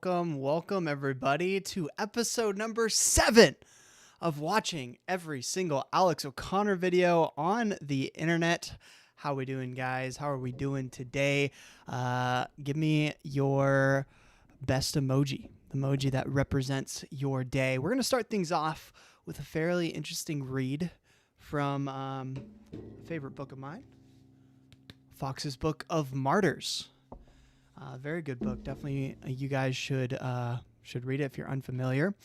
welcome everybody to episode number 7 of watching every single Alex O'Connor video on the internet. How we doing, guys? How are we doing today? Give me your best emoji, the emoji that represents your day. We're going to start things off with a fairly interesting read from a favorite book of mine, Fox's Book of Martyrs. Very good book. Definitely, you guys should read it if you're unfamiliar.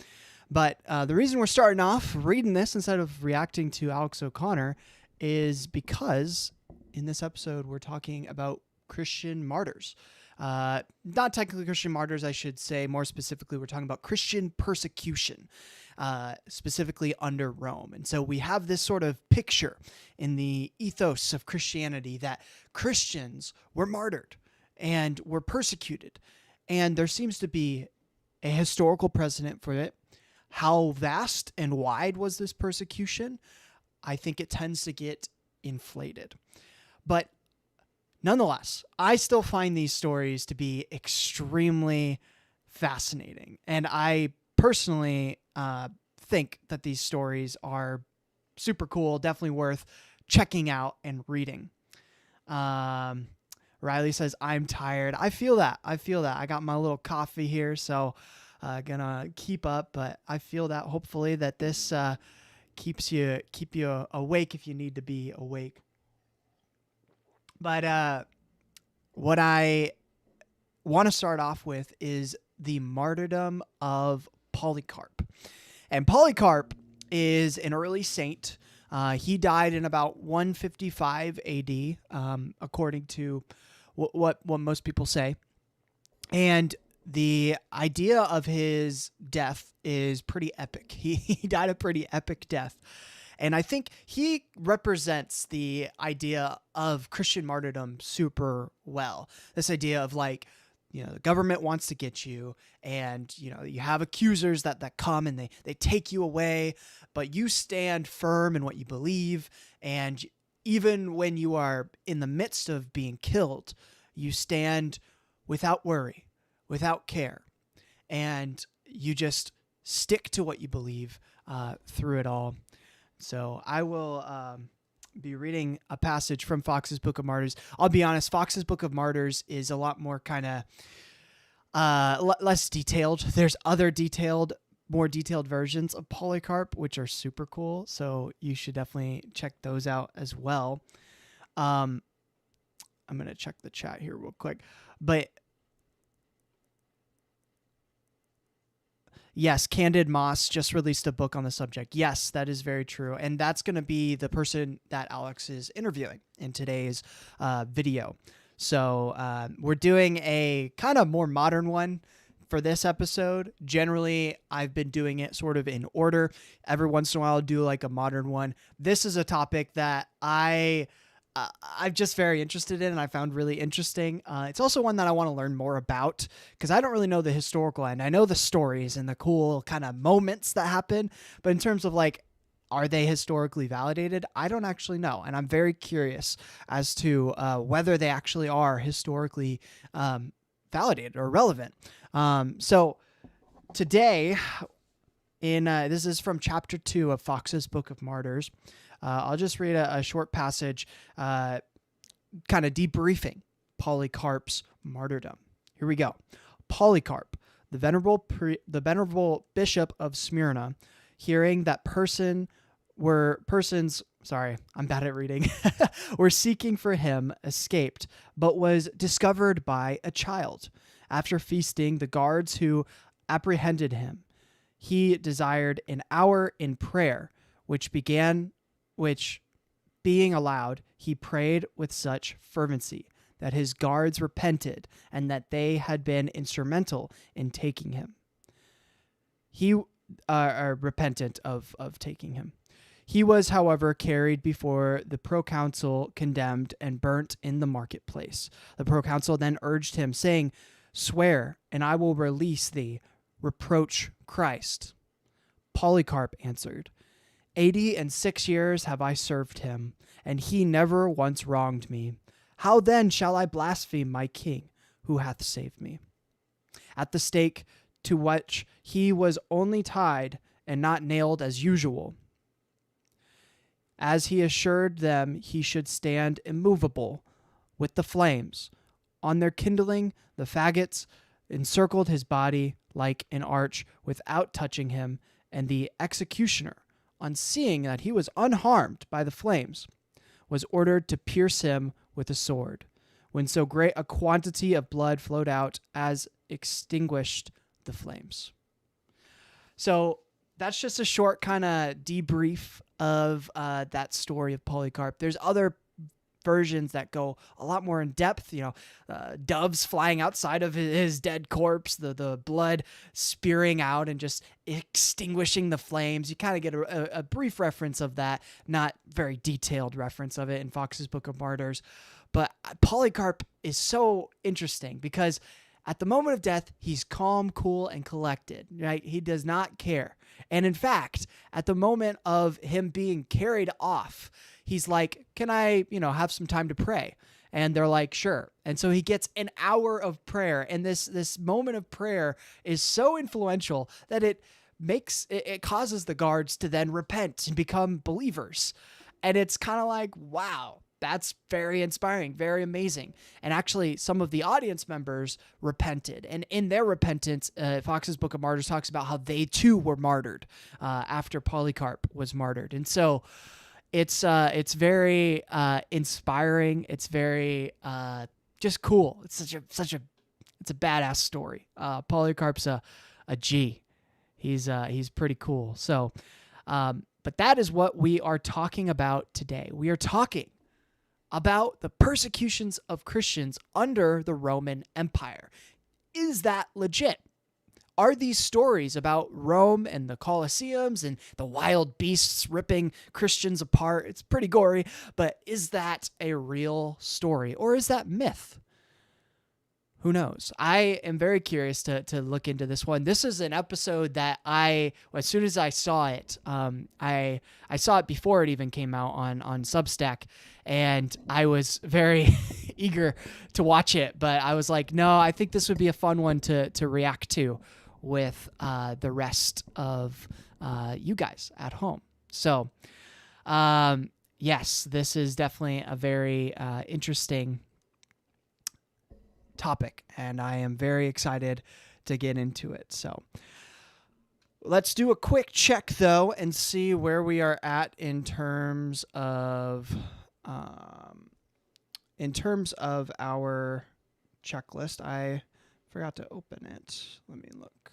But the reason we're starting off reading this instead of reacting to Alex O'Connor is because in this episode we're talking about Christian martyrs. Not technically Christian martyrs, I should say. More specifically, we're talking about Christian persecution, specifically under Rome. And so we have this sort of picture in the ethos of Christianity that Christians were martyred and were persecuted. And there seems to be a historical precedent for it. How vast and wide was this persecution? I think it tends to get inflated. But nonetheless, I still find these stories to be extremely fascinating. And I personally think that these stories are super cool, definitely worth checking out and reading. Riley says, I'm tired. I feel that. I got my little coffee here, so gonna keep up, but I feel that hopefully that this keep you awake if you need to be awake. But what I want to start off with is the martyrdom of Polycarp. And Polycarp is an early saint. He died in about 155 AD, according to what most people say. And the idea of his death is pretty epic. He died a pretty epic death. And I think he represents the idea of Christian martyrdom super well. This idea of the government wants to get you, and, you have accusers that come and they take you away, but you stand firm in what you believe. And even when you are in the midst of being killed, you stand without worry, without care, and you just stick to what you believe through it all. So I will be reading a passage from Fox's Book of Martyrs. I'll be honest, Fox's Book of Martyrs is a lot more kind of less detailed. There's other more detailed versions of Polycarp, which are super cool. So you should definitely check those out as well. I'm going to check the chat here real quick. But yes, Candid Moss just released a book on the subject. Yes, that is very true. And that's going to be the person that Alex is interviewing in today's video. So we're doing a kind of more modern one for this episode. Generally, I've been doing it sort of in order. Every once in a while, I'll do like a modern one. This is a topic that I'm just very interested in and I found really interesting. It's also one that I want to learn more about because I don't really know the historical end. I know the stories and the cool kind of moments that happen, but in terms of are they historically validated? I don't actually know. And I'm very curious as to whether they actually are historically validated or relevant. So today, this is from chapter 2 of Fox's Book of Martyrs. I'll just read a short passage, kind of debriefing Polycarp's martyrdom. Here we go. Polycarp, the venerable bishop of Smyrna, hearing that persons, sorry, I'm bad at reading, were seeking for him, escaped, but was discovered by a child. After feasting the guards who apprehended him, he desired an hour in prayer, which being allowed, he prayed with such fervency that his guards repented and that they had been instrumental in taking him. He repentant of taking him. He was, however, carried before the proconsul, condemned, and burnt in the marketplace. The proconsul then urged him, saying, "Swear, and I will release thee. Reproach Christ." Polycarp answered, 86 years have I served him, and he never once wronged me. How then shall I blaspheme my king, who hath saved me? at the stake, to which he was only tied and not nailed as usual. As he assured them he should stand immovable with the flames. On their kindling, the faggots encircled his body like an arch without touching him, and the executioner, on seeing that he was unharmed by the flames, was ordered to pierce him with a sword, when so great a quantity of blood flowed out as extinguished the flames. So that's just a short kind of debrief of that story of Polycarp. There's other versions that go a lot more in depth, doves flying outside of his dead corpse, the blood spearing out and just extinguishing the flames. You kind of get a brief reference of that, not very detailed reference of it in Fox's Book of Martyrs. But Polycarp is so interesting because at the moment of death, he's calm, cool, and collected, right? He does not care. And in fact, at the moment of him being carried off, he's like, can I, have some time to pray? And they're like, sure. And so he gets an hour of prayer. And this moment of prayer is so influential that it causes the guards to then repent and become believers. And it's kind of like, wow, that's very inspiring, very amazing. And actually, some of the audience members repented. And in their repentance, Fox's Book of Martyrs talks about how they too were martyred after Polycarp was martyred. And so it's very inspiring. It's very just cool. It's it's a badass story. Polycarp's a G. He's pretty cool. So, but that is what we are talking about today. We are talking about the persecutions of Christians under the Roman Empire. Is that legit? Are these stories about Rome and the Colosseums and the wild beasts ripping Christians apart? It's pretty gory, but is that a real story or is that myth? Who knows? I am very curious to look into this one. This is an episode that as soon as I saw it, I saw it before it even came out on Substack, and I was very eager to watch it, but I was like, no, I think this would be a fun one to react to with the rest of you guys at home. So, yes, this is definitely a very interesting topic, and I am very excited to get into it. So let's do a quick check though and see where we are at in terms of our checklist. I forgot to open it. Let me look.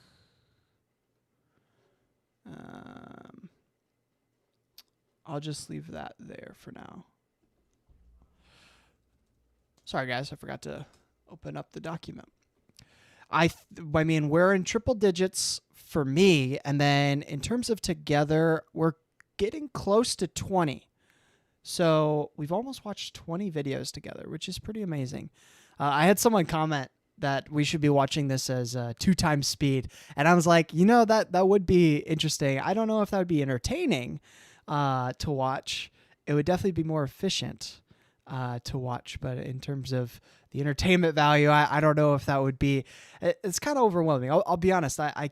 I'll just leave that there for now. Sorry guys, I forgot to open up the document. I mean, we're in triple digits for me, and then in terms of together, we're getting close to 20. So we've almost watched 20 videos together, which is pretty amazing. I had someone comment that we should be watching this as 2 times speed, and I was like, that would be interesting. I don't know if that would be entertaining to watch. It would definitely be more efficient to watch, but in terms of the entertainment value, I don't know if that would be. It's kind of overwhelming. I'll be honest. I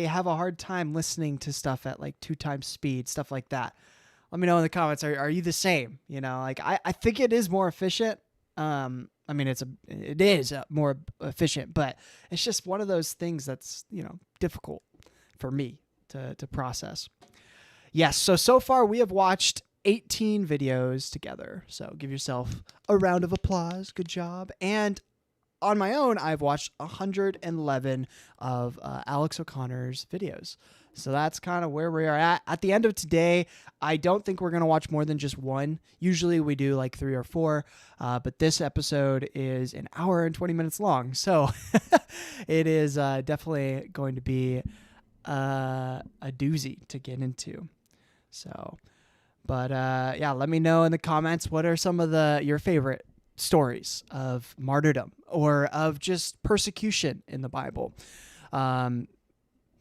have a hard time listening to stuff at like 2 times speed, stuff like that. Let me know in the comments. Are you the same? I think it is more efficient. I mean, it is more efficient, but it's just one of those things that's difficult for me to process. Yes. So far we have watched 18 videos together. So give yourself a round of applause. Good job. And on my own, I've watched 111 of Alex O'Connor's videos. So that's kind of where we are at. At the end of today, I don't think we're going to watch more than just one. Usually we do like 3 or 4, but this episode is an hour and 20 minutes long. So it is definitely going to be a doozy to get into. So... But yeah, let me know in the comments, what are some of your favorite stories of martyrdom or of just persecution in the Bible?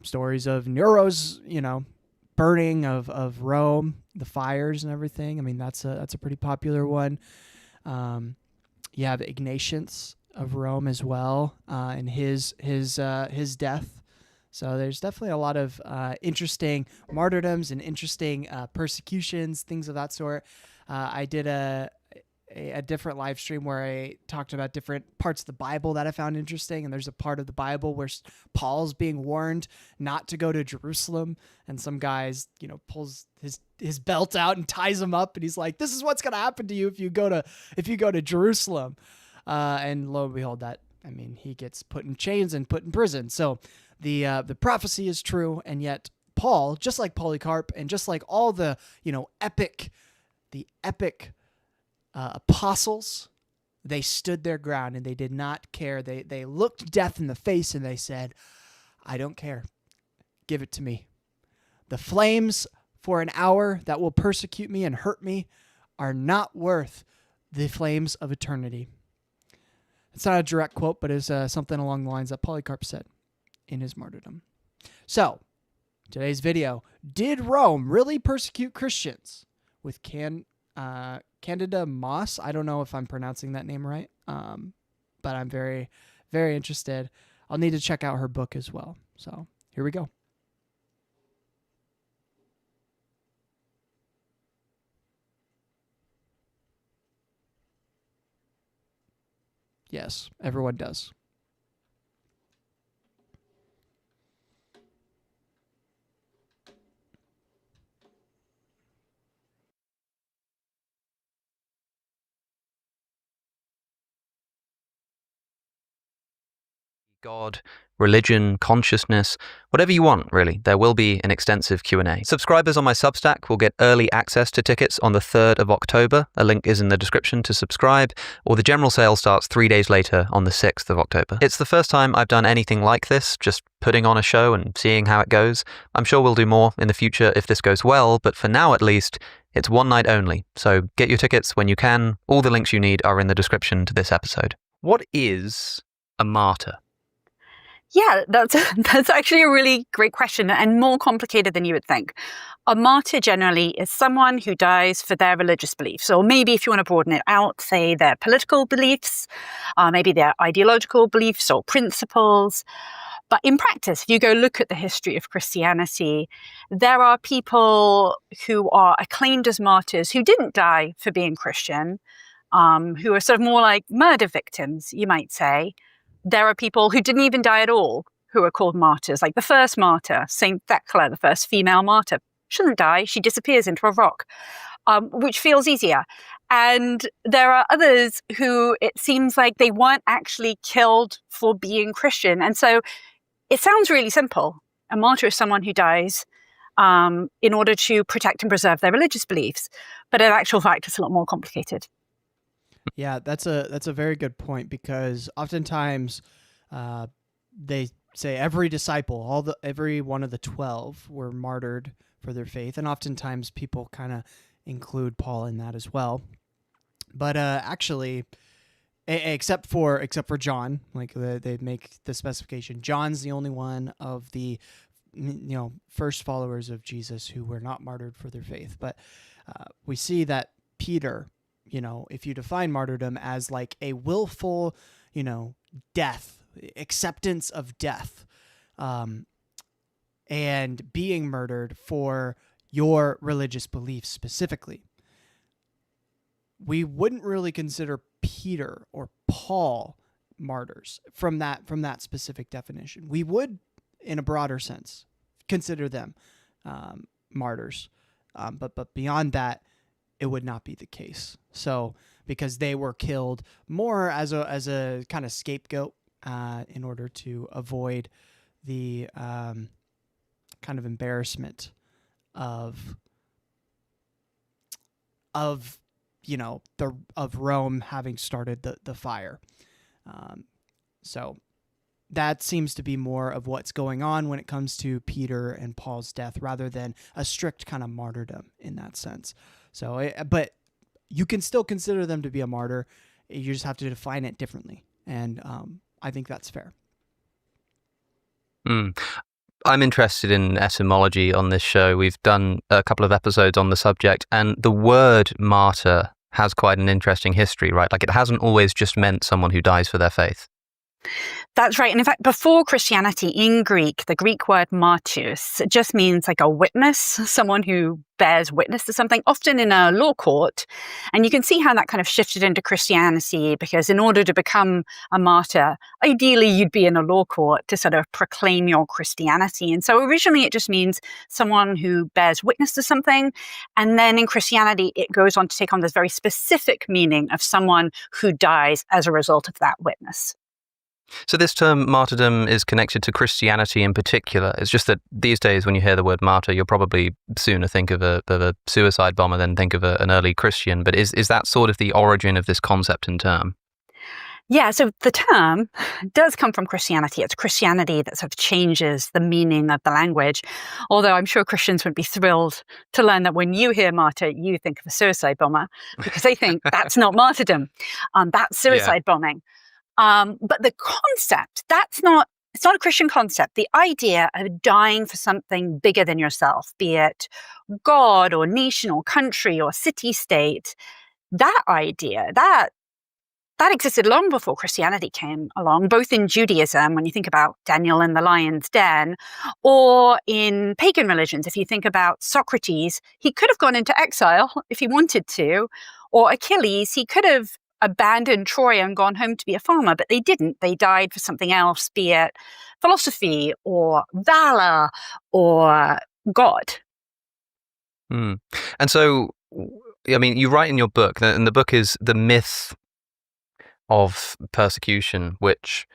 Stories of Nero's, burning of Rome, the fires and everything. I mean, that's a pretty popular one. You have Ignatius Rome as well, and his death. So there's definitely a lot of interesting martyrdoms and interesting persecutions, things of that sort. I did a different live stream where I talked about different parts of the Bible that I found interesting. And there's a part of the Bible where Paul's being warned not to go to Jerusalem, and some guys, pulls his belt out and ties him up, and he's like, "This is what's gonna happen to you if you go to Jerusalem." And lo and behold, he gets put in chains and put in prison. So the prophecy is true, and yet Paul, just like Polycarp, and just like all the epic apostles, they stood their ground and they did not care. They looked death in the face and they said, "I don't care. Give it to me. The flames for an hour that will persecute me and hurt me are not worth the flames of eternity." It's not a direct quote, but it's something along the lines that Polycarp said in his martyrdom. So, today's video: did Rome really persecute Christians? With Candida Moss. I don't know if I'm pronouncing that name right, but I'm very, very interested. I'll need to check out her book as well. So here we go. Yes, everyone does. God, religion, consciousness, whatever you want, really. There will be an extensive Q&A. Subscribers on my Substack will get early access to tickets on the 3rd of October. A link is in the description to subscribe, or the general sale starts 3 days later on the 6th of October. It's the first time I've done anything like this, just putting on a show and seeing how it goes. I'm sure we'll do more in the future if this goes well, but for now at least, it's one night only. So get your tickets when you can. All the links you need are in the description to this episode. What is a martyr? Yeah, that's actually a really great question, and more complicated than you would think. A martyr generally is someone who dies for their religious beliefs, or maybe if you want to broaden it out, say their political beliefs, maybe their ideological beliefs or principles. But in practice, if you go look at the history of Christianity, there are people who are acclaimed as martyrs who didn't die for being Christian, who are sort of more like murder victims, you might say. There are people who didn't even die at all who are called martyrs, like the first martyr, Saint Thecla, the first female martyr. She doesn't die, she disappears into a rock, which feels easier. And there are others who it seems like they weren't actually killed for being Christian. And so it sounds really simple. A martyr is someone who dies in order to protect and preserve their religious beliefs. But in actual fact, it's a lot more complicated. Yeah, that's a very good point, because oftentimes they say every disciple, every one of the 12 were martyred for their faith, and oftentimes people kind of include Paul in that as well. But actually, except for John, like they make the specification, John's the only one of the first followers of Jesus who were not martyred for their faith. But we see that Peter, if you define martyrdom as like a willful, death, acceptance of death, and being murdered for your religious beliefs specifically, we wouldn't really consider Peter or Paul martyrs from that specific definition. We would, in a broader sense, consider them martyrs, but beyond that, it would not be the case. So, because they were killed more as a kind of scapegoat in order to avoid the kind of embarrassment of Rome having started the fire. So that seems to be more of what's going on when it comes to Peter and Paul's death, rather than a strict kind of martyrdom in that sense. So, but you can still consider them to be a martyr. You just have to define it differently. And I think that's fair. I'm interested in etymology on this show. We've done a couple of episodes on the subject, and the word martyr has quite an interesting history, right? Like it hasn't always just meant someone who dies for their faith. That's right. And in fact, before Christianity, in Greek, the Greek word martyrs just means like a witness, someone who bears witness to something, often in a law court. And you can see how that kind of shifted into Christianity, because in order to become a martyr, ideally you'd be in a law court to sort of proclaim your Christianity. And so originally it just means someone who bears witness to something. And then in Christianity, it goes on to take on this very specific meaning of someone who dies as a result of that witness. So this term martyrdom is connected to Christianity in particular. It's just that these days when you hear the word martyr, you'll probably sooner think of a suicide bomber than think of an early Christian. But is that sort of the origin of this concept and term? Yeah, so the term does come from Christianity. It's Christianity that sort of changes the meaning of the language. Although I'm sure Christians would be thrilled to learn that when you hear martyr, you think of a suicide bomber, because they think that's not martyrdom, that's suicide bombing. But the concept, it's not a Christian concept. The idea of dying for something bigger than yourself, be it God or nation or country or city-state, that idea, that existed long before Christianity came along, both in Judaism, when you think about Daniel in the lion's den, or in pagan religions. If you think about Socrates, he could have gone into exile if he wanted to, or Achilles, he could have abandoned Troy and gone home to be a farmer, but they didn't. They died for something else, be it philosophy or valor or God. And so, I mean, you write in your book, and the book is The Myth of Persecution, which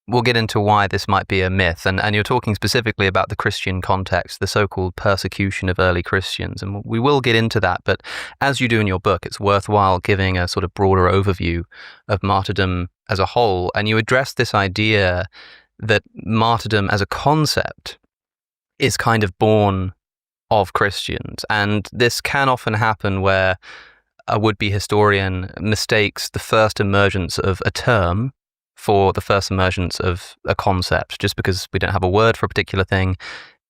we'll get into why this might be a myth. And you're talking specifically about the Christian context, the so-called persecution of early Christians. And we will get into that. But as you do in your book, it's worthwhile giving a sort of broader overview of martyrdom as a whole. And you address this idea that martyrdom as a concept is kind of born of Christians. And this can often happen where a would-be historian mistakes the first emergence of a term for the first emergence of a concept. Just because we don't have a word for a particular thing,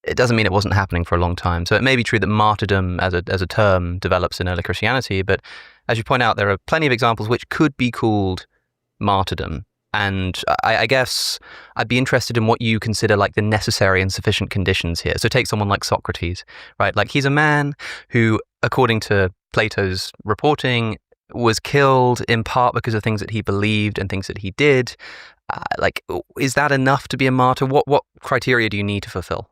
it doesn't mean it wasn't happening for a long time. So it may be true that martyrdom as a term develops in early Christianity, but as you point out, there are plenty of examples which could be called martyrdom. And I guess I'd be interested in what you consider like the necessary and sufficient conditions here. So take someone like Socrates, right? Like he's a man who, according to Plato's reporting, was killed in part because of things that he believed and things that he did. Like, is that enough to be a martyr? What criteria do you need to fulfill?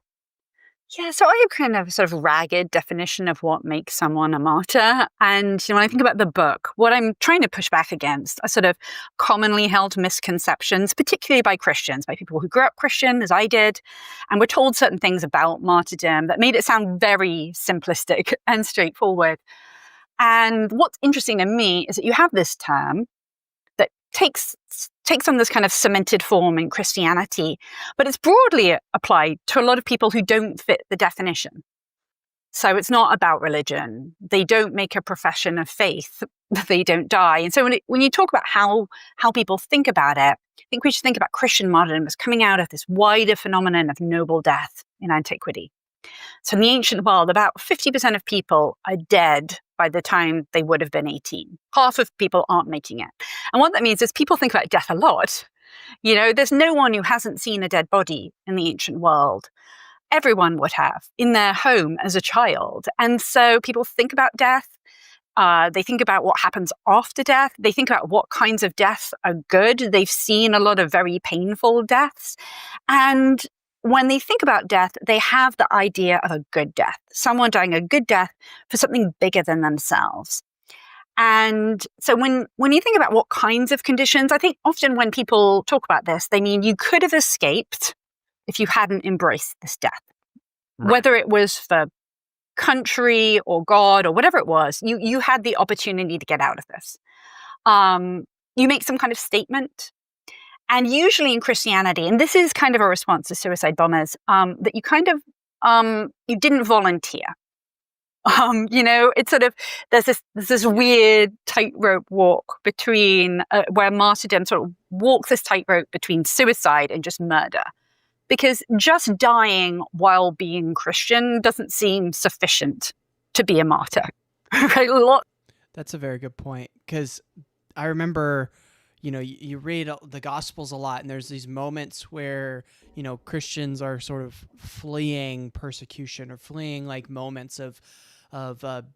Yeah, so I have kind of a sort of ragged definition of what makes someone a martyr. And when I think about the book, what I'm trying to push back against are sort of commonly held misconceptions, particularly by Christians, by people who grew up Christian, as I did, and were told certain things about martyrdom that made it sound very simplistic and straightforward. And what's interesting to me is that you have this term that takes on this kind of cemented form in Christianity, but it's broadly applied to a lot of people who don't fit the definition. So it's not about religion. They don't make a profession of faith. They don't die. And so when you talk about how people think about it, I think we should think about Christian martyrdom as coming out of this wider phenomenon of noble death in antiquity. So in the ancient world, about 50% of people are dead by the time they would have been 18. Half of people aren't making it. And what that means is people think about death a lot. There's no one who hasn't seen a dead body in the ancient world. Everyone would have in their home as a child. And so people think about death. They think about what happens after death. They think about what kinds of deaths are good. They've seen a lot of very painful deaths. And when they think about death, they have the idea of a good death, someone dying a good death for something bigger than themselves. And so when you think about what kinds of conditions, I think often when people talk about this, they mean you could have escaped if you hadn't embraced this death. Right. Whether it was for country or God or whatever it was, you had the opportunity to get out of this. You make some kind of statement. And usually in Christianity, and this is kind of a response to suicide bombers, that you kind of, you didn't volunteer. It's sort of, there's this weird tightrope walk between, where martyrdom sort of walks this tightrope between suicide and just murder. Because just dying while being Christian doesn't seem sufficient to be a martyr. Right? That's a very good point, because I remember, you read the Gospels a lot, and there's these moments where, Christians are sort of fleeing persecution or fleeing like moments of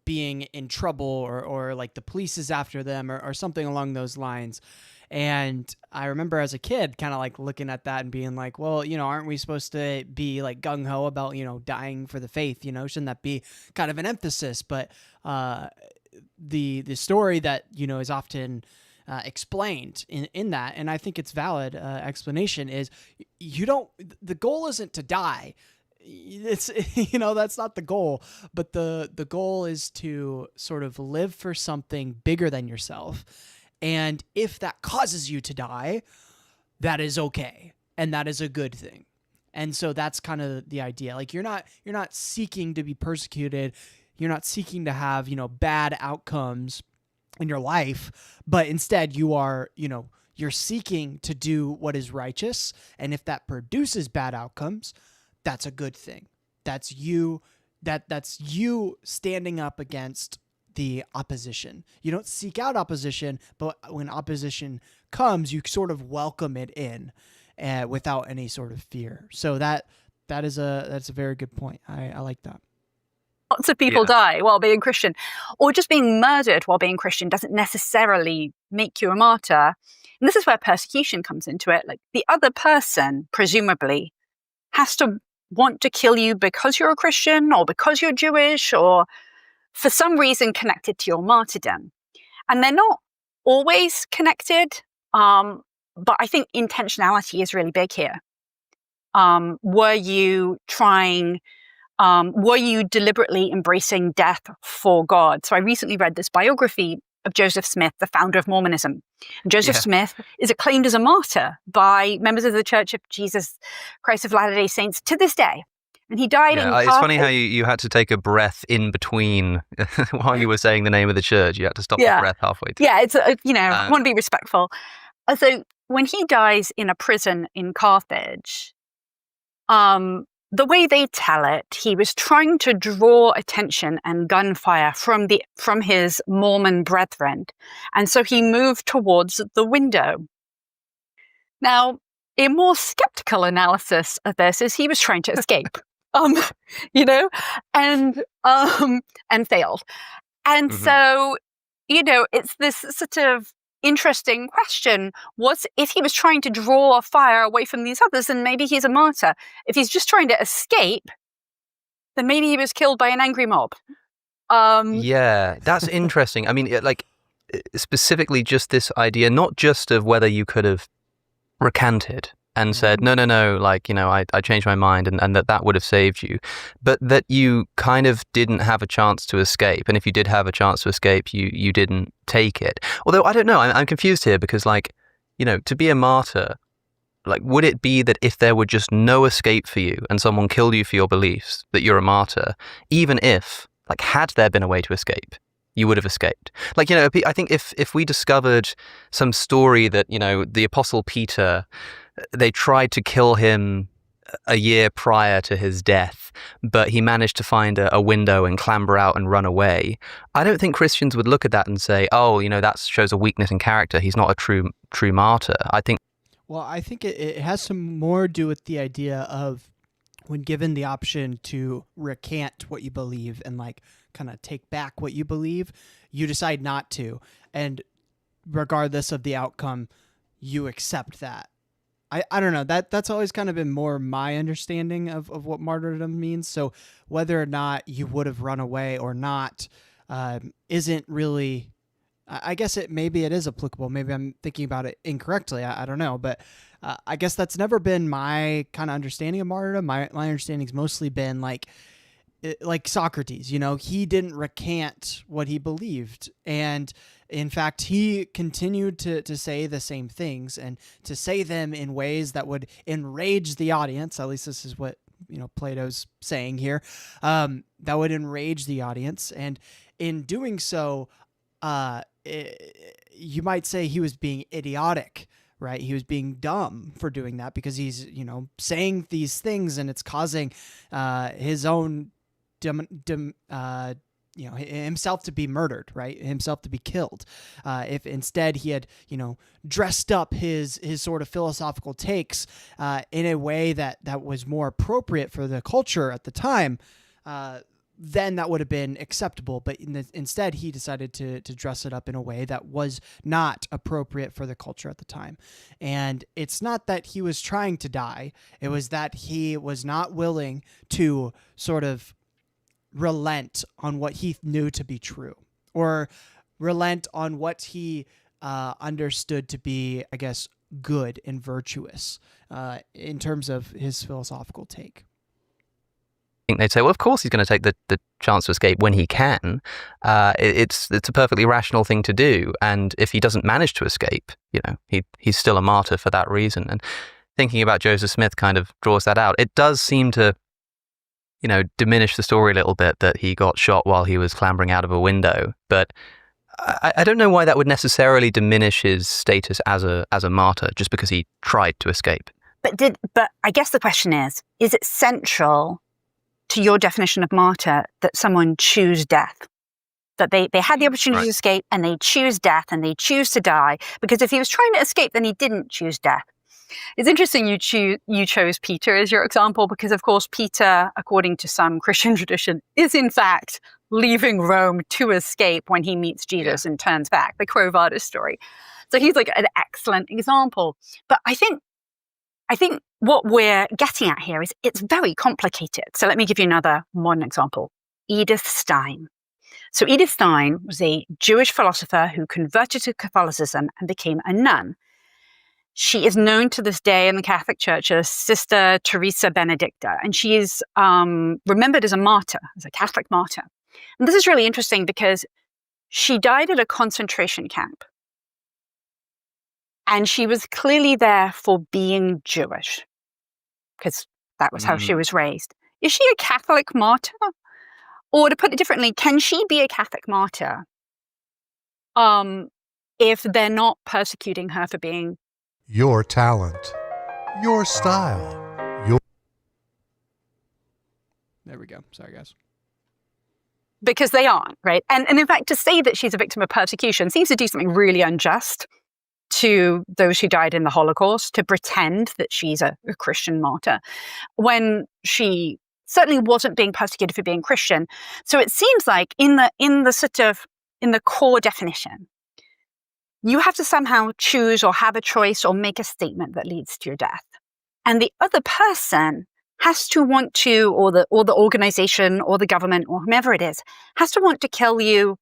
being in trouble, or like the police is after them, or something along those lines. And I remember as a kid kind of like looking at that and being like, well, aren't we supposed to be like gung ho about, dying for the faith? Shouldn't that be kind of an emphasis? But the story that, is often explained in that, and I think it's valid explanation, is the goal isn't to die. It's that's not the goal, but the goal is to sort of live for something bigger than yourself. And if that causes you to die, that is okay, and that is a good thing. And so that's kind of the idea. Like, you're not seeking to be persecuted, you're not seeking to have, bad outcomes in your life, but instead you are, you're seeking to do what is righteous, and if that produces bad outcomes, that's a good thing. That's you standing up against the opposition. You don't seek out opposition, but when opposition comes, you sort of welcome it in without any sort of fear. So that's a very good point. I like that. Lots of people die while being Christian, or just being murdered while being Christian doesn't necessarily make you a martyr. And this is where persecution comes into it. Like, the other person, presumably, has to want to kill you because you're a Christian, or because you're Jewish, or for some reason connected to your martyrdom. And they're not always connected, but I think intentionality is really big here. Were you deliberately embracing death for God? So I recently read this biography of Joseph Smith, the founder of Mormonism. And Joseph Smith is acclaimed as a martyr by members of the Church of Jesus Christ of Latter-day Saints to this day. And he died in It's funny how you had to take a breath in between while you were saying the name of the church. You had to stop the breath halfway through. Yeah, it's I want to be respectful. So when he dies in a prison in Carthage, the way they tell it, he was trying to draw attention and gunfire from his Mormon brethren, and so he moved towards the window. Now, a more skeptical analysis of this is he was trying to escape, and failed. And so, it's this sort of interesting question. If he was trying to draw a fire away from these others, then maybe he's a martyr. If he's just trying to escape, then maybe he was killed by an angry mob. Yeah, that's interesting. I mean, specifically just this idea, not just of whether you could have recanted and said, no, I changed my mind, and that would have saved you, but that you kind of didn't have a chance to escape. And if you did have a chance to escape, you didn't take it. Although, I don't know, I'm confused here, because to be a martyr, would it be that if there were just no escape for you and someone killed you for your beliefs, that you're a martyr, even if, had there been a way to escape, you would have escaped? I think if we discovered some story that, the Apostle Peter, they tried to kill him a year prior to his death, but he managed to find a window and clamber out and run away, I don't think Christians would look at that and say, oh, that shows a weakness in character. He's not a true martyr. I think it has some more to do with the idea of, when given the option to recant what you believe and kind of take back what you believe, you decide not to. And regardless of the outcome, you accept that. I don't know, that's always kind of been more my understanding of what martyrdom means. So whether or not you would have run away or not isn't really, I guess maybe it is applicable. Maybe I'm thinking about it incorrectly. I don't know, but I guess that's never been my kind of understanding of martyrdom. My understanding's mostly been like Socrates, he didn't recant what he believed. And in fact, he continued to say the same things, and to say them in ways that would enrage the audience. At least this is what, Plato's saying here, that would enrage the audience. And in doing so, you might say he was being idiotic, right? He was being dumb for doing that, because he's, saying these things, and it's causing his own himself to be murdered, right? Himself to be killed. If instead he had, dressed up his sort of philosophical takes in a way that was more appropriate for the culture at the time, then that would have been acceptable. But instead, he decided to dress it up in a way that was not appropriate for the culture at the time. And it's not that he was trying to die. It was that he was not willing to sort of relent on what he knew to be true, or relent on what he understood to be, I guess, good and virtuous in terms of his philosophical take. I think they'd say, well, of course he's going to take the chance to escape when he can. It's a perfectly rational thing to do. And if he doesn't manage to escape, he's still a martyr for that reason. And thinking about Joseph Smith kind of draws that out. It does seem to, diminish the story a little bit that he got shot while he was clambering out of a window. But I don't know why that would necessarily diminish his status as a martyr just because he tried to escape. But I guess the question is it central to your definition of martyr that someone choose death? That they had the opportunity to escape and they choose death and they choose to die? Because if he was trying to escape, then he didn't choose death. It's interesting you chose Peter as your example, because of course Peter, according to some Christian tradition, is in fact leaving Rome to escape when he meets Jesus and turns back, the Quo Vadis story. So he's like an excellent example. But I think what we're getting at here is it's very complicated. So let me give you another modern example. Edith Stein. So Edith Stein was a Jewish philosopher who converted to Catholicism and became a nun. She is known to this day in the Catholic Church as Sister Teresa Benedicta, and she is remembered as a martyr, as a Catholic martyr. And this is really interesting because she died at a concentration camp. And she was clearly there for being Jewish, because that was how she was raised. Is she a Catholic martyr? Or to put it differently, can she be a Catholic martyr if they're not persecuting her for being your talent, your style, There we go. Sorry, guys. Because they aren't, right? And in fact, to say that she's a victim of persecution seems to do something really unjust to those who died in the Holocaust, to pretend that she's a Christian martyr, when she certainly wasn't being persecuted for being Christian. So it seems like in the core definition, you have to somehow choose or have a choice or make a statement that leads to your death. And the other person has to want to, or the organization or the government or whomever it is, has to want to kill you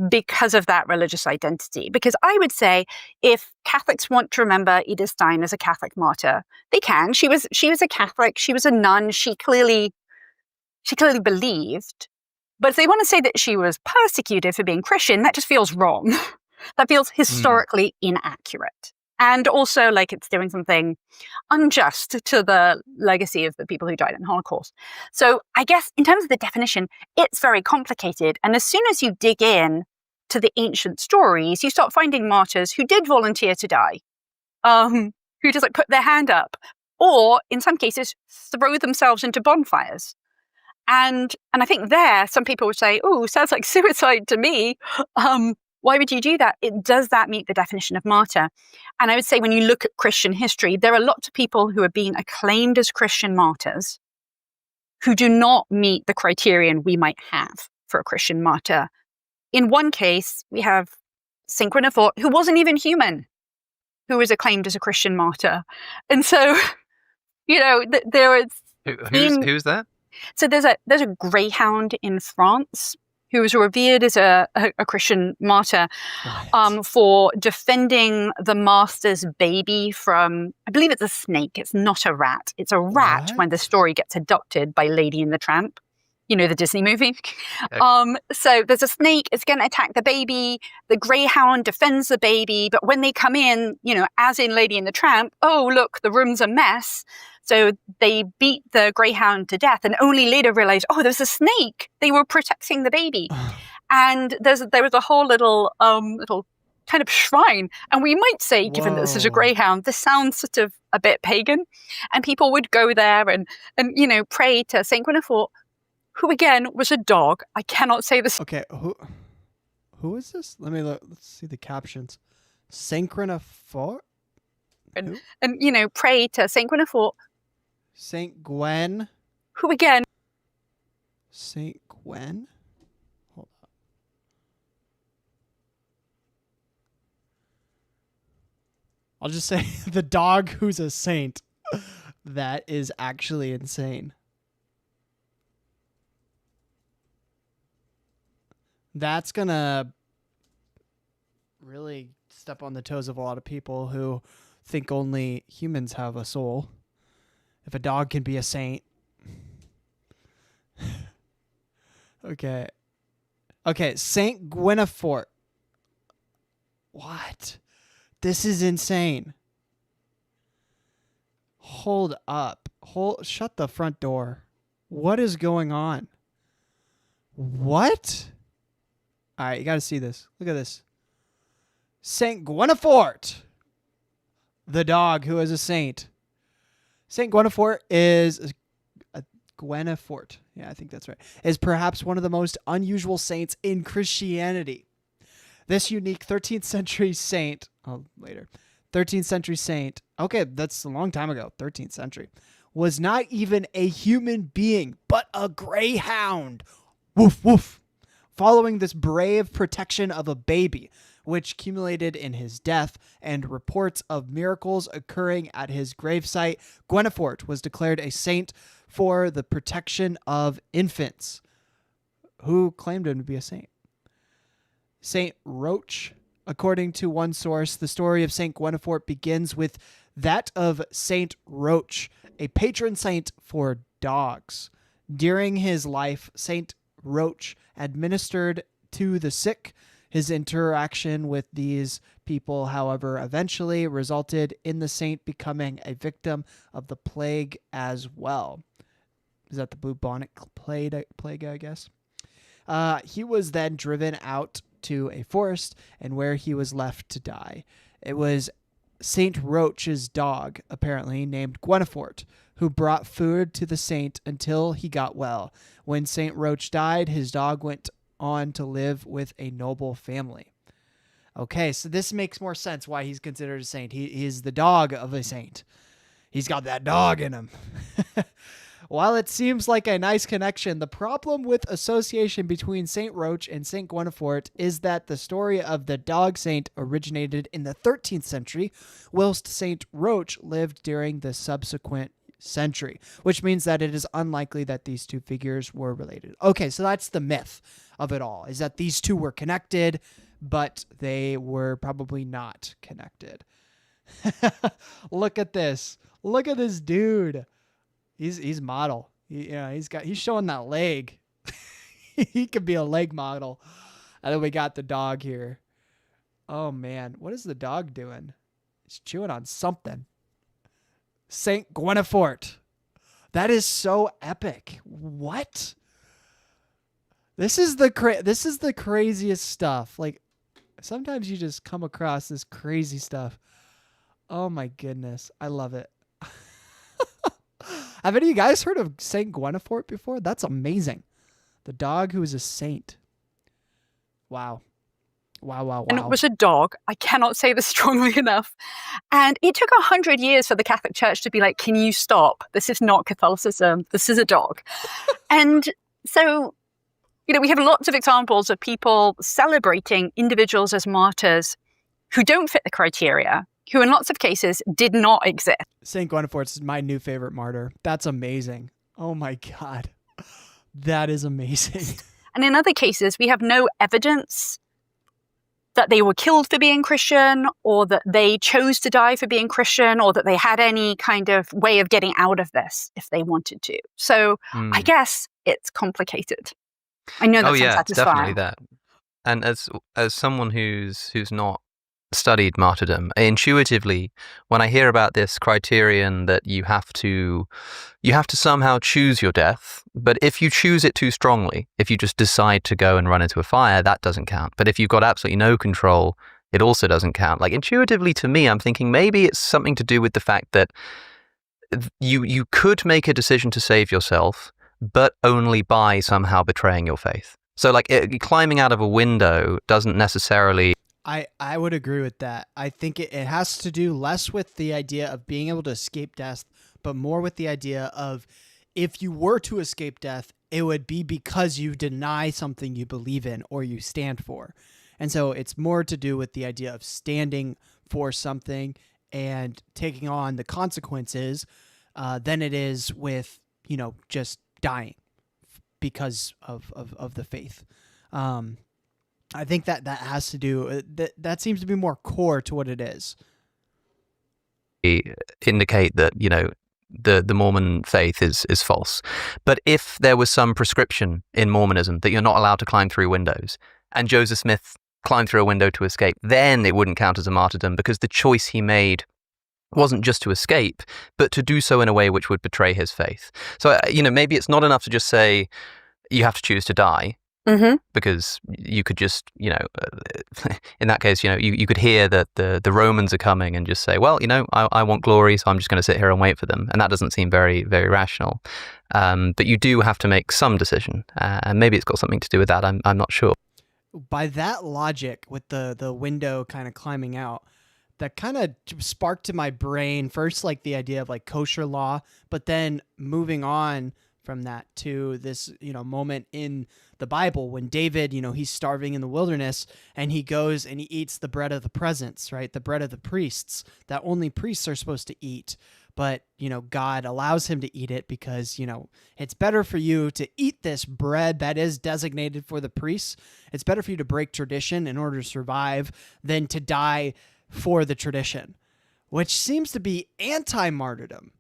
because of that religious identity. Because I would say if Catholics want to remember Edith Stein as a Catholic martyr, they can. She was a Catholic. She was a nun. She clearly believed. But if they want to say that she was persecuted for being Christian, that just feels wrong. That feels historically inaccurate. And also like it's doing something unjust to the legacy of the people who died in the Holocaust. So I guess in terms of the definition, it's very complicated. And as soon as you dig in to the ancient stories, you start finding martyrs who did volunteer to die, who just like put their hand up, or in some cases throw themselves into bonfires. And I think there, some people would say, "Oh, sounds like suicide to me." Why would you do that? Does that meet the definition of martyr? And I would say when you look at Christian history, there are lots of people who are being acclaimed as Christian martyrs who do not meet the criterion we might have for a Christian martyr. In one case, we have Saint Guinevere, who wasn't even human, who was acclaimed as a Christian martyr. And so, there is... Who's that? So there's a greyhound in France who was revered as a Christian martyr for defending the master's baby from, I believe it's a snake. It's not a rat. It's a rat when the story gets adopted by Lady and the Tramp, the Disney movie. Okay. So there's a snake. It's going to attack the baby. The greyhound defends the baby. But when they come in, as in Lady and the Tramp, oh, look, the room's a mess. So they beat the greyhound to death and only later realized, oh, there's a snake. They were protecting the baby. And there was a whole little kind of shrine. And we might say, given that this is a greyhound, this sounds sort of a bit pagan. And people would go there and pray to Saint Guinevere, who again was a dog. I cannot say this. Okay, who is this? Let me look. Let's see the captions. Synchronophore? Who? And, you know, pray to Saint Guinevere, Saint Gwen. who again. Saint Gwen? Hold up. I'll just say the dog who's a saint. That is actually insane. That's gonna really step on the toes of a lot of people who think only humans have a soul. If a dog can be a saint. Okay. Okay, Saint Guinevere. What? This is insane. Hold up. Shut the front door. What is going on? What? All right, you got to see this. Look at this. Saint Guinevere, the dog who is a saint. Saint Guinevere is Guinevere. Yeah, I think that's right. Is perhaps one of the most unusual saints in Christianity. This unique 13th century saint, 13th century saint, okay, that's a long time ago, 13th century, was not even a human being, but a greyhound. Woof, woof. Following this brave protection of a baby, which culminated in his death, and reports of miracles occurring at his gravesite, Guinevere was declared a saint for the protection of infants. Who claimed him to be a saint? Saint Roch. According to one source, the story of Saint Guinevere begins with that of Saint Roch, a patron saint for dogs. During his life, Saint Roch administered to the sick. His interaction with these people, however, eventually resulted in the saint becoming a victim of the plague as well. Is that the bubonic plague, I guess? He was then driven out to a forest, and where he was left to die. It was Saint Roch's dog, apparently named Guinevere, who brought food to the saint until he got well. When Saint Roch died, his dog went on to live with a noble family. Okay, so this makes more sense why he's considered a saint. He is the dog of a saint. He's got that dog in him. While it seems like a nice connection, the problem with association between Saint Roch and Saint Guinevere is that the story of the dog saint originated in the 13th century, whilst Saint Roch lived during the subsequent century, which means that it is unlikely that these two figures were related. Okay, so that's the myth of it all, is that these two were connected, but they were probably not connected. Look at this. Look at this dude. He's model. He's showing that leg. He could be a leg model. And then we got the dog here. Oh man, what is the dog doing? He's chewing on something. Saint Guinevere. That is so epic. What? This is the craziest stuff. Like, sometimes you just come across this crazy stuff. Oh my goodness, I love it. Have any of you guys heard of Saint Guinevere before? That's amazing. The dog who is a saint. Wow. Wow. And it was a dog. I cannot say this strongly enough. And it took 100 years for the Catholic Church to be like, can you stop? This is not Catholicism. This is a dog. And so, we have lots of examples of people celebrating individuals as martyrs who don't fit the criteria, who in lots of cases did not exist. Saint Guinevere is my new favorite martyr. That's amazing. Oh my God. That is amazing. And in other cases, we have no evidence that they were killed for being Christian, or that they chose to die for being Christian, or that they had any kind of way of getting out of this if they wanted to. So I guess it's complicated. I know that's unsatisfying. It's definitely that. And as someone who's not studied martyrdom, intuitively, when I hear about this criterion that you have to somehow choose your death, but if you choose it too strongly, if you just decide to go and run into a fire, that doesn't count. But if you've got absolutely no control, it also doesn't count. Like, intuitively to me, I'm thinking maybe it's something to do with the fact that you could make a decision to save yourself, but only by somehow betraying your faith. So like climbing out of a window doesn't necessarily... I would agree with that. I think it has to do less with the idea of being able to escape death, but more with the idea of if you were to escape death, it would be because you deny something you believe in or you stand for. And so it's more to do with the idea of standing for something and taking on the consequences than it is with, just dying because of the faith. I think that has to do, that seems to be more core to what it is. Indicate that, the Mormon faith is false. But if there was some prescription in Mormonism that you're not allowed to climb through windows, and Joseph Smith climbed through a window to escape, then it wouldn't count as a martyrdom, because the choice he made wasn't just to escape, but to do so in a way which would betray his faith. So, maybe it's not enough to just say you have to choose to die, because you could just, in that case, you could hear that the Romans are coming and just say, well, I want glory, so I'm just going to sit here and wait for them. And that doesn't seem very, very rational. But you do have to make some decision. And maybe it's got something to do with that. I'm not sure. By that logic, with the window kind of climbing out, that kind of sparked to my brain first, like the idea of like kosher law, but then moving on from that to this, moment in the Bible when David, he's starving in the wilderness and he goes and he eats the bread of the presence, right? The bread of the priests that only priests are supposed to eat. But, God allows him to eat it because, it's better for you to eat this bread that is designated for the priests. It's better for you to break tradition in order to survive than to die for the tradition, which seems to be anti-martyrdom.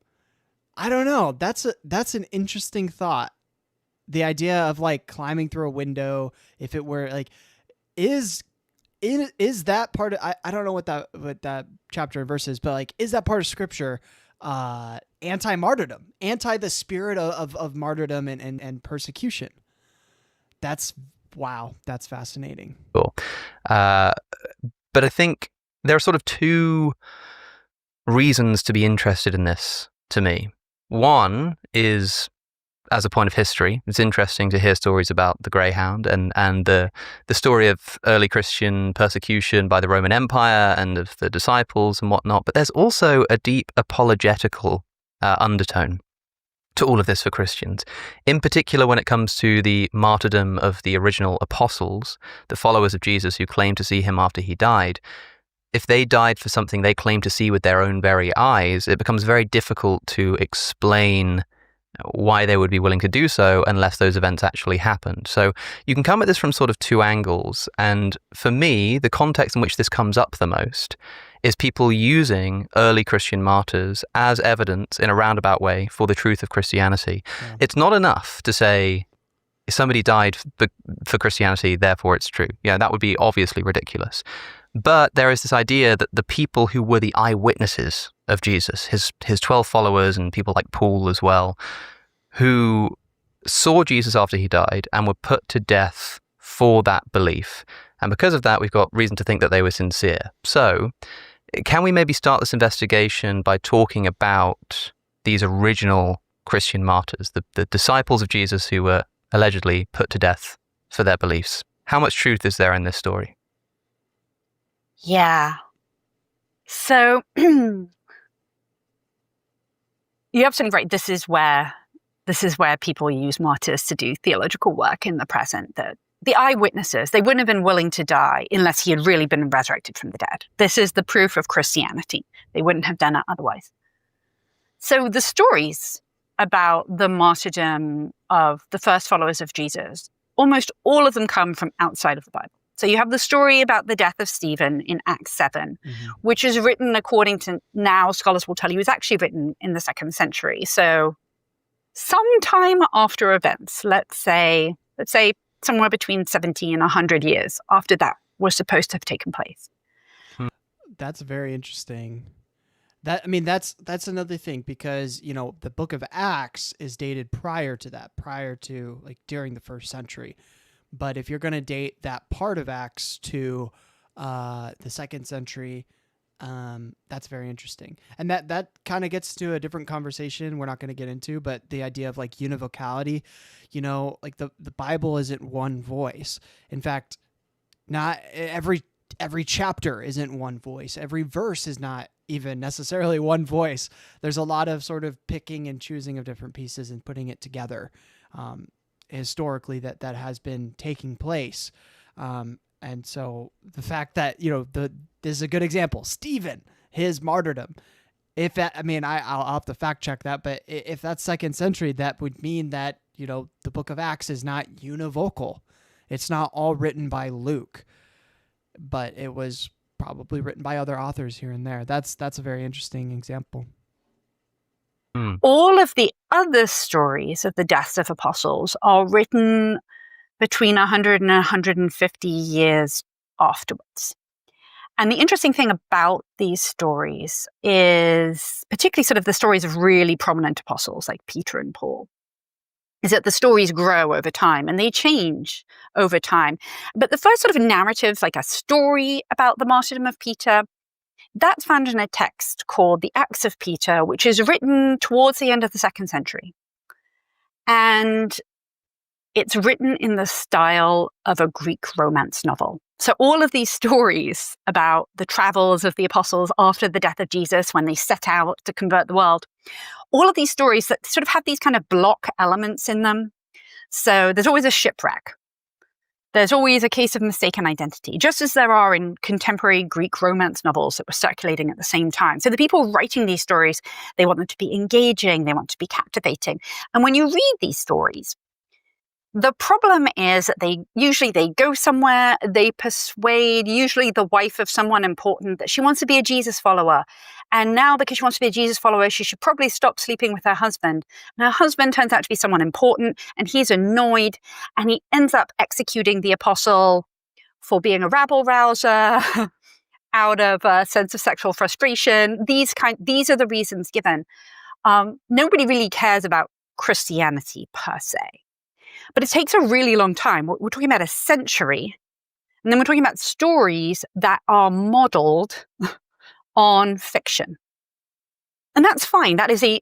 I don't know. That's an interesting thought. The idea of like climbing through a window, if it were like, is that part of, I don't know what that chapter and verse is, but like, is that part of scripture anti-martyrdom, anti the spirit of martyrdom and persecution? Wow, that's fascinating. Cool. But I think there are sort of two reasons to be interested in this to me. One is, as a point of history, it's interesting to hear stories about the Greyhound and the story of early Christian persecution by the Roman Empire and of the disciples and whatnot. But there's also a deep apologetical undertone to all of this for Christians, in particular when it comes to the martyrdom of the original apostles, the followers of Jesus who claimed to see him after he died. If they died for something they claimed to see with their own very eyes, it becomes very difficult to explain why they would be willing to do so unless those events actually happened. So you can come at this from sort of two angles. And for me, the context in which this comes up the most is people using early Christian martyrs as evidence in a roundabout way for the truth of Christianity. Yeah. It's not enough to say somebody died for Christianity, therefore it's true. Yeah, that would be obviously ridiculous. But there is this idea that the people who were the eyewitnesses of Jesus, his 12 followers and people like Paul as well, who saw Jesus after he died and were put to death for that belief. And because of that, we've got reason to think that they were sincere. So can we maybe start this investigation by talking about these original Christian martyrs, the disciples of Jesus who were allegedly put to death for their beliefs? How much truth is there in this story? Yeah. So you're absolutely right. This is where people use martyrs to do theological work in the present. That the eyewitnesses, they wouldn't have been willing to die unless he had really been resurrected from the dead. This is the proof of Christianity. They wouldn't have done it otherwise. So the stories about the martyrdom of the first followers of Jesus, almost all of them come from outside of the Bible. So you have the story about the death of Stephen in Acts 7, which is written according to now scholars will tell you is actually written in the 2nd century. So sometime after events, let's say somewhere between 70 and 100 years after that was supposed to have taken place. That's very interesting. That's another thing because, the book of Acts is dated prior to like during the 1st century. But if you're going to date that part of Acts to the 2nd century, That's very interesting. And that kind of gets to a different conversation we're not going to get into, but the idea of like univocality, like the Bible isn't one voice. In fact, not every chapter isn't one voice. Every verse is not even necessarily one voice. There's a lot of sort of picking and choosing of different pieces and putting it together. Historically, that has been taking place. And so the fact that, this is a good example, Stephen, his martyrdom. If that, I'll have to fact check that, but if that's 2nd century, that would mean that, the book of Acts is not univocal. It's not all written by Luke, but it was probably written by other authors here and there. That's a very interesting example. All of the other stories of the deaths of apostles are written between 100 and 150 years afterwards. And the interesting thing about these stories is, particularly sort of the stories of really prominent apostles like Peter and Paul, is that the stories grow over time and they change over time. But the first sort of narrative, like a story about the martyrdom of Peter, that's found in a text called the Acts of Peter, which is written towards the end of the 2nd century. And it's written in the style of a Greek romance novel. So all of these stories about the travels of the apostles after the death of Jesus, when they set out to convert the world, all of these stories that sort of have these kind of block elements in them. So there's always a shipwreck. There's always a case of mistaken identity, just as there are in contemporary Greek romance novels that were circulating at the same time. So the people writing these stories, they want them to be engaging, they want to be captivating. And when you read these stories, the problem is that they go somewhere, they persuade usually the wife of someone important that she wants to be a Jesus follower. And now because she wants to be a Jesus follower, she should probably stop sleeping with her husband. And her husband turns out to be someone important and he's annoyed and he ends up executing the apostle for being a rabble rouser out of a sense of sexual frustration. These are the reasons given. Nobody really cares about Christianity per se. But it takes a really long time. We're talking about a century. And then we're talking about stories that are modeled on fiction. And that's fine. That is a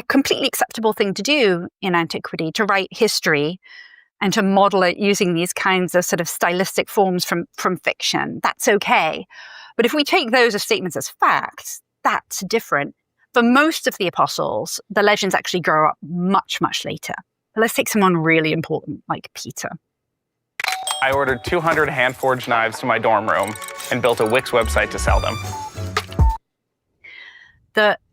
completely acceptable thing to do in antiquity, to write history and to model it using these kinds of sort of stylistic forms from fiction. That's okay. But if we take those as statements as facts, that's different. For most of the apostles, the legends actually grow up much, much later. Let's take someone really important like Peter. I ordered 200 hand-forged knives to my dorm room and built a Wix website to sell them.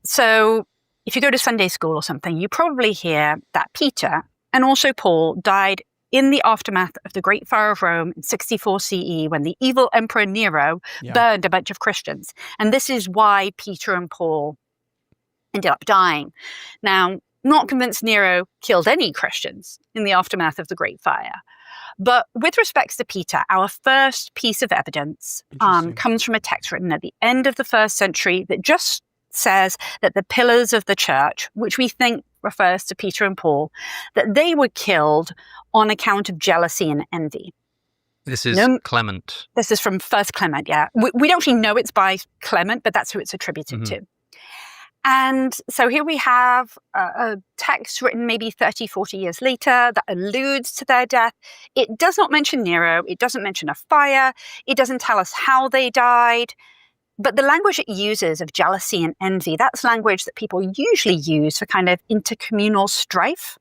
So if you go to Sunday school or something, you probably hear that Peter and also Paul died in the aftermath of the Great Fire of Rome in 64 CE when the evil Emperor Nero burned a bunch of Christians. And this is why Peter and Paul ended up dying. Now, not convinced Nero killed any Christians in the aftermath of the Great Fire. But with respects to Peter, our first piece of evidence comes from a text written at the end of the 1st century that just says that the pillars of the church, which we think refers to Peter and Paul, that they were killed on account of jealousy and envy. This is Clement. This is from 1st Clement, yeah. We don't actually know it's by Clement, but that's who it's attributed to. And so here we have a text written maybe 30, 40 years later that alludes to their death. It does not mention Nero. It doesn't mention a fire. It doesn't tell us how they died. But the language it uses of jealousy and envy, that's language that people usually use for kind of intercommunal strife.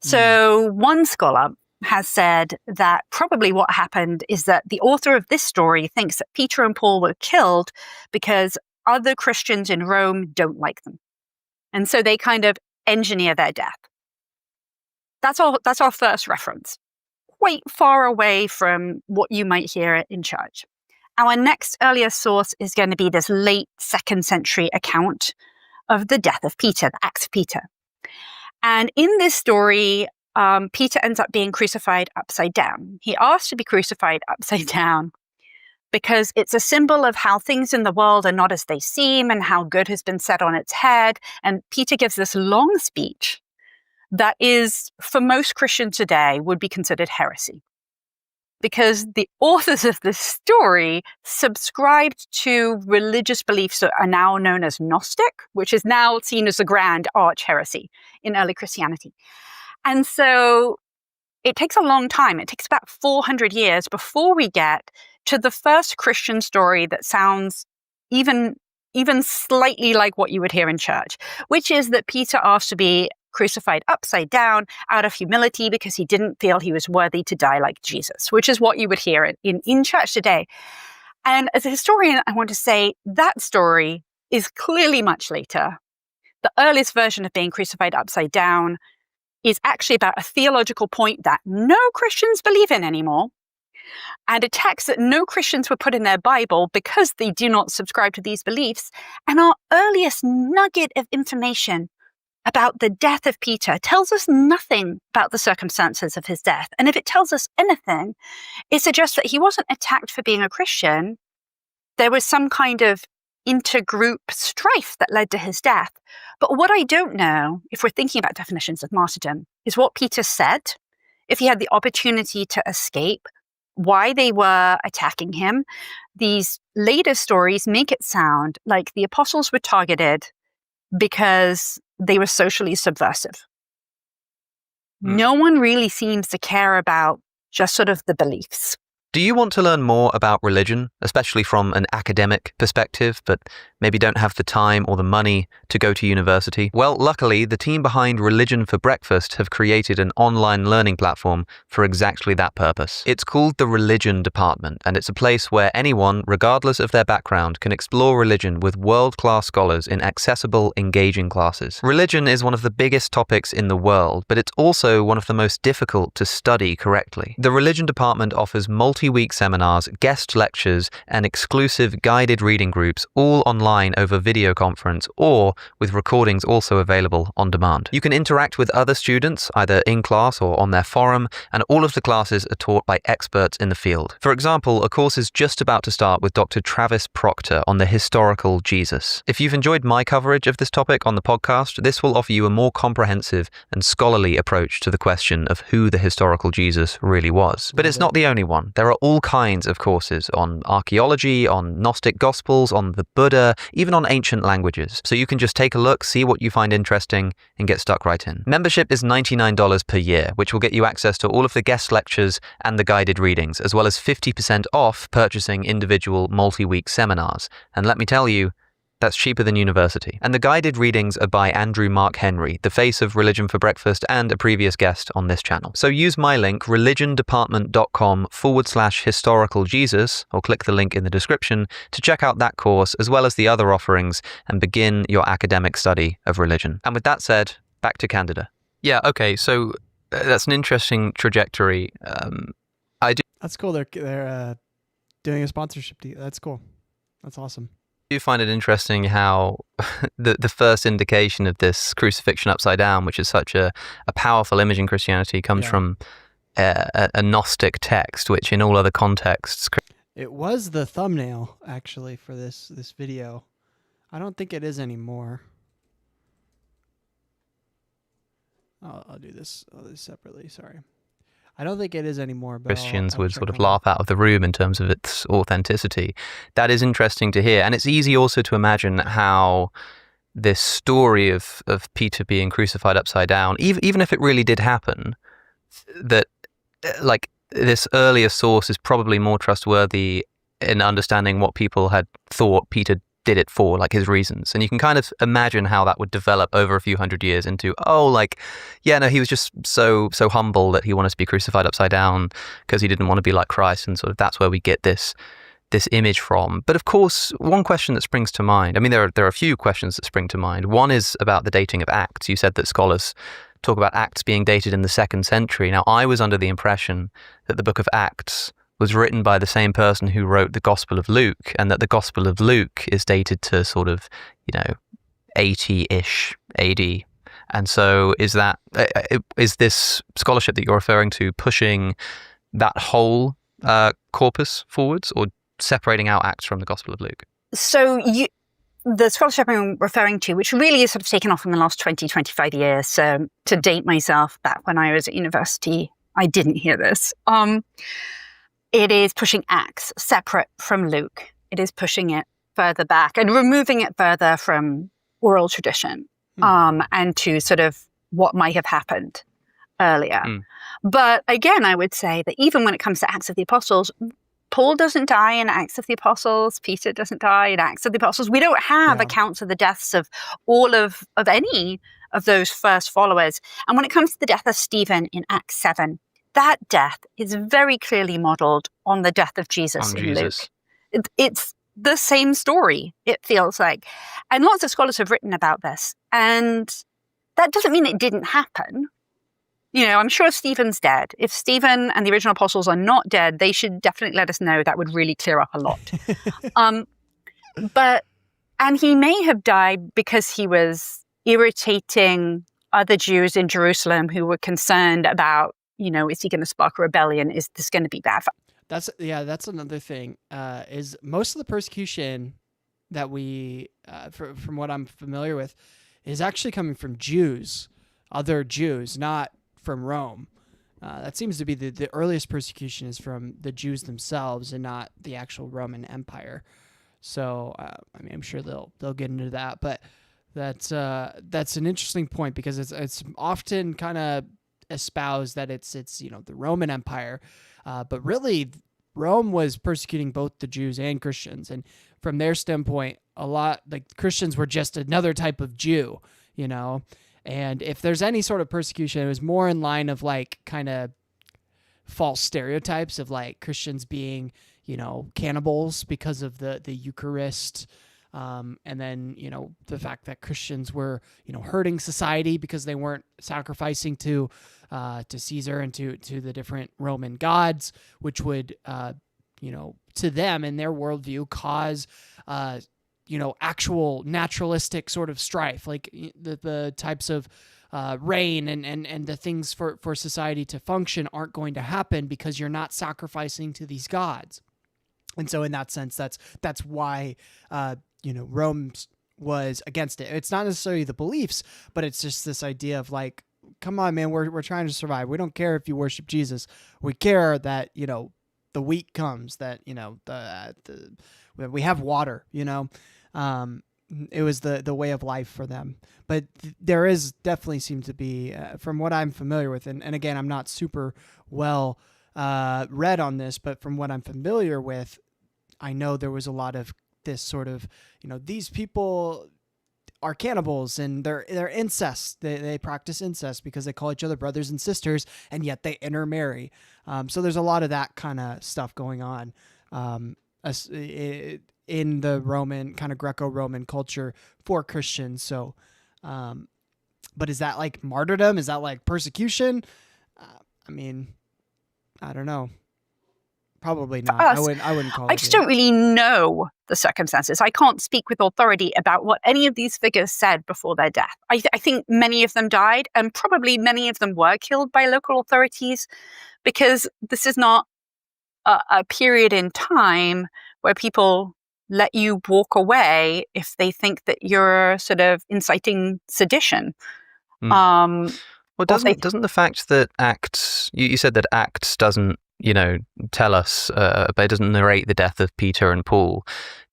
So one scholar has said that probably what happened is that the author of this story thinks that Peter and Paul were killed because other Christians in Rome don't like them. And so they kind of engineer their death. That's our first reference. Quite far away from what you might hear in church. Our next earliest source is going to be this late 2nd century account of the death of Peter, the Acts of Peter. And in this story, Peter ends up being crucified upside down. He asked to be crucified upside down because it's a symbol of how things in the world are not as they seem and how good has been set on its head. And Peter gives this long speech that is, for most Christians today, would be considered heresy. because the authors of this story subscribed to religious beliefs that are now known as Gnostic, which is now seen as a grand arch heresy in early Christianity. And so it takes a long time. It takes about 400 years before we get to the first Christian story that sounds even slightly like what you would hear in church, which is that Peter asked to be crucified upside down out of humility because he didn't feel he was worthy to die like Jesus, which is what you would hear in church today. And as a historian, I want to say that story is clearly much later. The earliest version of being crucified upside down is actually about a theological point that no Christians believe in anymore, and a text that no Christians would put in their Bible because they do not subscribe to these beliefs. And our earliest nugget of information about the death of Peter tells us nothing about the circumstances of his death. And if it tells us anything, it suggests that he wasn't attacked for being a Christian. There was some kind of intergroup strife that led to his death. But what I don't know, if we're thinking about definitions of martyrdom, is what Peter said, if he had the opportunity to escape, why they were attacking him. These later stories make it sound like the apostles were targeted because they were socially subversive. No one really seems to care about just sort of the beliefs. Do you want to learn more about religion, especially from an academic perspective, but maybe don't have the time or the money to go to university? Well, luckily, the team behind Religion for Breakfast have created an online learning platform for exactly that purpose. It's called the Religion Department, and it's a place where anyone, regardless of their background, can explore religion with world-class scholars in accessible, engaging classes. Religion is one of the biggest topics in the world, but it's also one of the most difficult to study correctly. The Religion Department offers multi-week seminars, guest lectures, and exclusive guided reading groups, all online over video conference or with recordings also available on demand. You can interact with other students, either in class or on their forum, and all of the classes are taught by experts in the field. For example, a course is just about to start with Dr. Travis Proctor on the historical Jesus. If you've enjoyed my coverage of this topic on the podcast, this will offer you a more comprehensive and scholarly approach to the question of who the historical Jesus really was. But it's not the only one. There are all kinds of courses on archaeology, on Gnostic Gospels, on the Buddha, even on ancient languages. So you can just take a look, see what you find interesting, and get stuck right in. Membership is $99 per year, which will get you access to all of the guest lectures and the guided readings, as well as 50% off purchasing individual multi-week seminars. And let me tell you, that's cheaper than university. And the guided readings are by Andrew Mark Henry, the face of Religion for Breakfast and a previous guest on this channel. So use my link, religiondepartment.com/historical Jesus, or click the link in the description to check out that course as well as the other offerings and begin your academic study of religion. And with that said, back to Candida. Yeah, okay, so that's an interesting trajectory. That's cool. They're doing a sponsorship deal. That's cool. That's awesome. I do find it interesting how the first indication of this crucifixion upside down, which is such a powerful image in Christianity, comes from a Gnostic text, which in all other contexts... It was the thumbnail, actually, for this video. I don't think it is anymore. I'll do this separately, sorry. I don't think it is anymore. But Christians would sort of laugh out of the room in terms of its authenticity. That is interesting to hear. And it's easy also to imagine how this story of Peter being crucified upside down, even if it really did happen, that like this earlier source is probably more trustworthy in understanding what people had thought Peter did it for, like his reasons. And you can kind of imagine how that would develop over a few hundred years into, he was just so humble that he wanted to be crucified upside down because he didn't want to be like Christ, and sort of that's where we get this image from. But of course, one question that springs to mind, I mean, there are a few questions that spring to mind. One is about the dating of Acts. You said that scholars talk about Acts being dated in the 2nd century. Now, I was under the impression that the book of Acts was written by the same person who wrote the Gospel of Luke, and that the Gospel of Luke is dated to sort of, 80-ish AD. And so is this scholarship that you're referring to pushing that whole corpus forwards, or separating out Acts from the Gospel of Luke? So the scholarship I'm referring to, which really is sort of taken off in the last 20, 25 years, to date myself, back when I was at university, I didn't hear this. it is pushing Acts separate from Luke. It is pushing it further back and removing it further from oral tradition, and to sort of what might have happened earlier. But again, I would say that even when it comes to Acts of the Apostles, Paul doesn't die in Acts of the Apostles. Peter doesn't die in Acts of the Apostles. We don't have accounts of the deaths of all of any of those first followers. And when it comes to the death of Stephen in Acts 7, that death is very clearly modeled on the death of Jesus in Luke. It's the same story, it feels like. And lots of scholars have written about this. And that doesn't mean it didn't happen. You know, I'm sure Stephen's dead. If Stephen and the original apostles are not dead, they should definitely let us know. That would really clear up a lot. And he may have died because he was irritating other Jews in Jerusalem who were concerned about, you know, is he going to spark a rebellion? Is this going to be bad? That's another thing. Is most of the persecution that we, from what I'm familiar with, is actually coming from Jews, other Jews, not from Rome. That seems to be the earliest persecution is from the Jews themselves and not the actual Roman Empire. So I mean, I'm sure they'll get into that, but that's an interesting point because it's often kind of espoused that it's you know the Roman Empire, but really Rome was persecuting both the Jews and Christians, and from their standpoint, a lot like Christians were just another type of Jew, you know. And if there's any sort of persecution, it was more in line of like kind of false stereotypes of like Christians being, you know, cannibals because of the Eucharist. And then, you know, the fact that Christians were, you know, hurting society because they weren't sacrificing to Caesar and to the different Roman gods, which would, you know, to them in their worldview cause, you know, actual naturalistic sort of strife, like the types of rain and the things for society to function aren't going to happen because you're not sacrificing to these gods. And so in that sense, that's why, you know, Rome was against it. It's not necessarily the beliefs, but it's just this idea of like, come on, man, we're trying to survive. We don't care if you worship Jesus. We care that, you know, the wheat comes, that, you know, we have water, you know. It was the way of life for them. But there is definitely seemed to be, from what I'm familiar with, and again, I'm not super well read on this, but from what I'm familiar with, I know there was a lot of this sort of, you know, these people are cannibals and they're incest. They practice incest because they call each other brothers and sisters, and yet they intermarry. So there's a lot of that kind of stuff going on in the Roman kind of Greco-Roman culture for Christians. So, but is that like martyrdom? Is that like persecution? I mean, I don't know. Probably not. I wouldn't call it. I just don't really know the circumstances. I can't speak with authority about what any of these figures said before their death. I think many of them died, and probably many of them were killed by local authorities, because this is not a period in time where people let you walk away if they think that you're sort of inciting sedition. Well, doesn't the fact that Acts, you said that Acts doesn't, you know, tell us, but it doesn't narrate the death of Peter and Paul,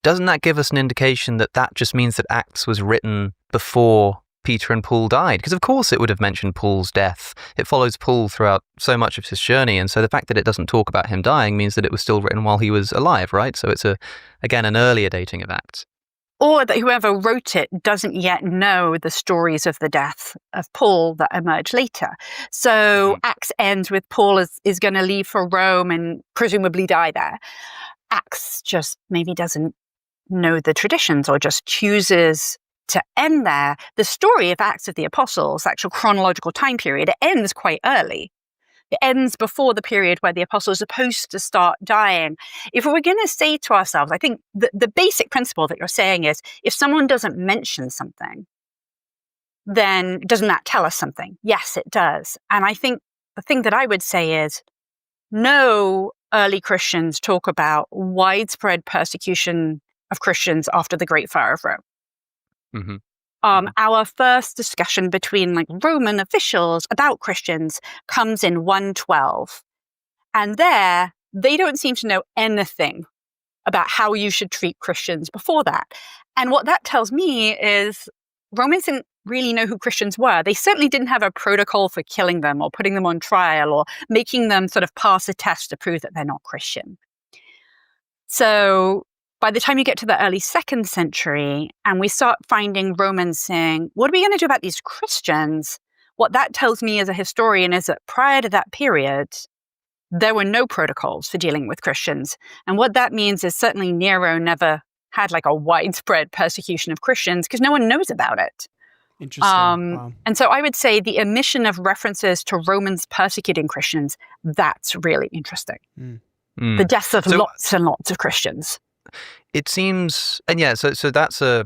doesn't that give us an indication that that just means that Acts was written before Peter and Paul died? Because of course it would have mentioned Paul's death. It follows Paul throughout so much of his journey, and so the fact that it doesn't talk about him dying means that it was still written while he was alive, right? So it's again an earlier dating of Acts. Or that whoever wrote it doesn't yet know the stories of the death of Paul that emerge later. So Acts ends with Paul is going to leave for Rome and presumably die there. Acts just maybe doesn't know the traditions or just chooses to end there. The story of Acts of the Apostles, actual chronological time period, it ends quite early. It ends before the period where the apostles are supposed to start dying. If we're going to say to ourselves, I think the basic principle that you're saying is, if someone doesn't mention something, then doesn't that tell us something? Yes, it does. And I think the thing that I would say is, no early Christians talk about widespread persecution of Christians after the Great Fire of Rome. Mm-hmm. Our first discussion between like Roman officials about Christians comes in 112. And there, they don't seem to know anything about how you should treat Christians before that. And what that tells me is Romans didn't really know who Christians were. They certainly didn't have a protocol for killing them or putting them on trial or making them sort of pass a test to prove that they're not Christian. So by the time you get to the early 2nd century and we start finding Romans saying, what are we going to do about these Christians? What that tells me as a historian is that prior to that period, there were no protocols for dealing with Christians. And what that means is certainly Nero never had like a widespread persecution of Christians because no one knows about it. Interesting. Wow. And so I would say the omission of references to Romans persecuting Christians, that's really interesting. The deaths of lots and lots of Christians. It seems, and yeah, so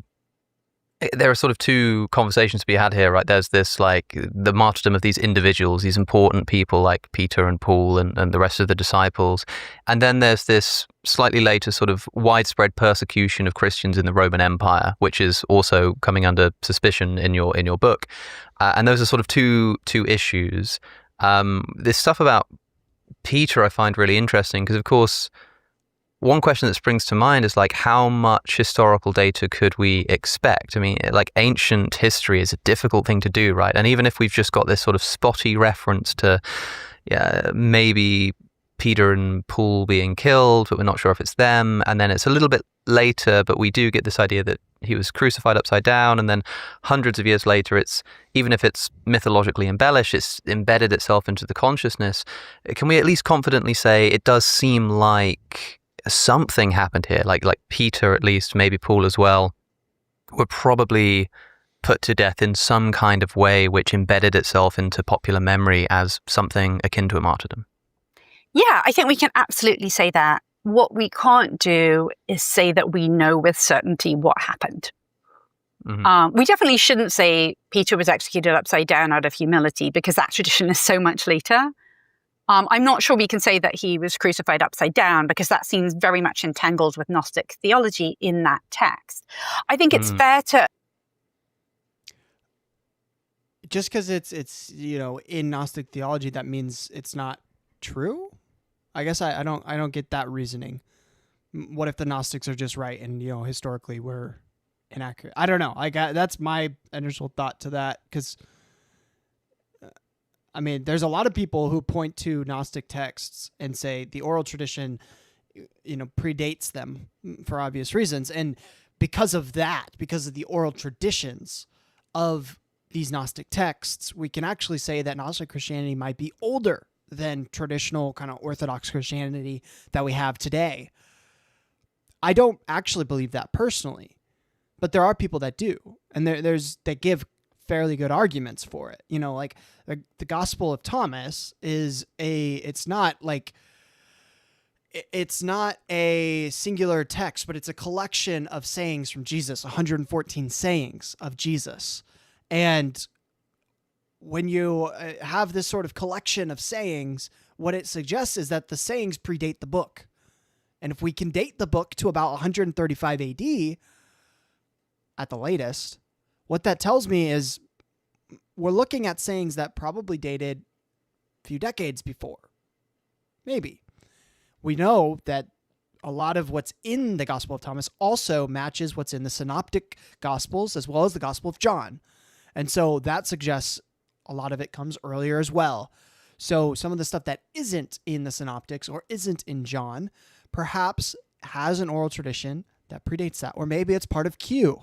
there are sort of two conversations to be had here, right? There's this, like, the martyrdom of these individuals, these important people like Peter and Paul and the rest of the disciples. And then there's this slightly later sort of widespread persecution of Christians in the Roman Empire, which is also coming under suspicion in your book. And those are sort of two issues. This stuff about Peter I find really interesting because, of course, one question that springs to mind is, like, how much historical data could we expect? I mean, like, ancient history is a difficult thing to do, right? And even if we've just got this sort of spotty reference to maybe Peter and Paul being killed, but we're not sure if it's them, and then it's a little bit later, but we do get this idea that he was crucified upside down, and then hundreds of years later, it's, even if it's mythologically embellished, it's embedded itself into the consciousness. Can we at least confidently say it does seem like something happened here, like Peter, at least, maybe Paul as well, were probably put to death in some kind of way which embedded itself into popular memory as something akin to a martyrdom? Yeah, I think we can absolutely say that. What we can't do is say that we know with certainty what happened. Mm-hmm. We definitely shouldn't say Peter was executed upside down out of humility because that tradition is so much later. I'm not sure we can say that he was crucified upside down because that seems very much entangled with Gnostic theology in that text. I think it's fair to... Just because it's in Gnostic theology, that means it's not true? I guess I don't get that reasoning. What if the Gnostics are just right and, historically we're inaccurate? I don't know. That's my initial thought to that because... I mean, there's a lot of people who point to Gnostic texts and say the oral tradition, predates them for obvious reasons. And because of that, because of the oral traditions of these Gnostic texts, we can actually say that Gnostic Christianity might be older than traditional kind of Orthodox Christianity that we have today. I don't actually believe that personally, but there are people that do. And they give fairly good arguments for it. Like the Gospel of Thomas it's not a singular text, but it's a collection of sayings from Jesus, 114 sayings of Jesus. And when you have this sort of collection of sayings, what it suggests is that the sayings predate the book. And if we can date the book to about 135 AD at the latest, what that tells me is we're looking at sayings that probably dated a few decades before. Maybe. We know that a lot of what's in the Gospel of Thomas also matches what's in the Synoptic Gospels as well as the Gospel of John. And so that suggests a lot of it comes earlier as well. So some of the stuff that isn't in the Synoptics or isn't in John perhaps has an oral tradition that predates that. Or maybe it's part of Q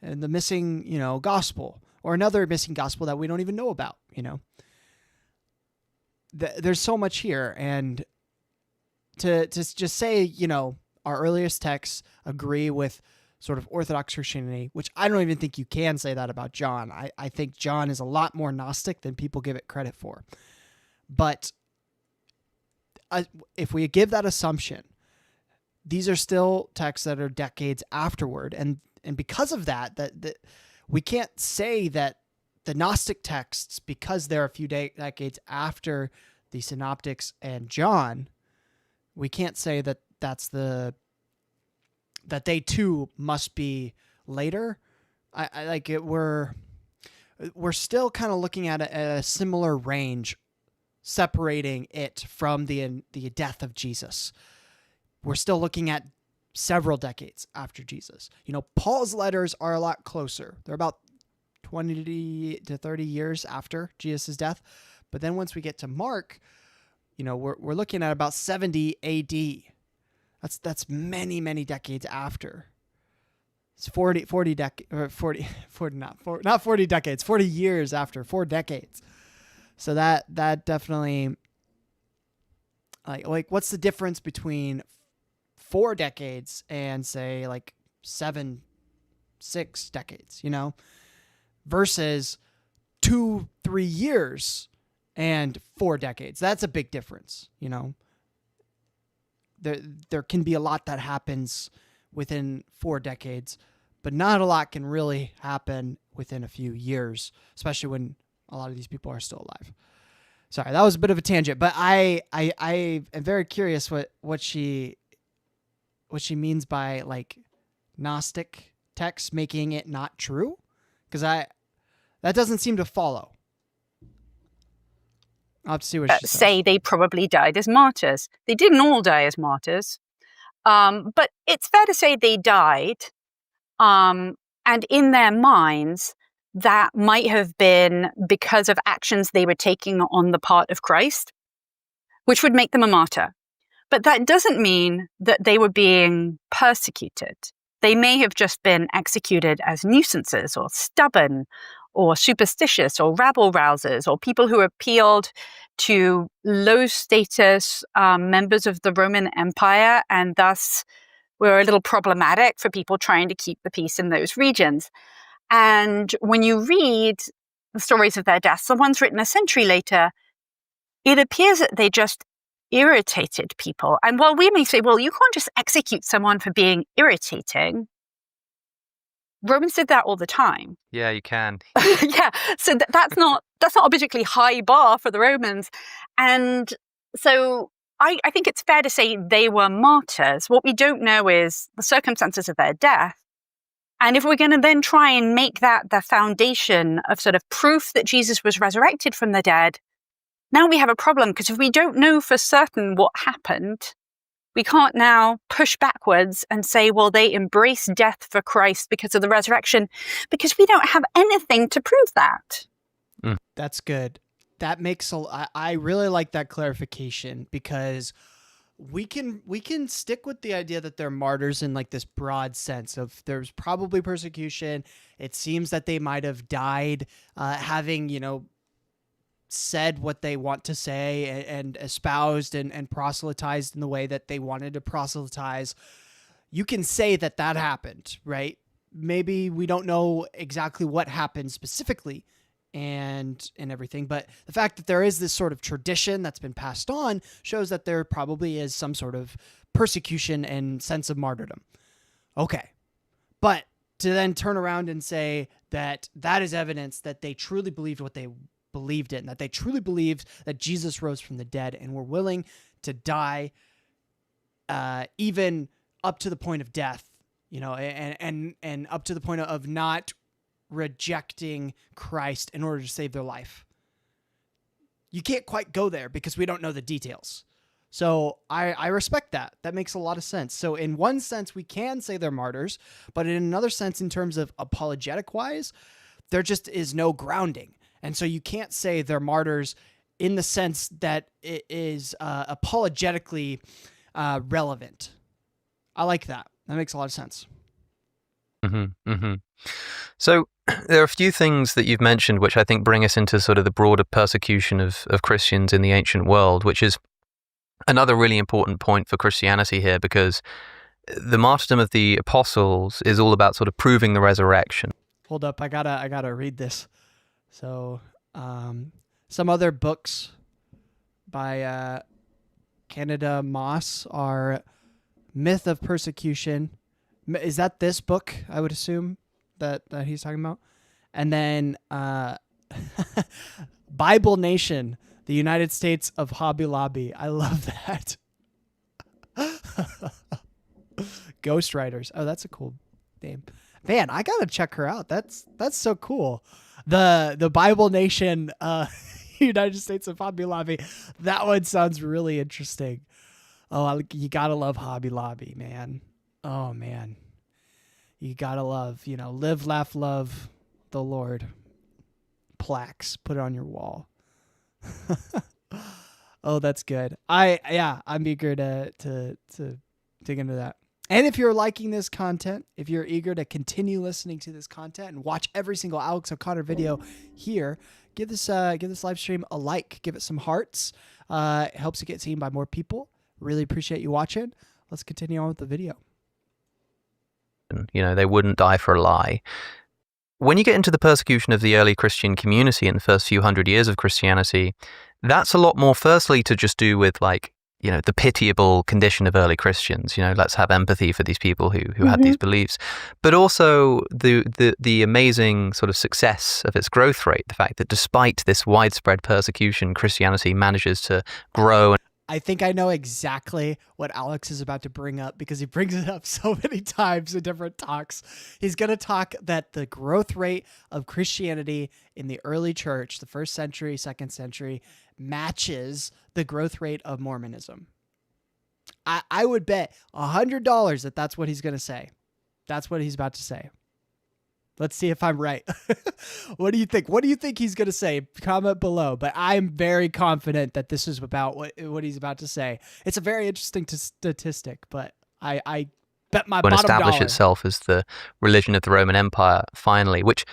and the missing, gospel, or another missing gospel that we don't even know about, There's so much here. And to just say, our earliest texts agree with sort of Orthodox Christianity, which I don't even think you can say that about John. I think John is a lot more Gnostic than people give it credit for. But if we give that assumption, these are still texts that are decades afterward. And because of that we can't say that the Gnostic texts, because they're a few decades after the Synoptics and John, we can't say that that they too must be later. I like it. We're still kind of looking at a similar range separating it from the death of Jesus. We're still looking at several decades after Jesus. You know, Paul's letters are a lot closer. They're about 20 to 30 years after Jesus' death. But then once we get to Mark, you know, we're looking at about 70 AD. That's many, many decades after. It's 40 years after, 4 decades. So that definitely, like what's the difference between 4 decades and say like 6 decades, you know, versus 2-3 years and 4 decades. That's a big difference, you know. There can be a lot that happens within 4 decades, but not a lot can really happen within a few years, especially when a lot of these people are still alive. Sorry, that was a bit of a tangent, but I am very curious what she means by like Gnostic texts making it not true, because that doesn't seem to follow. I'll have to see what she says. Say they probably died as martyrs. They didn't all die as martyrs, but it's fair to say they died, and in their minds, that might have been because of actions they were taking on the part of Christ, which would make them a martyr. But that doesn't mean that they were being persecuted. They may have just been executed as nuisances or stubborn or superstitious or rabble-rousers or people who appealed to low-status members of the Roman Empire and thus were a little problematic for people trying to keep the peace in those regions. And when you read the stories of their deaths, the ones written a century later, it appears that they just irritated people. And while we may say, well, you can't just execute someone for being irritating, Romans did that all the time. Yeah, you can. Yeah, so that's not a particularly high bar for the Romans. And so I think it's fair to say they were martyrs. What we don't know is the circumstances of their death. And if we're going to then try and make that the foundation of sort of proof that Jesus was resurrected from the dead, now we have a problem, because if we don't know for certain what happened, we can't now push backwards and say, well, they embraced death for Christ because of the resurrection, because we don't have anything to prove that. That's good. That makes I really like that clarification, because we can stick with the idea that they're martyrs in like this broad sense of there's probably persecution. It seems that they might have died having, you know, said what they want to say and espoused and proselytized in the way that they wanted to proselytize. You can say that happened, right? Maybe we don't know exactly what happened specifically and everything, but the fact that there is this sort of tradition that's been passed on shows that there probably is some sort of persecution and sense of martyrdom. Okay. But to then turn around and say that is evidence that they truly believed what they believed in, that they truly believed that Jesus rose from the dead and were willing to die even up to the point of death, you know, and up to the point of not rejecting Christ in order to save their life. You can't quite go there because we don't know the details. So I respect that. That makes a lot of sense. So in one sense, we can say they're martyrs, but in another sense, in terms of apologetic wise, there just is no grounding. And so you can't say they're martyrs in the sense that it is apologetically relevant. I like that. That makes a lot of sense. So there are a few things that you've mentioned which I think bring us into sort of the broader persecution of Christians in the ancient world, which is another really important point for Christianity here, because the martyrdom of the apostles is all about sort of proving the resurrection. Hold up, I gotta read this. So, some other books by Canada Moss are Myth of Persecution. Is that this book, I would assume, that he's talking about? And then Bible Nation, the United States of Hobby Lobby. I love that. Ghostwriters. Oh, that's a cool name. Man, I gotta check her out. That's so cool. The Bible Nation United States of Hobby Lobby. That one sounds really interesting. Oh, you gotta love Hobby Lobby, man. Oh man, you gotta love, live, laugh, love the Lord. Plaques, put it on your wall. Oh, that's good. I'm eager to dig into that. And if you're liking this content, if you're eager to continue listening to this content and watch every single Alex O'Connor video here, give this live stream a like, give it some hearts. It helps it get seen by more people. Really appreciate you watching. Let's continue on with the video. They wouldn't die for a lie. When you get into the persecution of the early Christian community in the first few hundred years of Christianity, that's a lot more firstly to just do with the pitiable condition of early Christians. Let's have empathy for these people who had these beliefs, but also the amazing sort of success of its growth rate. The fact that despite this widespread persecution, Christianity manages to grow. I think I know exactly what Alex is about to bring up because he brings it up so many times in different talks. He's going to talk that the growth rate of Christianity in the early church, the 1st century, 2nd century, matches the growth rate of Mormonism. I would bet $100 that that's what he's going to say. That's what he's about to say. Let's see if I'm right. What do you think? What do you think he's going to say? Comment below. But I'm very confident that this is about what he's about to say. It's a very interesting statistic, but I bet my bottom dollar. Establish itself as the religion of the Roman Empire finally, which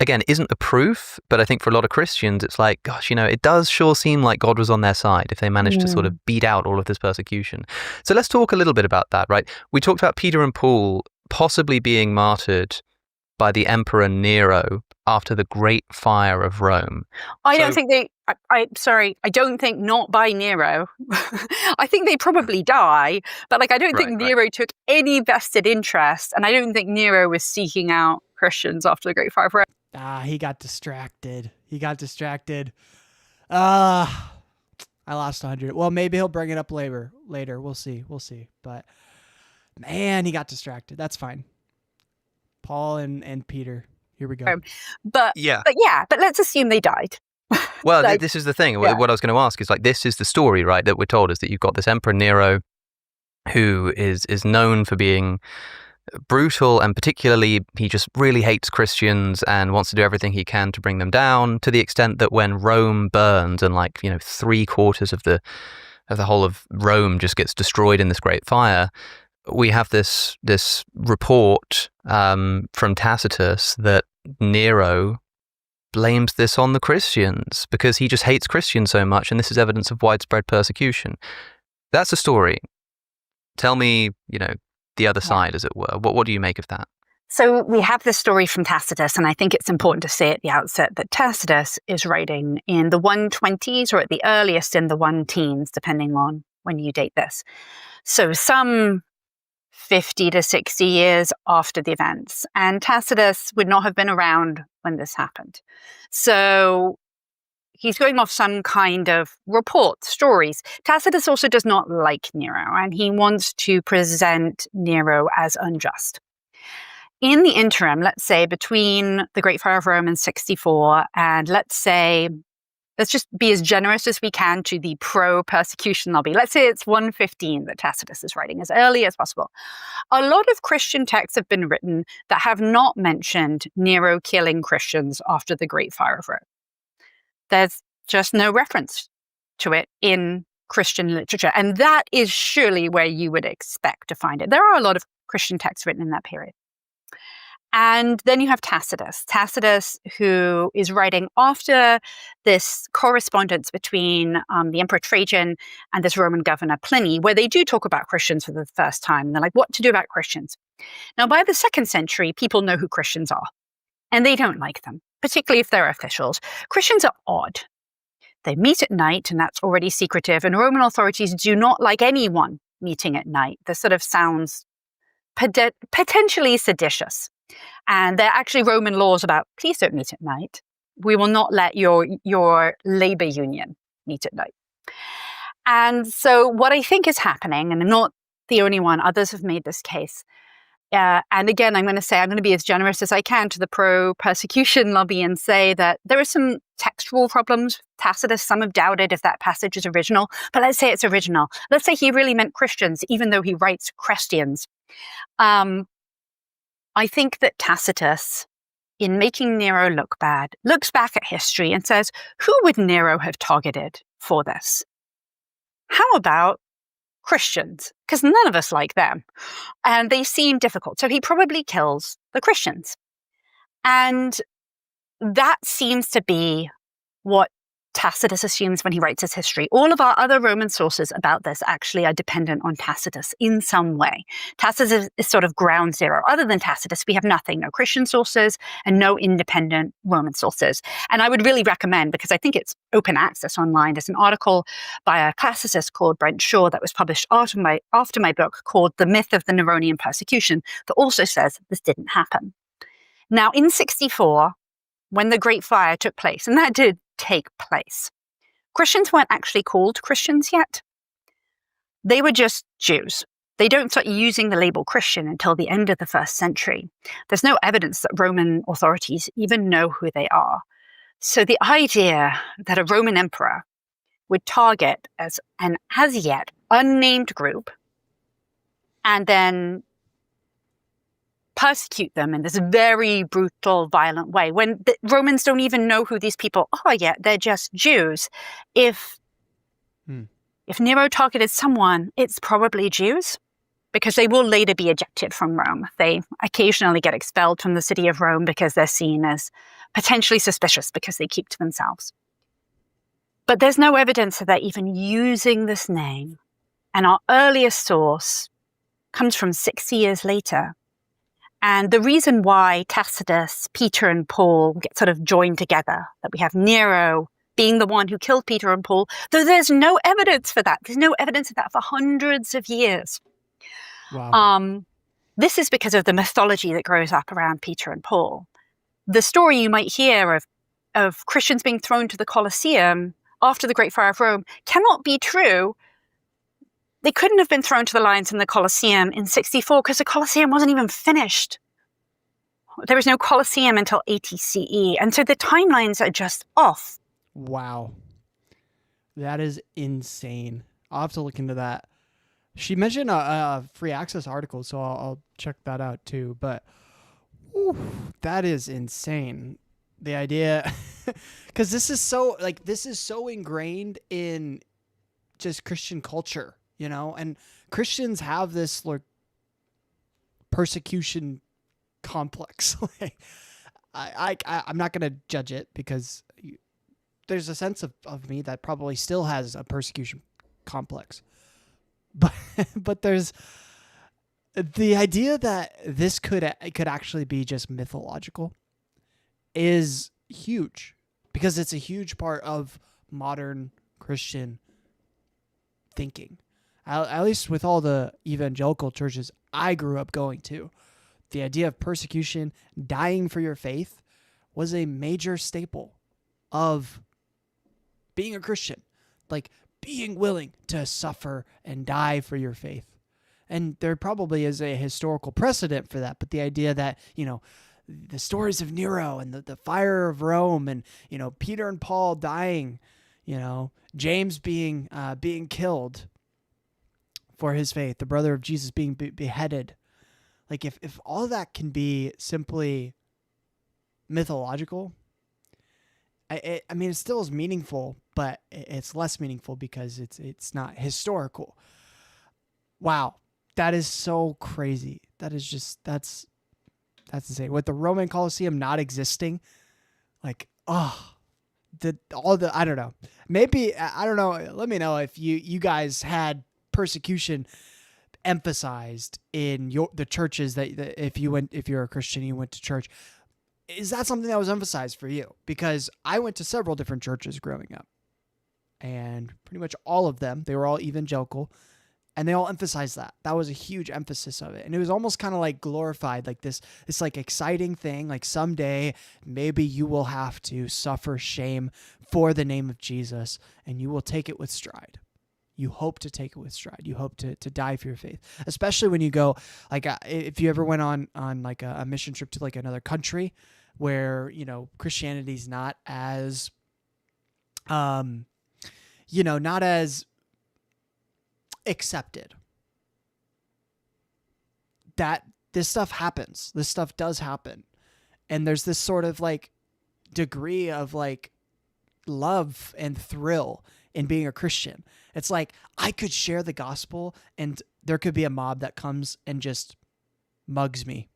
again isn't a proof, but I think for a lot of Christians it's like, gosh, it does sure seem like God was on their side if they managed to sort of beat out all of this persecution. So let's talk a little bit about that, right? We talked about Peter and Paul possibly being martyred by the Emperor Nero after the Great Fire of Rome. I don't think not by Nero. I think they probably die, but I don't think Nero took any vested interest, and I don't think Nero was seeking out Christians after the Great Fire of Rome. He got distracted. I lost 100. Well, maybe he'll bring it up later. We'll see. But man, he got distracted. That's fine. Paul and Peter. Here we go. But let's assume they died. Well, this is the thing. Yeah. What I was going to ask is this is the story, right, that we're told, is that you've got this Emperor Nero who is known for being brutal, and particularly he just really hates Christians and wants to do everything he can to bring them down, to the extent that when Rome burns and 3/4 of the whole of Rome just gets destroyed in this great fire, we have this report from Tacitus that Nero blames this on the Christians because he just hates Christians so much, and this is evidence of widespread persecution. That's a story. Tell me, the other side, as it were. What do you make of that? So we have this story from Tacitus, and I think it's important to say at the outset that Tacitus is writing in the 120s, or at the earliest in the 1-teens, depending on when you date this. So some 50 to 60 years after the events. And Tacitus would not have been around when this happened. So he's going off some kind of report, stories. Tacitus also does not like Nero, and he wants to present Nero as unjust. In the interim, let's say between the Great Fire of Rome in 64 and let's just be as generous as we can to the pro-persecution lobby. Let's say it's 115 that Tacitus is writing, as early as possible. A lot of Christian texts have been written that have not mentioned Nero killing Christians after the Great Fire of Rome. There's just no reference to it in Christian literature. And that is surely where you would expect to find it. There are a lot of Christian texts written in that period. And then you have Tacitus, who is writing after this correspondence between the Emperor Trajan and this Roman governor Pliny, where they do talk about Christians for the first time. They're like, what to do about Christians? Now, by the 2nd century, people know who Christians are, and they don't like them, particularly if they're officials. Christians are odd. They meet at night, and that's already secretive, and Roman authorities do not like anyone meeting at night. This sort of sounds potentially seditious. And there are actually Roman laws about, please don't meet at night. We will not let your labor union meet at night. And so what I think is happening, and I'm not the only one, others have made this case, And again, I'm going to be as generous as I can to the pro-persecution lobby and say that there are some textual problems with Tacitus. Some have doubted if that passage is original, but let's say it's original. Let's say he really meant Christians, even though he writes Christians. I think that Tacitus, in making Nero look bad, looks back at history and says, who would Nero have targeted for this? How about Christians? Because none of us like them. And they seem difficult. So he probably kills the Christians. And that seems to be what Tacitus assumes when he writes his history. All of our other Roman sources about this actually are dependent on Tacitus in some way. Tacitus is sort of ground zero. Other than Tacitus, we have nothing, no Christian sources and no independent Roman sources. And I would really recommend, because I think it's open access online, there's an article by a classicist called Brent Shaw that was published after my book called The Myth of the Neronian Persecution that also says this didn't happen. Now, in 64, when the Great Fire took place, and that did take place, Christians weren't actually called Christians yet. They were just Jews. They don't start using the label Christian until the end of the 1st century. There's no evidence that Roman authorities even know who they are. So the idea that a Roman emperor would target as an as yet unnamed group and then persecute them in this very brutal, violent way, when the Romans don't even know who these people are yet, they're just Jews. If Nero targeted someone, it's probably Jews, because they will later be ejected from Rome. They occasionally get expelled from the city of Rome because they're seen as potentially suspicious because they keep to themselves. But there's no evidence that they're even using this name. And our earliest source comes from 6 years later. And the reason why Tacitus, Peter, and Paul get sort of joined together, that we have Nero being the one who killed Peter and Paul, though there's no evidence for that. There's no evidence of that for hundreds of years. Wow. This is because of the mythology that grows up around Peter and Paul. The story you might hear of Christians being thrown to the Colosseum after the Great Fire of Rome cannot be true. They couldn't have been thrown to the lions in the Colosseum in 64 because the Colosseum wasn't even finished. There was no Colosseum until 80 CE. And so the timelines are just off. Wow. That is insane. I'll have to look into that. She mentioned a free access article, so I'll check that out too. But that is insane. The idea, because this is so ingrained in just Christian culture. You know, and Christians have this like persecution complex. I'm not going to judge it because there's a sense of me that probably still has a persecution complex. But there's the idea that this could actually be just mythological is huge, because it's a huge part of modern Christian thinking. At least with all the evangelical churches I grew up going to, the idea of persecution, dying for your faith, was a major staple of being a Christian. Like being willing to suffer and die for your faith. And there probably is a historical precedent for that. But the idea that, you know, the stories of Nero and the fire of Rome and, you know, Peter and Paul dying, you know, James being killed for his faith, the brother of Jesus being beheaded. Like if all that can be simply mythological, I mean, it still is meaningful, but it's less meaningful because it's not historical. Wow. That is so crazy. That is just, that's insane. With the Roman Colosseum not existing, like, I don't know. Maybe, I don't know. Let me know if you guys had persecution emphasized in the churches that if you're a Christian, you went to church. Is that something that was emphasized for you? Because I went to several different churches growing up, and pretty much all of them, they were all evangelical, and they all emphasized that. That was a huge emphasis of it. And it was almost kind of like glorified, like this like exciting thing. Like someday, maybe you will have to suffer shame for the name of Jesus, and you will take it with stride. You hope to take it with stride. You hope to die for your faith, especially when you go, like, if you ever went on like a mission trip to like another country where, you know, Christianity's not as, you know, not as accepted. That this stuff happens. This stuff does happen. And there's this sort of like degree of like love and thrill in being a Christian. It's like, I could share the gospel and there could be a mob that comes and just mugs me,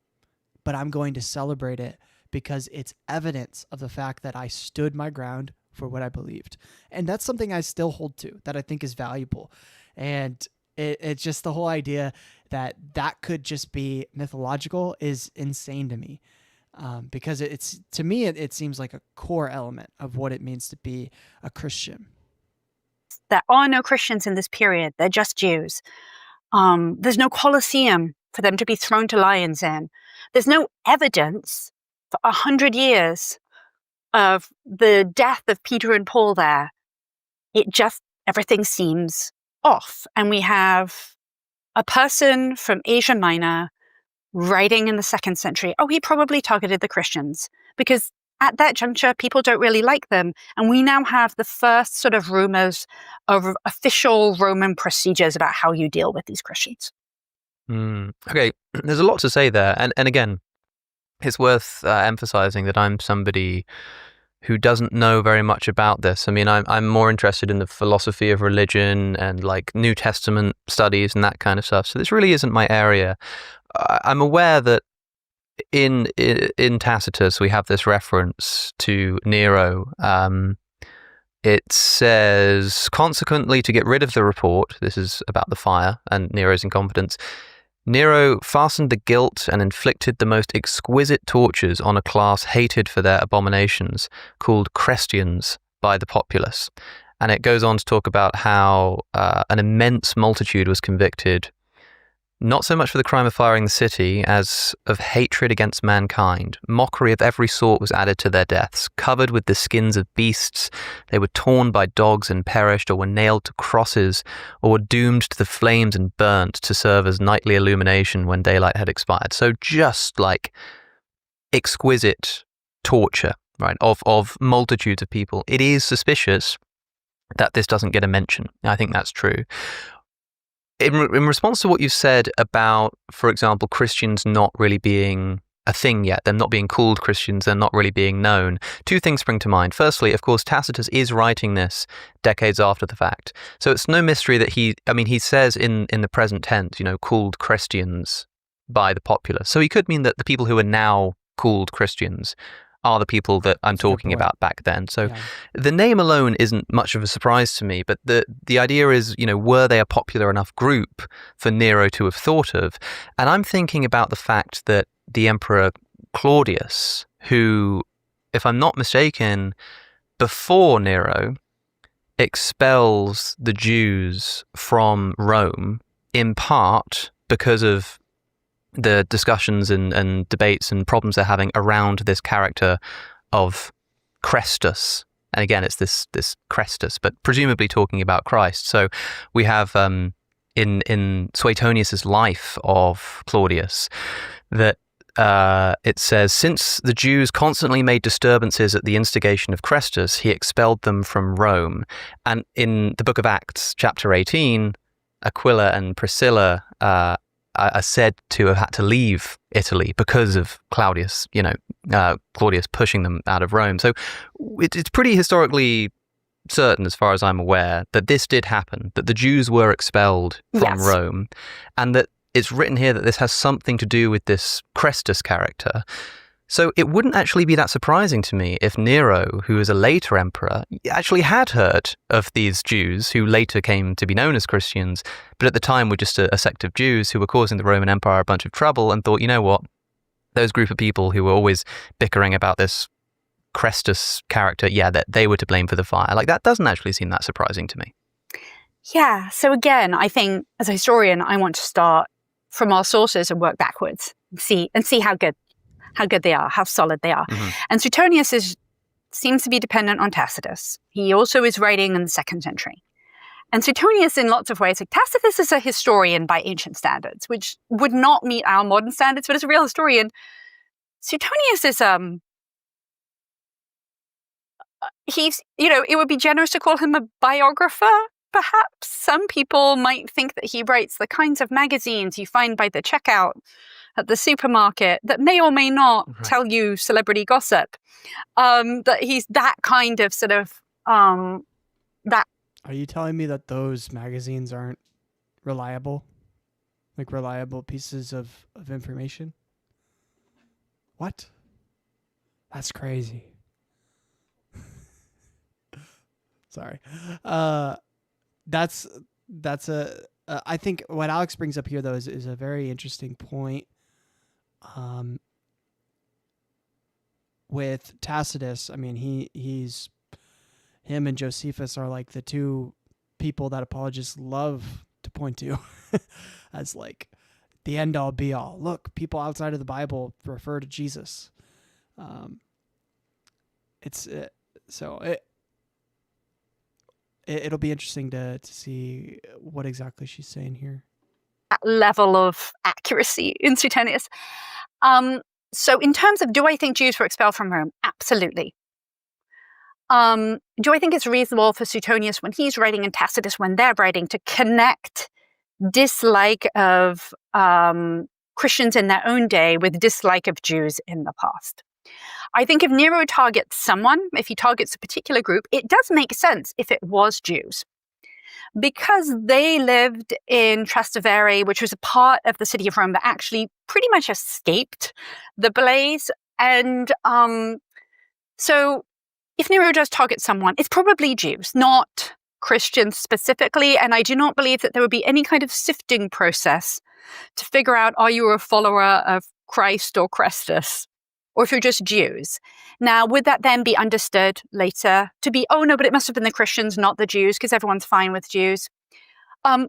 but I'm going to celebrate it because it's evidence of the fact that I stood my ground for what I believed. And that's something I still hold to, that I think is valuable. And it's just the whole idea that could just be mythological is insane to me. Because it's, to me, it seems like a core element of what it means to be a Christian. There are no Christians in this period. They're just Jews. There's no Colosseum for them to be thrown to lions in. There's no evidence for 100 years of the death of Peter and Paul there. Everything seems off. And we have a person from Asia Minor writing in the 2nd century. Oh, he probably targeted the Christians because at that juncture, people don't really like them. And we now have the first sort of rumors of official Roman procedures about how you deal with these Christians. Okay, there's a lot to say there. And again, it's worth emphasizing that I'm somebody who doesn't know very much about this. I mean, I'm more interested in the philosophy of religion and like New Testament studies and that kind of stuff. So this really isn't my area. I'm aware that in Tacitus we have this reference to Nero. It says, consequently, to get rid of the report, this is about the fire and Nero's incompetence, Nero fastened the guilt and inflicted the most exquisite tortures on a class hated for their abominations, called Christians by the populace. And it goes on to talk about how an immense multitude was convicted, not so much for the crime of firing the city as of hatred against mankind. Mockery of every sort was added to their deaths. Covered with the skins of beasts, they were torn by dogs and perished, or were nailed to crosses, or were doomed to the flames and burnt to serve as nightly illumination when daylight had expired. So just like exquisite torture, right, of multitudes of people. It is suspicious that this doesn't get a mention. I think that's true. In response to what you said about, for example, Christians not really being a thing yet, them not being called Christians, they're not really being known, two things spring to mind. Firstly, of course, Tacitus is writing this decades after the fact. So it's no mystery that he says in the present tense, you know, called Christians by the populace. So he could mean that the people who are now called Christians are the people that I'm talking about back then. So the name alone isn't much of a surprise to me, but the idea is, you know, were they a popular enough group for Nero to have thought of? And I'm thinking about the fact that the Emperor Claudius, who, if I'm not mistaken, before Nero, expels the Jews from Rome, in part because of the discussions and debates and problems they're having around this character of Chrestus. And again, it's this Chrestus, but presumably talking about Christ. So we have in Suetonius's life of Claudius that it says, since the Jews constantly made disturbances at the instigation of Chrestus, he expelled them from Rome. And in the book of Acts, chapter 18, Aquila and Priscilla are said to have had to leave Italy because of Claudius, Claudius pushing them out of Rome. So it's pretty historically certain, as far as I'm aware, that this did happen, that the Jews were expelled from Rome, and that it's written here that this has something to do with this Chrestus character. So it wouldn't actually be that surprising to me if Nero, who is a later emperor, actually had heard of these Jews who later came to be known as Christians, but at the time were just a sect of Jews who were causing the Roman Empire a bunch of trouble, and thought, you know what, those group of people who were always bickering about this Chrestus character, that they were to blame for the fire. Like, that doesn't actually seem that surprising to me. Yeah. So again, I think as a historian, I want to start from our sources and work backwards and see how good they are, how solid they are. Mm-hmm. And Suetonius seems to be dependent on Tacitus. He also is writing in the 2nd century. And Suetonius, in lots of ways, like Tacitus is a historian by ancient standards, which would not meet our modern standards, but as a real historian, Suetonius is it would be generous to call him a biographer, perhaps. Some people might think that he writes the kinds of magazines you find by the checkout at the supermarket that may or may not tell you celebrity gossip. That he's that kind of sort of that. Are you telling me that those magazines aren't reliable? Like reliable pieces of information? What? That's crazy. Sorry. That's I think what Alex brings up here though is a very interesting point. With Tacitus, I mean, him and Josephus are like the two people that apologists love to point to as like the end all be all. Look, people outside of the Bible refer to Jesus. It'll be interesting to see what exactly she's saying here. That level of accuracy in Suetonius. So in terms of, do I think Jews were expelled from Rome? Absolutely. Do I think it's reasonable for Suetonius when he's writing and Tacitus when they're writing to connect dislike of Christians in their own day with dislike of Jews in the past? I think if Nero targets someone, if he targets a particular group, it does make sense if it was Jews. Because they lived in Trastevere, which was a part of the city of Rome that actually pretty much escaped the blaze. And so if Nero does target someone, it's probably Jews, not Christians specifically. And I do not believe that there would be any kind of sifting process to figure out, are you a follower of Christ or Christus? Or if you're just Jews. Now, would that then be understood later to be, oh no, but it must have been the Christians, not the Jews, because everyone's fine with Jews?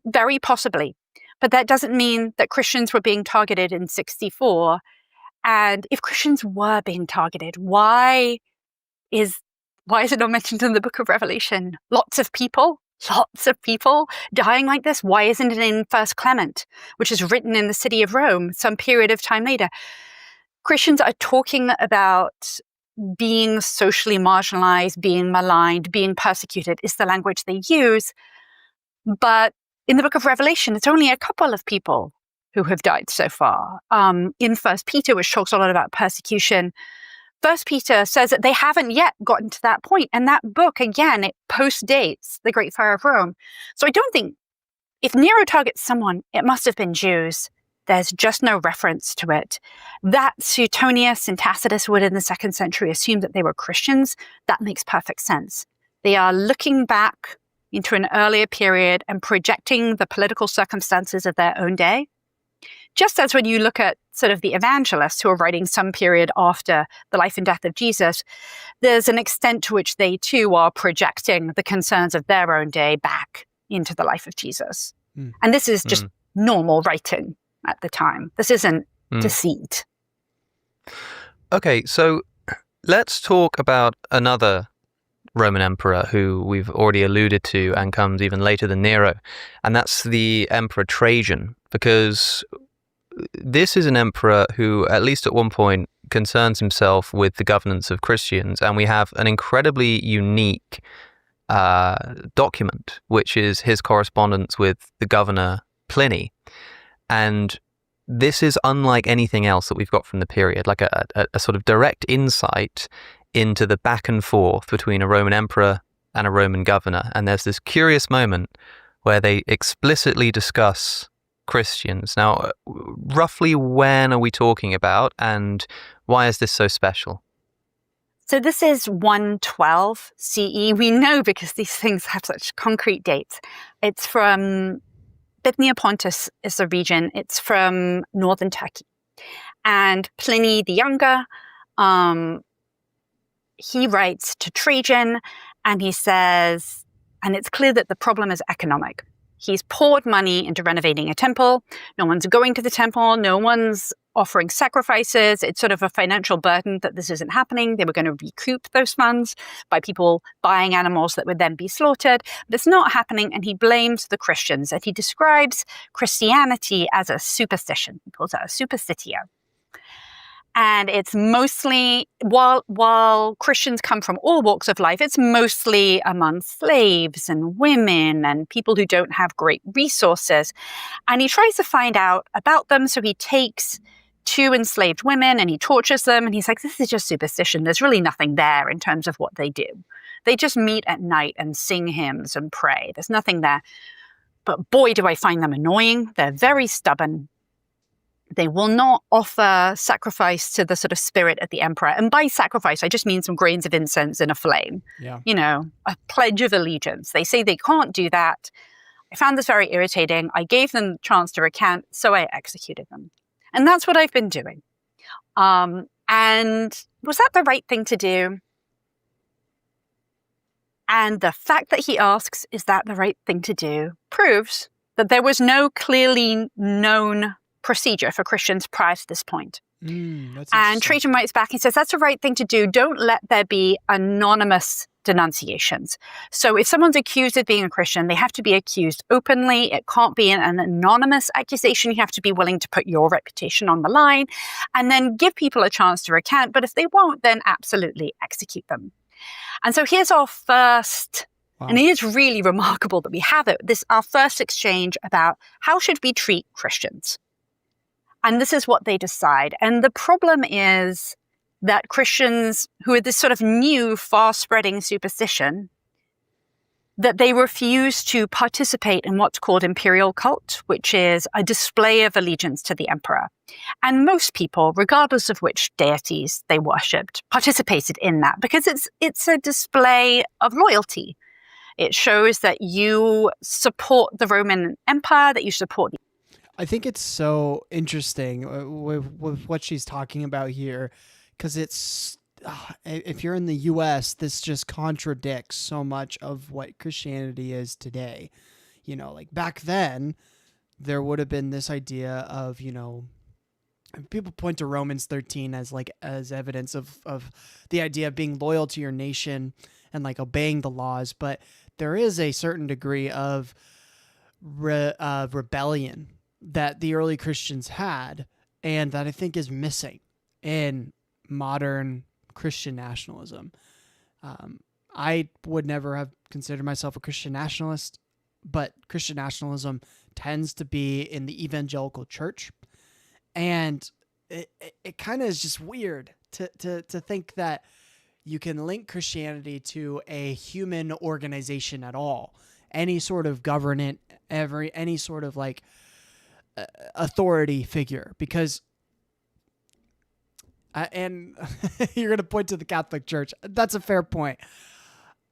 Very possibly. But that doesn't mean that Christians were being targeted in 64. And if Christians were being targeted, why is it not mentioned in the book of Revelation? Lots of people dying like this. Why isn't it in First Clement, which is written in the city of Rome some period of time later? Christians are talking about being socially marginalized, being maligned, being persecuted is the language they use. But in the book of Revelation, it's only a couple of people who have died so far. In First Peter, which talks a lot about persecution, First Peter says that they haven't yet gotten to that point. And that book, again, it post-dates the Great Fire of Rome. So I don't think, if Nero targets someone, it must have been Jews. There's just no reference to it. That Suetonius and Tacitus would in the 2nd century assume that they were Christians. That makes perfect sense. They are looking back into an earlier period and projecting the political circumstances of their own day. Just as when you look at sort of the evangelists who are writing some period after the life and death of Jesus, there's an extent to which they too are projecting the concerns of their own day back into the life of Jesus. And this is just normal writing at the time. This isn't deceit. Okay, so let's talk about another Roman emperor who we've already alluded to and comes even later than Nero, and that's the Emperor Trajan, because this is an emperor who, at least at one point, concerns himself with the governance of Christians, and we have an incredibly unique document, which is his correspondence with the governor Pliny. And this is unlike anything else that we've got from the period, like a sort of direct insight into the back and forth between a Roman emperor and a Roman governor. And there's this curious moment where they explicitly discuss Christians. Now, roughly when are we talking about, and why is this so special? So this is 112 CE. We know because these things have such concrete dates. It's from Bithynia Pontus is the region. It's from northern Turkey. And Pliny the Younger, he writes to Trajan and he says, and it's clear that the problem is economic. He's poured money into renovating a temple. No one's going to the temple. No one's offering sacrifices. It's sort of a financial burden that this isn't happening. They were going to recoup those funds by people buying animals that would then be slaughtered. But it's not happening, and he blames the Christians. And he describes Christianity as a superstition. He calls it a superstitio. And it's mostly, while Christians come from all walks of life, it's mostly among slaves and women and people who don't have great resources. And he tries to find out about them. So he takes 2 enslaved women and he tortures them. And he's like, this is just superstition. There's really nothing there in terms of what they do. They just meet at night and sing hymns and pray. There's nothing there. But boy, do I find them annoying. They're very stubborn. They will not offer sacrifice to the sort of spirit of the emperor. And by sacrifice, I just mean some grains of incense in a flame. Yeah. You know, a pledge of allegiance. They say they can't do that. I found this very irritating. I gave them the chance to recant, so I executed them. And that's what I've been doing. And was that the right thing to do? And the fact that he asks, is that the right thing to do, proves that there was no clearly known procedure for Christians prior to this point. And Trajan writes back, he says, that's the right thing to do. Don't let there be anonymous denunciations. So if someone's accused of being a Christian, they have to be accused openly. It can't be an anonymous accusation. You have to be willing to put your reputation on the line and then give people a chance to recant. But if they won't, then absolutely execute them. And so here's our first, and it is really remarkable that we have it, our first exchange about how should we treat Christians. And this is what they decide. And the problem is that Christians, who are this sort of new, far-spreading superstition, that they refuse to participate in what's called imperial cult, which is a display of allegiance to the emperor. And most people, regardless of which deities they worshipped, participated in that because it's a display of loyalty. It shows that you support the Roman Empire, that you support the... I think it's so interesting with what she's talking about here, because it's, if you're in the U.S., this just contradicts so much of what Christianity is today. You know, like back then, there would have been this idea of, you know, people point to Romans 13 as evidence of the idea of being loyal to your nation and like obeying the laws, but there is a certain degree of rebellion that the early Christians had, and that I think is missing in modern Christian nationalism. I would never have considered myself a Christian nationalist, but Christian nationalism tends to be in the evangelical church, and it kind of is just weird to think that you can link Christianity to a human organization at all, any sort of government, any sort of like authority figure, because and you're going to point to the Catholic Church. That's a fair point.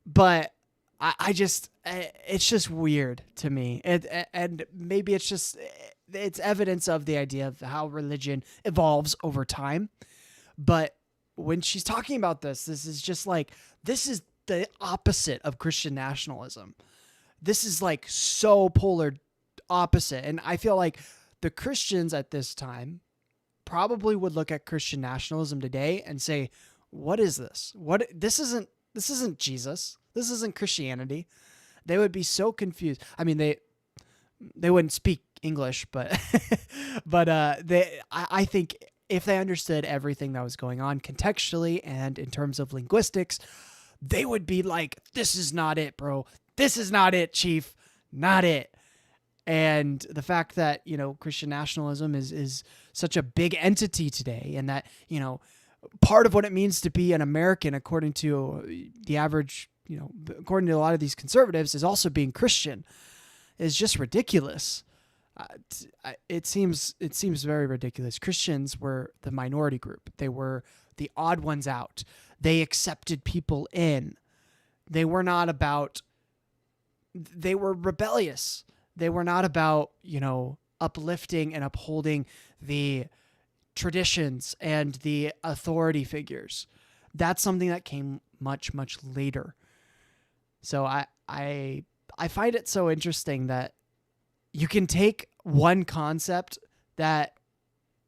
But I just, it's just weird to me. And maybe it's evidence of the idea of how religion evolves over time. But when she's talking about this is just like, this is the opposite of Christian nationalism. This is like so polar opposite. And I feel like the Christians at this time probably would look at Christian nationalism today and say, what is this? This isn't Jesus. This isn't Christianity. They would be so confused. I mean, they wouldn't speak English, but I think if they understood everything that was going on contextually and in terms of linguistics, they would be like, this is not it, bro. This is not it, chief. Not it. And the fact that, you know, Christian nationalism is such a big entity today, and that, you know, part of what it means to be an American, according to the average, you know, according to a lot of these conservatives, is also being Christian, is just ridiculous. It seems very ridiculous. Christians were the minority group. They were the odd ones out. They accepted people in. They were rebellious. They were not about, you know, uplifting and upholding the traditions and the authority figures. That's something that came much, much later. So I find it so interesting that you can take one concept that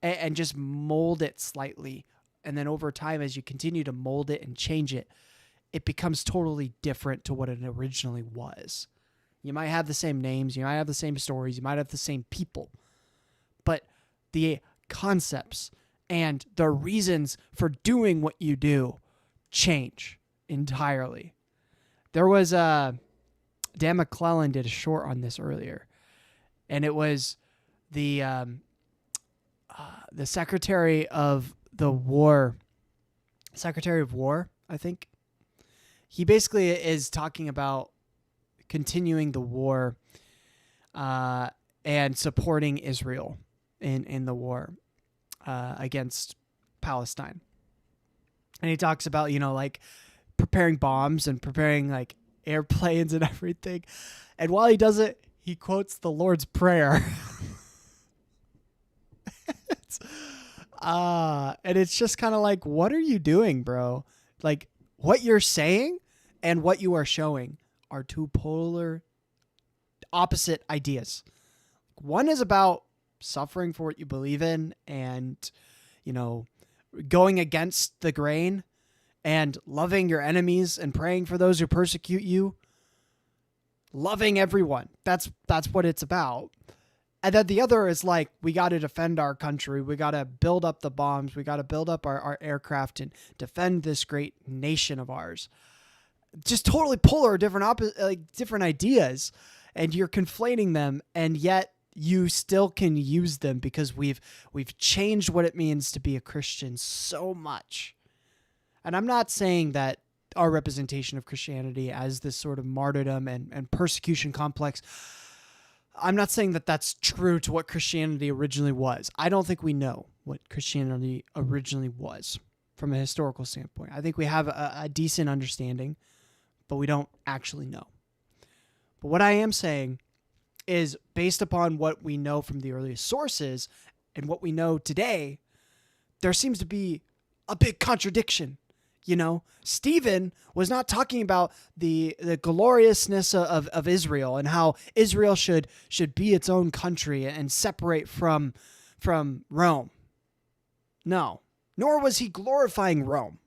and just mold it slightly. And then over time, as you continue to mold it and change it, it becomes totally different to what it originally was. You might have the same names, you might have the same stories, you might have the same people, but the concepts and the reasons for doing what you do change entirely. There was Dan McClellan did a short on this earlier, and it was the Secretary of War, I think. He basically is talking about continuing the war and supporting Israel in the war against Palestine. And he talks about, like preparing bombs and preparing like airplanes and everything. And while he does it, he quotes the Lord's Prayer. And it's just kind of like, what are you doing, bro? Like, what you're saying and what you are showing are two polar opposite ideas. One is about suffering for what you believe in and, going against the grain and loving your enemies and praying for those who persecute you. Loving everyone. That's what it's about. And then the other is like, we got to defend our country. We got to build up the bombs. We got to build up our aircraft and defend this great nation of ours. Just totally polar, different ideas. And you're conflating them. And yet you still can use them because we've changed what it means to be a Christian so much. And I'm not saying that our representation of Christianity as this sort of martyrdom and persecution complex, I'm not saying that that's true to what Christianity originally was. I don't think we know what Christianity originally was from a historical standpoint. I think we have a decent understanding, but we don't actually know. But what I am saying is, based upon what we know from the earliest sources and what we know today, there seems to be a big contradiction. Stephen was not talking about the gloriousness of Israel and how Israel should be its own country and separate from Rome. No. Nor was he glorifying Rome.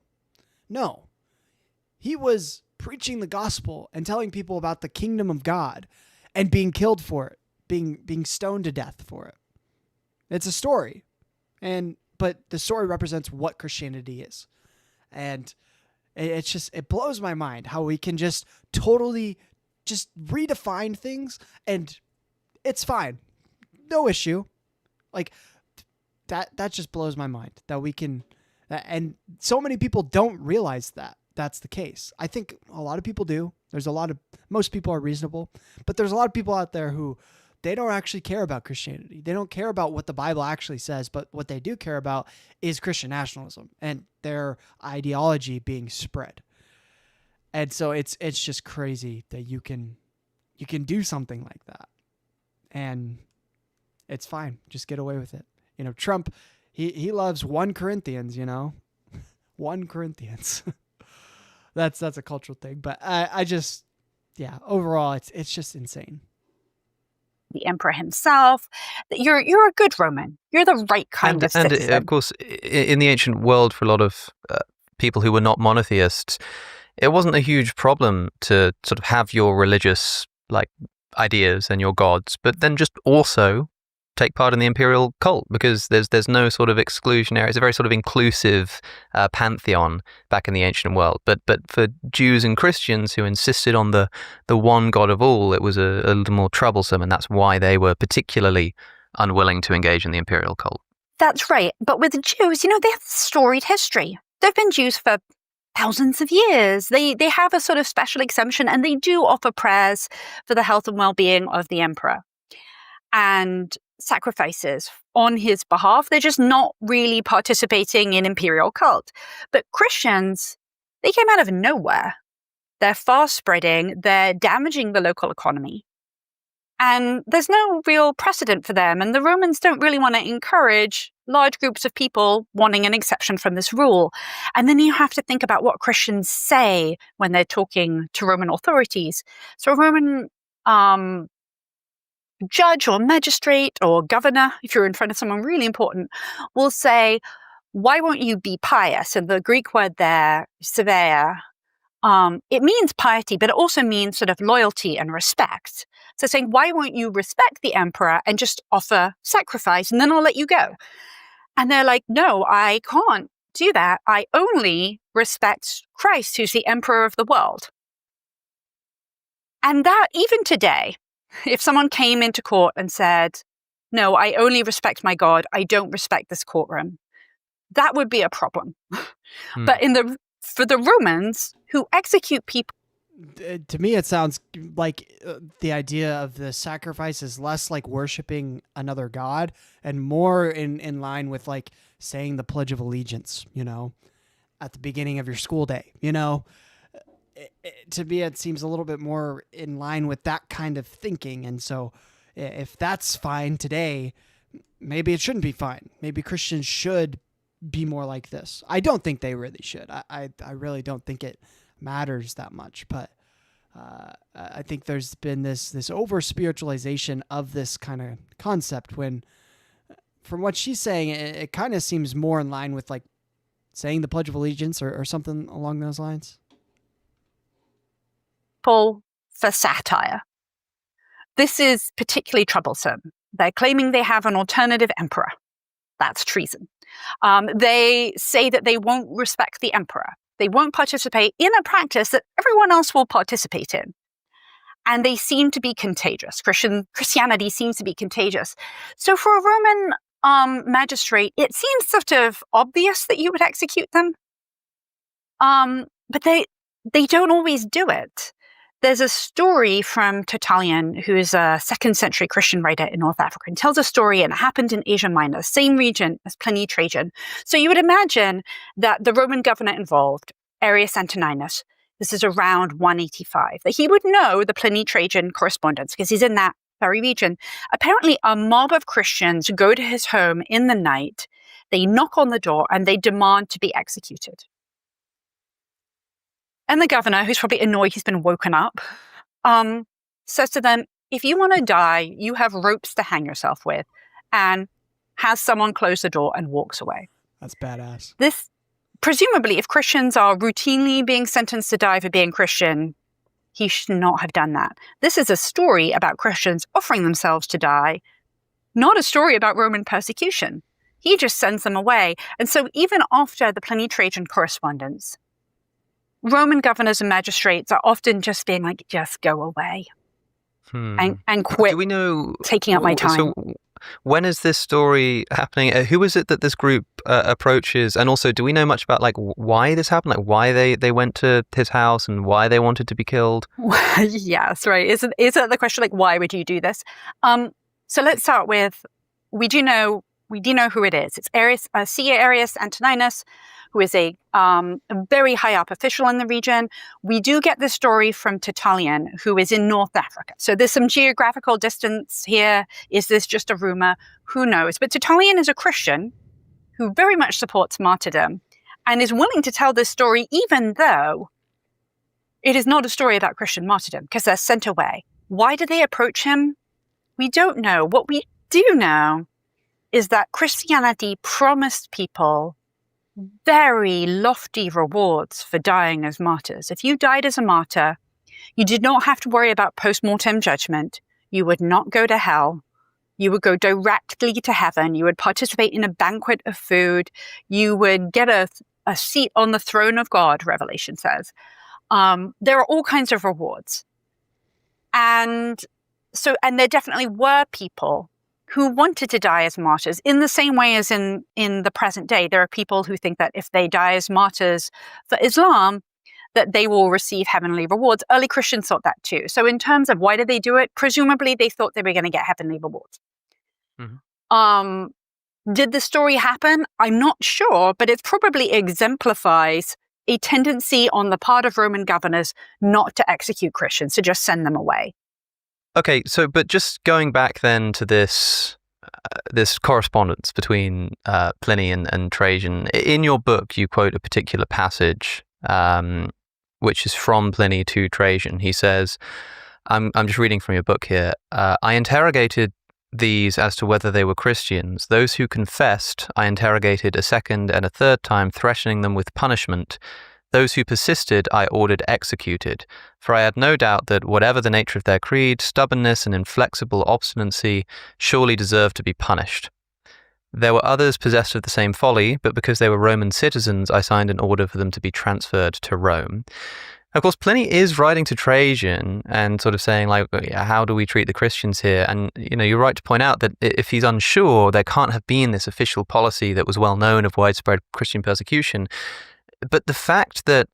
No. He was preaching the gospel and telling people about the kingdom of God and being killed for it, being stoned to death for it. It's a story. But the story represents what Christianity is. And it blows my mind how we can just totally just redefine things and it's fine. No issue. Like that just blows my mind that we can, and so many people don't realize that that's the case. I think a lot of people do. Most people are reasonable, but there's a lot of people out there who they don't actually care about Christianity. They don't care about what the Bible actually says, but what they do care about is Christian nationalism and their ideology being spread. And so it's just crazy that you can do something like that. And it's fine. Just get away with it. Trump, he loves 1 Corinthians, 1 Corinthians. That's a cultural thing, but I just, overall it's just insane. The emperor himself, that you're a good Roman. You're the right kind of citizen. And of course, in the ancient world, for a lot of people who were not monotheists, it wasn't a huge problem to sort of have your religious ideas and your gods, but then just also take part in the imperial cult, because there's no sort of exclusionary. It's a very sort of inclusive pantheon back in the ancient world. But for Jews and Christians who insisted on the one God of all, it was a little more troublesome, and that's why they were particularly unwilling to engage in the imperial cult. That's right. But with the Jews, they have storied history. They've been Jews for thousands of years. They have a sort of special exemption, and they do offer prayers for the health and well-being of the emperor and sacrifices on his behalf. They're just not really participating in imperial cult. But Christians, they came out of nowhere. They're fast spreading. They're damaging the local economy. And there's no real precedent for them. And the Romans don't really want to encourage large groups of people wanting an exception from this rule. And then you have to think about what Christians say when they're talking to Roman authorities. So Roman judge or magistrate or governor, if you're in front of someone really important, will say, why won't you be pious? And the Greek word there, surveyor, it means piety, but it also means sort of loyalty and respect. So saying, why won't you respect the emperor and just offer sacrifice and then I'll let you go? And they're like, no, I can't do that. I only respect Christ, who's the emperor of the world. And that even today, if someone came into court and said, no, I only respect my God, I don't respect this courtroom, that would be a problem. But for the Romans who execute people, to me, it sounds like the idea of the sacrifice is less like worshiping another god and more in line with like saying the Pledge of Allegiance, at the beginning of your school day, to me, it seems a little bit more in line with that kind of thinking. And so if that's fine today, maybe it shouldn't be fine. Maybe Christians should be more like this. I don't think they really should. I really don't think it matters that much, but I think there's been this over spiritualization of this kind of concept when, from what she's saying, it kind of seems more in line with like saying the Pledge of Allegiance or something along those lines. For satire. This is particularly troublesome. They're claiming they have an alternative emperor. That's treason. They say that they won't respect the emperor. They won't participate in a practice that everyone else will participate in. And they seem to be contagious. Christianity seems to be contagious. So for a Roman magistrate, it seems sort of obvious that you would execute them. But they don't always do it. There's a story from Tertullian, who is a 2nd century Christian writer in North Africa, and tells a story, and it happened in Asia Minor, same region as Pliny Trajan. So you would imagine that the Roman governor involved, Arrius Antoninus, this is around 185, that he would know the Pliny Trajan correspondence because he's in that very region. Apparently, a mob of Christians go to his home in the night, they knock on the door, and they demand to be executed. And the governor, who's probably annoyed he's been woken up, says to them, if you want to die, you have ropes to hang yourself with, and has someone close the door and walks away. That's badass. This, presumably, if Christians are routinely being sentenced to die for being Christian, he should not have done that. This is a story about Christians offering themselves to die, not a story about Roman persecution. He just sends them away. And so even after the Pliny Trajan correspondence, Roman governors and magistrates are often just being like, just go away and quit. Do we know taking up my time? So when is this story happening? Who is it that this group approaches? And also, do we know much about like why this happened? Like why they went to his house and why they wanted to be killed? Yes, right. Is that the question? Like, why would you do this? So let's start with we do know who it is. It's Arrius Antoninus, who is a very high up official in the region. We do get the story from Tertullian, who is in North Africa. So there's some geographical distance here. Is this just a rumor? Who knows? But Tertullian is a Christian who very much supports martyrdom and is willing to tell this story, even though it is not a story about Christian martyrdom, because they're sent away. Why did they approach him? We don't know. What we do know is that Christianity promised people very lofty rewards for dying as martyrs. If you died as a martyr, you did not have to worry about post-mortem judgment. You would not go to hell. You would go directly to heaven. You would participate in a banquet of food. You would get a seat on the throne of God, Revelation says. There are all kinds of rewards. And there definitely were people who wanted to die as martyrs in the same way as in the present day. There are people who think that if they die as martyrs for Islam, that they will receive heavenly rewards. Early Christians thought that too. So in terms of why did they do it, presumably they thought they were going to get heavenly rewards. Mm-hmm. Did the story happen? I'm not sure, but it probably exemplifies a tendency on the part of Roman governors not to execute Christians, to just send them away. Okay, so but just going back then to this correspondence between Pliny and Trajan. In your book, you quote a particular passage, which is from Pliny to Trajan. He says, I'm just reading from your book here. I interrogated these as to whether they were Christians. Those who confessed, I interrogated a second and a third time, threatening them with punishment. Those who persisted, I ordered executed. For I had no doubt that whatever the nature of their creed, stubbornness and inflexible obstinacy surely deserved to be punished. There were others possessed of the same folly, but because they were Roman citizens, I signed an order for them to be transferred to Rome. Of course, Pliny is writing to Trajan and sort of saying, like, how do we treat the Christians here? And, you're right to point out that if he's unsure, there can't have been this official policy that was well known of widespread Christian persecution. But the fact that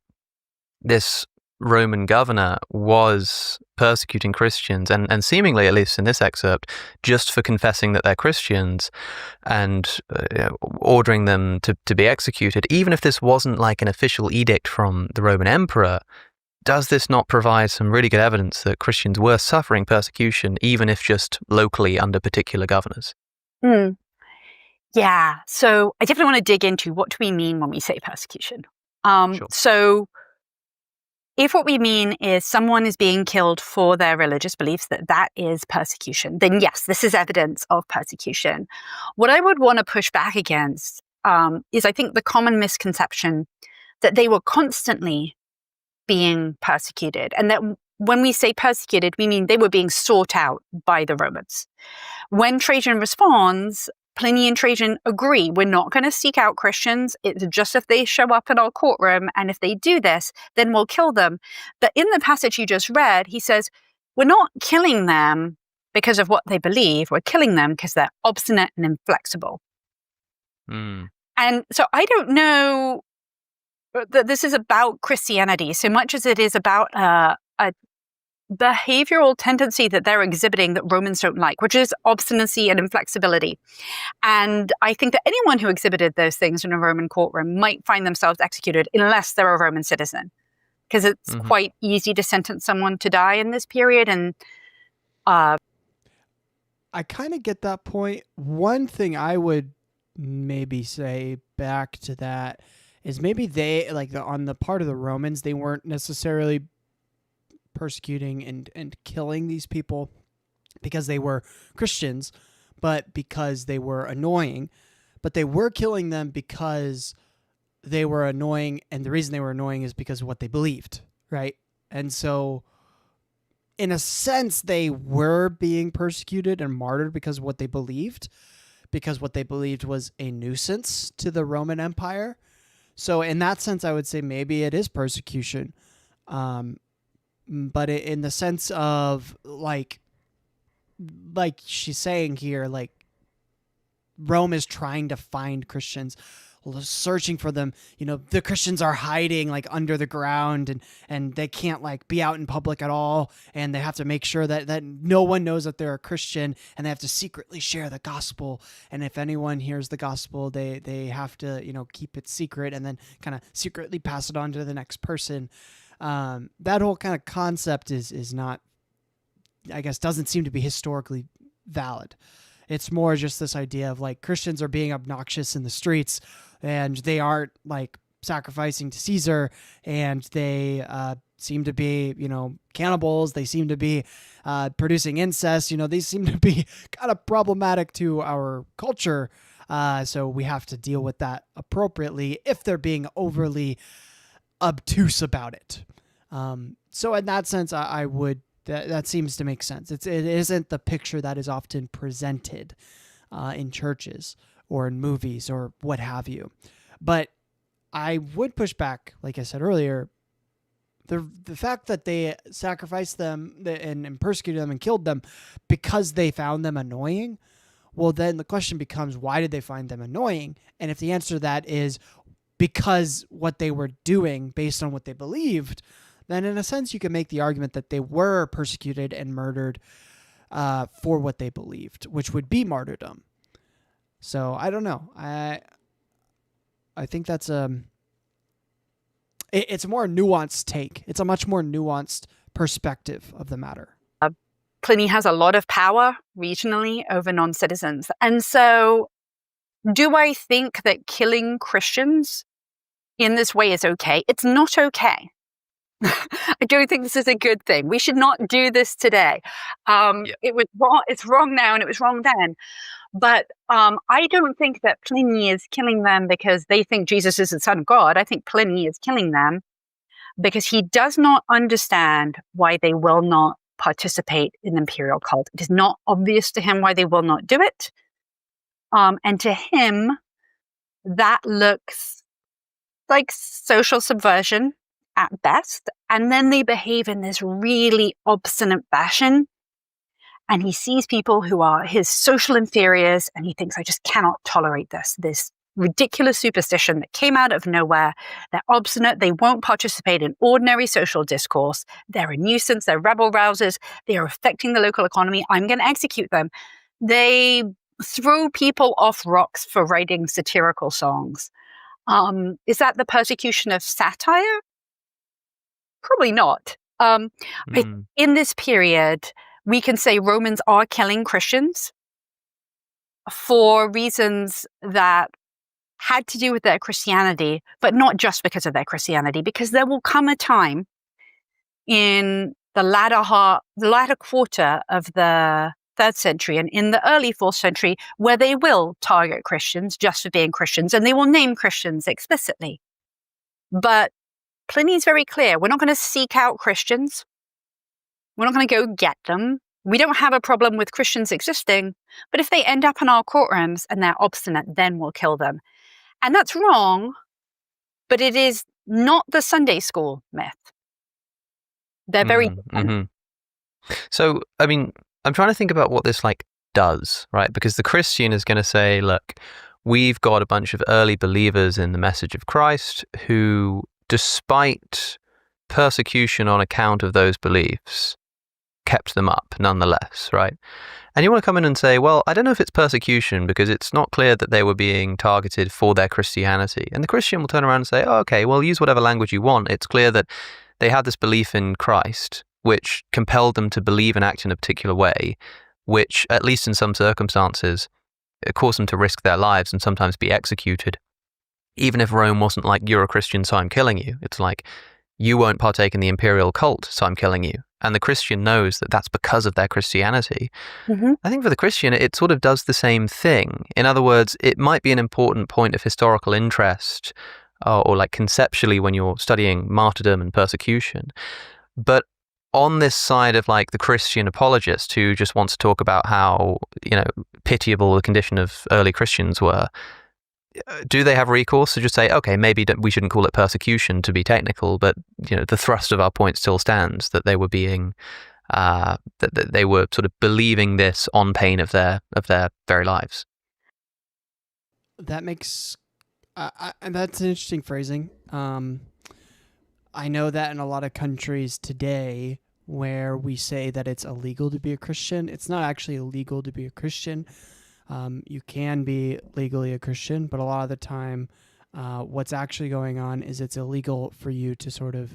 this Roman governor was persecuting Christians, and seemingly, at least in this excerpt, just for confessing that they're Christians and ordering them to be executed, even if this wasn't like an official edict from the Roman emperor, does this not provide some really good evidence that Christians were suffering persecution, even if just locally under particular governors? Yeah. So I definitely want to dig into what do we mean when we say persecution. Sure. So if what we mean is someone is being killed for their religious beliefs, that is persecution, then yes, this is evidence of persecution. What I would want to push back against is, I think, the common misconception that they were constantly being persecuted, and that when we say persecuted, we mean they were being sought out by the Romans. When Trajan responds, Pliny and Trajan agree, we're not going to seek out Christians. It's just if they show up in our courtroom, and if they do this, then we'll kill them. But in the passage you just read, he says, we're not killing them because of what they believe. We're killing them because they're obstinate and inflexible. And so I don't know that this is about Christianity so much as it is about a behavioral tendency that they're exhibiting that Romans don't like, which is obstinacy and inflexibility. And I think that anyone who exhibited those things in a Roman courtroom might find themselves executed unless they're a Roman citizen, because it's quite easy to sentence someone to die in this period. And I kind of get that point. One thing I would maybe say back to that is maybe they, on the part of the Romans, they weren't necessarily persecuting and killing these people because they were Christians, but because they were annoying. But they were killing them because they were annoying, and the reason they were annoying is because of what they believed, right? And so, in a sense, they were being persecuted and martyred because of what they believed, because what they believed was a nuisance to the Roman Empire. So in that sense, I would say maybe it is persecution. But in the sense of like she's saying here, like Rome is trying to find Christians, searching for them. The Christians are hiding like under the ground, and they can't like be out in public at all. And they have to make sure that no one knows that they're a Christian, and they have to secretly share the gospel. And if anyone hears the gospel, they have to, keep it secret and then kind of secretly pass it on to the next person. That whole kind of concept is not, I guess, doesn't seem to be historically valid. It's more just this idea of like Christians are being obnoxious in the streets, and they aren't like sacrificing to Caesar, and they seem to be, cannibals. They seem to be producing incest. These seem to be kind of problematic to our culture. So we have to deal with that appropriately if they're being overly obtuse about it. So in that sense, I would, that seems to make sense. It isn't the picture that is often presented in churches or in movies or what have you. But I would push back, like I said earlier, the fact that they sacrificed them and persecuted them and killed them because they found them annoying. Well, then the question becomes, why did they find them annoying? And if the answer to that is because what they were doing based on what they believed, then in a sense you can make the argument that they were persecuted and murdered for what they believed, which would be martyrdom. So I don't know. I think that's it's a more nuanced take. It's a much more nuanced perspective of the matter. Pliny has a lot of power regionally over non-citizens. And so do I think that killing Christians in this way is okay? It's not okay. I don't think this is a good thing. We should not do this today. It was wrong. It's wrong now, and it was wrong then. But I don't think that Pliny is killing them because they think Jesus is the Son of God. I think Pliny is killing them because he does not understand why they will not participate in the imperial cult. It is not obvious to him why they will not do it. And to him, that looks like social subversion at best. And then they behave in this really obstinate fashion. And he sees people who are his social inferiors, and he thinks, I just cannot tolerate this ridiculous superstition that came out of nowhere. They're obstinate. They won't participate in ordinary social discourse. They're a nuisance. They're rebel rousers. They are affecting the local economy. I'm going to execute them. They throw people off rocks for writing satirical songs. Is that the persecution of satire? Probably not. In this period, we can say Romans are killing Christians for reasons that had to do with their Christianity, but not just because of their Christianity, because there will come a time in the latter quarter of the 3rd century and in the early 4th century where they will target Christians just for being Christians, and they will name Christians explicitly. But Pliny's very clear. We're not going to seek out Christians. We're not going to go get them. We don't have a problem with Christians existing, but if they end up in our courtrooms and they're obstinate, then we'll kill them. And that's wrong, but it is not the Sunday school myth. They're very different. So, I mean, I'm trying to think about what this does, right? Because the Christian is going to say, look, we've got a bunch of early believers in the message of Christ who, despite persecution on account of those beliefs, kept them up nonetheless, right? And you want to come in and say, well, I don't know if it's persecution because it's not clear that they were being targeted for their Christianity. And the Christian will turn around and say, oh, okay, well, use whatever language you want. It's clear that they had this belief in Christ, which compelled them to believe and act in a particular way, which, at least in some circumstances, caused them to risk their lives and sometimes be executed. Even if Rome wasn't like, you're a Christian, so I'm killing you. It's like, you won't partake in the imperial cult, so I'm killing you. And the Christian knows that that's because of their Christianity. I think for the Christian, it sort of does the same thing. In other words, it might be an important point of historical interest or conceptually when you're studying martyrdom and persecution. But on this side of the Christian apologist who just wants to talk about how, pitiable the condition of early Christians were, do they have recourse to just say, okay, maybe we shouldn't call it persecution to be technical, but the thrust of our point still stands that they were being, that they were sort of believing this on pain of their very lives. That makes, that's an interesting phrasing. I know that in a lot of countries today where we say that it's illegal to be a Christian, it's not actually illegal to be a Christian. You can be legally a Christian, but a lot of the time what's actually going on is it's illegal for you to sort of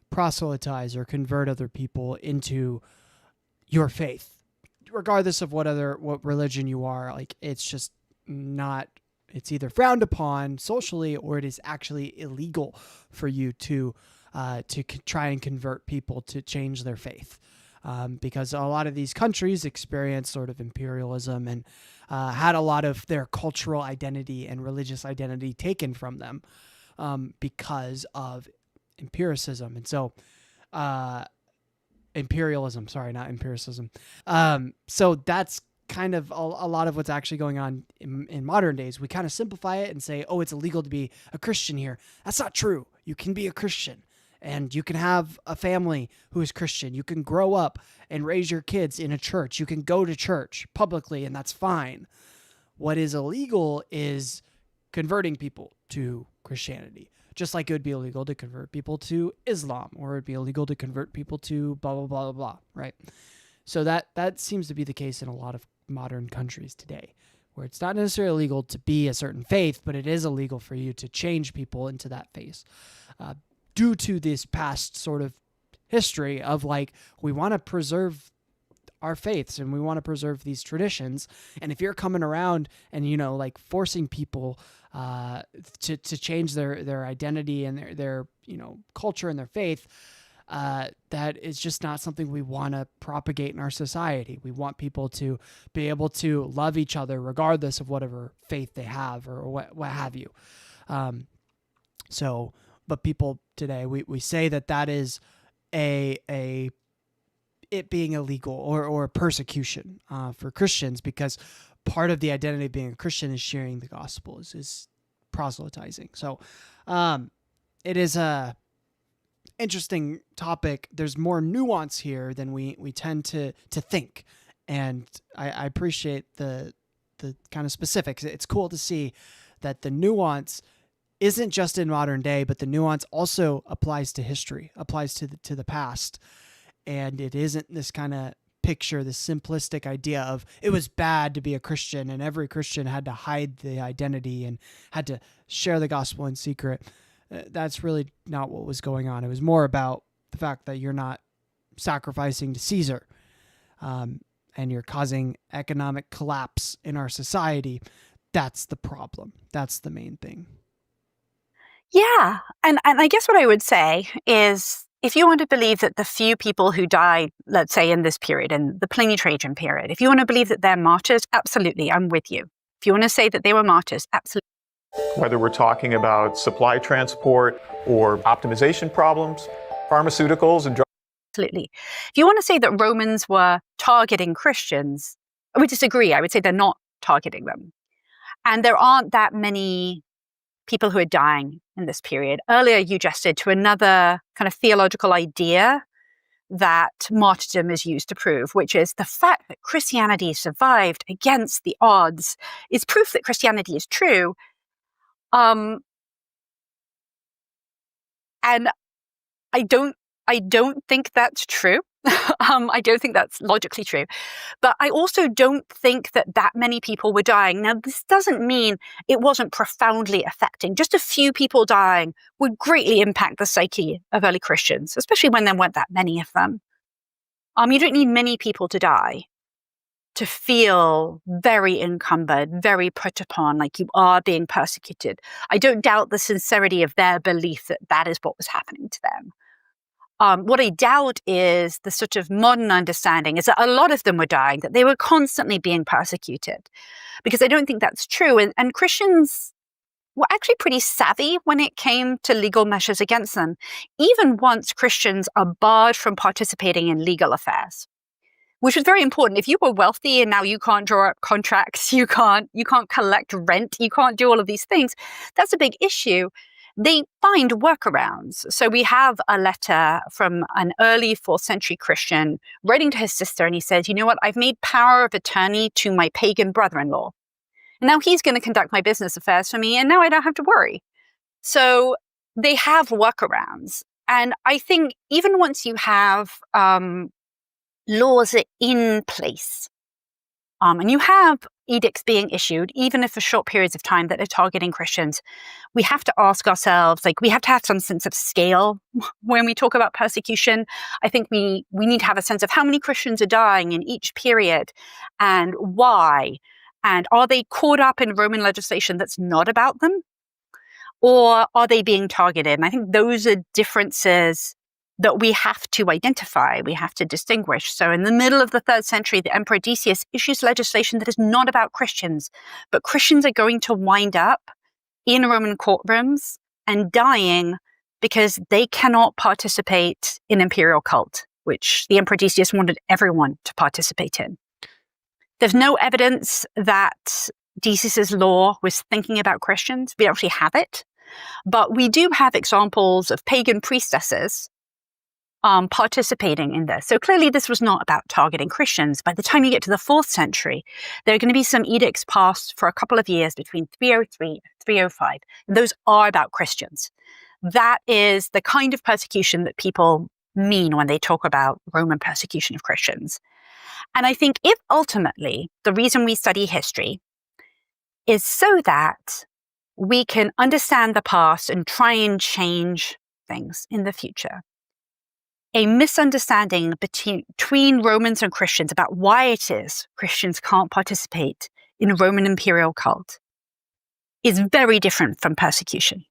proselytize or convert other people into your faith, regardless of what religion you are. It's just not, it's either frowned upon socially or it is actually illegal for you to try and convert people to change their faith. Because a lot of these countries experienced sort of imperialism and had a lot of their cultural identity and religious identity taken from them because of empiricism. And so imperialism, sorry, not empiricism. So that's kind of a lot of what's actually going on in modern days. We kind of simplify it and say, oh, it's illegal to be a Christian here. That's not true. You can be a Christian. And you can have a family who is Christian. You can grow up and raise your kids in a church. You can go to church publicly, and that's fine. What is illegal is converting people to Christianity, just like it would be illegal to convert people to Islam, or it'd be illegal to convert people to blah, blah, blah, blah, blah, right? So that seems to be the case in a lot of modern countries today, where it's not necessarily illegal to be a certain faith, but it is illegal for you to change people into that faith. Due to this past sort of history of we want to preserve our faiths and we want to preserve these traditions. And if you're coming around and, like forcing people to change their identity and their culture and their faith, that is just not something we want to propagate in our society. We want people to be able to love each other regardless of whatever faith they have or what have you. But people today, we say that is it being illegal or persecution for Christians, because part of the identity of being a Christian is sharing the gospel, is proselytizing. So it is a interesting topic. There's more nuance here than we tend to think, and I appreciate the kind of specifics. It's cool to see that the nuance isn't just in modern day, but the nuance also applies to history, applies to the past. And it isn't this kind of picture, this simplistic idea of it was bad to be a Christian and every Christian had to hide the identity and had to share the gospel in secret. That's really not what was going on. It was more about the fact that you're not sacrificing to Caesar, and you're causing economic collapse in our society. That's the problem. That's the main thing. Yeah. And I guess what I would say is, if you want to believe that the few people who died, let's say in this period, in the Pliny-Trajan period, if you want to believe that they're martyrs, absolutely, I'm with you. If you want to say that they were martyrs, absolutely. Whether we're talking about supply transport or optimization problems, pharmaceuticals and drugs. Absolutely. If you want to say that Romans were targeting Christians, I would disagree. I would say they're not targeting them. And there aren't that many people who are dying in this period. Earlier, you gestured to another kind of theological idea that martyrdom is used to prove, which is the fact that Christianity survived against the odds is proof that Christianity is true. And I don't think that's true. I don't think that's logically true. But I also don't think that many people were dying. Now, this doesn't mean it wasn't profoundly affecting. Just a few people dying would greatly impact the psyche of early Christians, especially when there weren't that many of them. You don't need many people to die to feel very encumbered, very put upon, like you are being persecuted. I don't doubt the sincerity of their belief that is what was happening to them. What I doubt is the sort of modern understanding is that a lot of them were dying, that they were constantly being persecuted, because I don't think that's true. And Christians were actually pretty savvy when it came to legal measures against them, even once Christians are barred from participating in legal affairs, which was very important. If you were wealthy and now you can't draw up contracts, you can't collect rent, you can't do all of these things, that's a big issue. They find workarounds. So we have a letter from an early 4th century Christian writing to his sister, and he says, you know what, I've made power of attorney to my pagan brother-in-law. And now he's going to conduct my business affairs for me, and now I don't have to worry. So they have workarounds. And I think even once you have laws in place, and you have edicts being issued, even if for short periods of time, that are targeting Christians, we have to ask ourselves, we have to have some sense of scale when we talk about persecution. I think we need to have a sense of how many Christians are dying in each period and why. And are they caught up in Roman legislation that's not about them? Or are they being targeted? And I think those are differences that we have to identify, we have to distinguish. So in the middle of the 3rd century, the Emperor Decius issues legislation that is not about Christians, but Christians are going to wind up in Roman courtrooms and dying because they cannot participate in imperial cult, which the Emperor Decius wanted everyone to participate in. There's no evidence that Decius's law was thinking about Christians. We don't actually have it, but we do have examples of pagan priestesses participating in this. So clearly this was not about targeting Christians. By the time you get to the 4th century, there are going to be some edicts passed for a couple of years between 303 and 305. And those are about Christians. That is the kind of persecution that people mean when they talk about Roman persecution of Christians. And I think if ultimately the reason we study history is so that we can understand the past and try and change things in the future, a misunderstanding between Romans and Christians about why it is Christians can't participate in a Roman imperial cult is very different from persecution.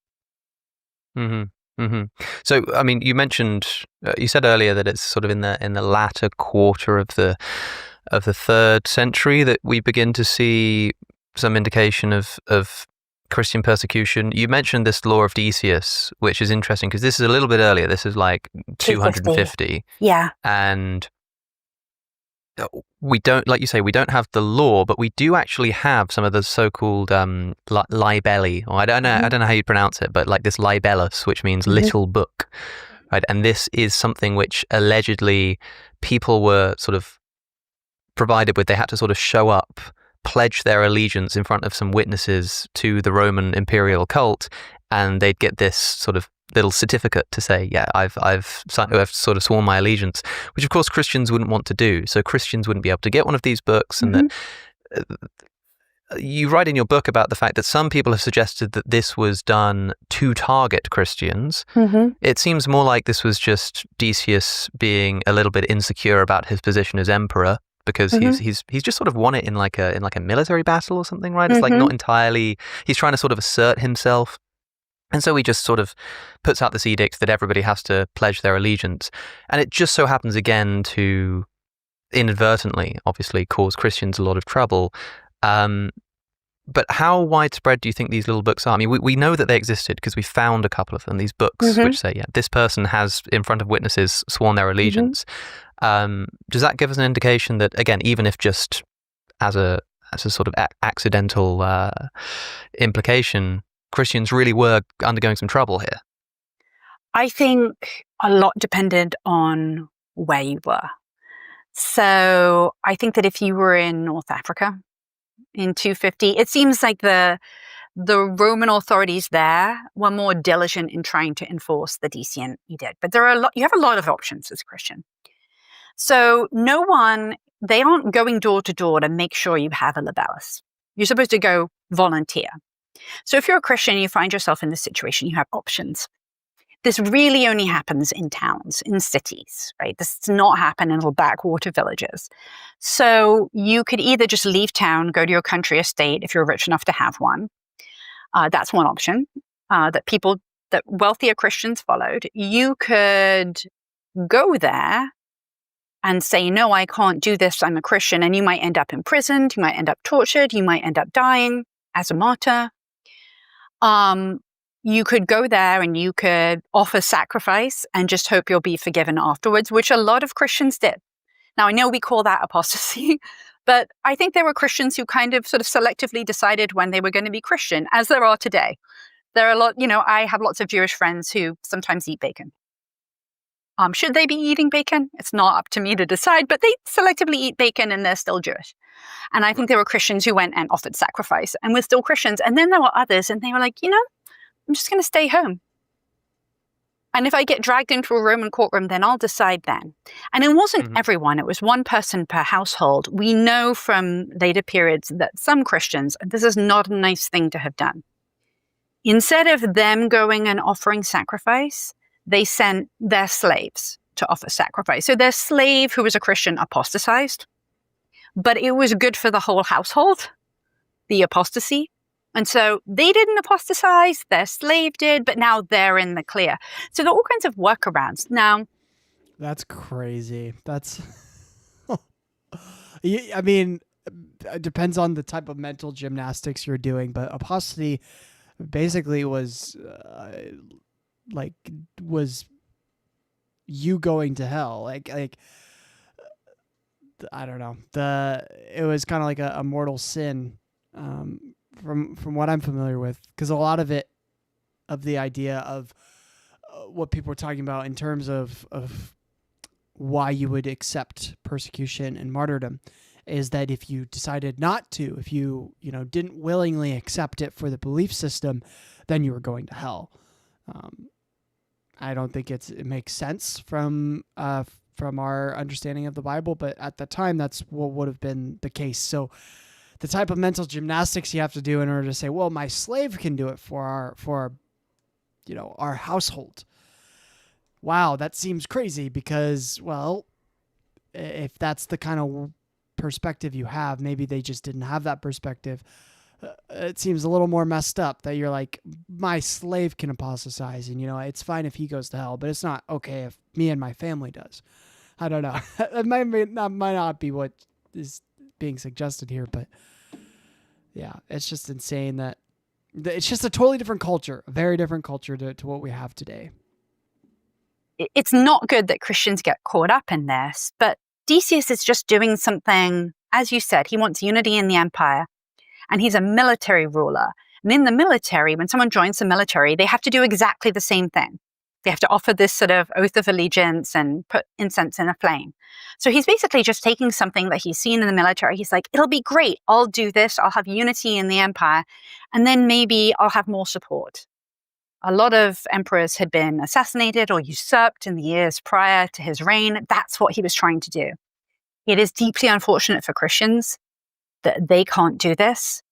So, I mean, you mentioned, you said earlier that it's sort of in the latter quarter of the 3rd century that we begin to see some indication of Christian persecution. You mentioned this law of Decius, which is interesting because this is a little bit earlier. This is like 250. Yeah. And we don't, like you say, we don't have the law, but we do actually have some of the so-called libelli, or I don't know how you pronounce it, but like this libellus, which means little book, right? And this is something which allegedly people were sort of provided with. They had to sort of show up, pledge their allegiance in front of some witnesses to the Roman imperial cult, and they'd get this sort of little certificate to say, yeah, I've sort of sworn my allegiance, which of course Christians wouldn't want to do. So Christians wouldn't be able to get one of these books. And that you write in your book about the fact that some people have suggested that this was done to target Christians. It seems more like this was just Decius being a little bit insecure about his position as emperor, because he's just sort of won it in like a military battle or something, right? It's like not entirely. He's trying to sort of assert himself. And so he just sort of puts out this edict that everybody has to pledge their allegiance. And it just so happens again to inadvertently, obviously, cause Christians a lot of trouble. But how widespread do you think these little books are? I mean, we know that they existed because we found a couple of them, these books which say, yeah, this person has, in front of witnesses, sworn their allegiance. Does that give us an indication that, again, even if just as a sort of accidental implication, Christians really were undergoing some trouble here? I think a lot depended on where you were. So I think that if you were in North Africa in 250, it seems like the Roman authorities there were more diligent in trying to enforce the Decian edict. But you have a lot of options as a Christian. So they aren't going door to door to make sure you have a libellus. You're supposed to go volunteer. So if you're a Christian, you find yourself in this situation, you have options. This really only happens in towns, in cities, right? This does not happen in little backwater villages. So you could either just leave town, go to your country estate if you're rich enough to have one. That's one option that wealthier Christians followed. You could go there and say, no, I can't do this, I'm a Christian, and you might end up imprisoned, you might end up tortured, you might end up dying as a martyr. You could go there and you could offer sacrifice and just hope you'll be forgiven afterwards, which a lot of Christians did. Now, I know we call that apostasy, but I think there were Christians who kind of sort of selectively decided when they were going to be Christian, as there are today. There are a lot, I have lots of Jewish friends who sometimes eat bacon. Should they be eating bacon? It's not up to me to decide, but they selectively eat bacon and they're still Jewish. And I think there were Christians who went and offered sacrifice and were still Christians. And then there were others and they were like, I'm just going to stay home. And if I get dragged into a Roman courtroom, then I'll decide then. And it wasn't everyone. It was one person per household. We know from later periods that some Christians, and this is not a nice thing to have done, instead of them going and offering sacrifice, they sent their slaves to offer sacrifice. So their slave, who was a Christian, apostatized, but it was good for the whole household, the apostasy. And so they didn't apostatize, their slave did, but now they're in the clear. So there are all kinds of workarounds. Now, that's crazy. That's, I mean, it depends on the type of mental gymnastics you're doing, but apostasy basically was you going to hell. Like I don't know. It was kind of like a mortal sin, from what I'm familiar with, because a lot of the idea of what people were talking about in terms of why you would accept persecution and martyrdom is that if you decided not to, if you didn't willingly accept it for the belief system, then you were going to hell. I don't think it makes sense from our understanding of the Bible, but at the time, that's what would have been the case. So the type of mental gymnastics you have to do in order to say, well, my slave can do it for our household. wow, that seems crazy because, well, if that's the kind of perspective you have, maybe they just didn't have that perspective. It seems a little more messed up that you're like, my slave can apostatize, and it's fine if he goes to hell, but it's not okay if me and my family does. I don't know. That might not be what is being suggested here, but yeah, it's just insane that it's just a totally different culture, a very different culture to what we have today. It's not good that Christians get caught up in this, but Decius is just doing something, as you said, he wants unity in the empire, and he's a military ruler. And in the military, when someone joins the military, they have to do exactly the same thing. They have to offer this sort of oath of allegiance and put incense in a flame. So he's basically just taking something that he's seen in the military. He's like, it'll be great. I'll do this. I'll have unity in the empire. And then maybe I'll have more support. A lot of emperors had been assassinated or usurped in the years prior to his reign. That's what he was trying to do. It is deeply unfortunate for Christians that they can't do this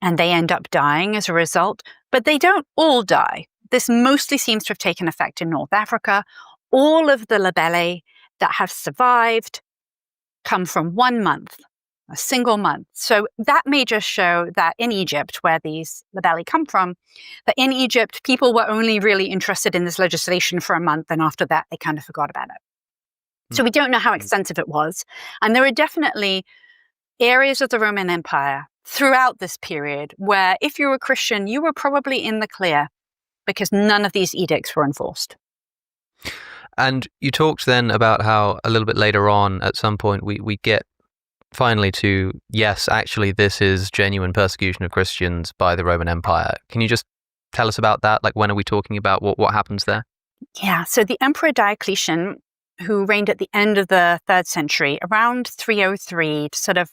and they end up dying as a result, but they don't all die. This mostly seems to have taken effect in North Africa. All of the labellae that have survived come from 1 month, a single month. So that may just show that in Egypt, where these labellae come from, that in Egypt, people were only really interested in this legislation for a month, and after that, they kind of forgot about it. So we don't know how extensive it was. And there are definitely areas of the Roman Empire throughout this period where if you were a Christian, you were probably in the clear because none of these edicts were enforced. And you talked then about how a little bit later on, at some point, we get finally to, yes, actually, this is genuine persecution of Christians by the Roman Empire. Can you just tell us about that? Like, when are we talking about what happens there? Yeah, so the Emperor Diocletian, who reigned at the end of the 3rd century, around 303, to sort of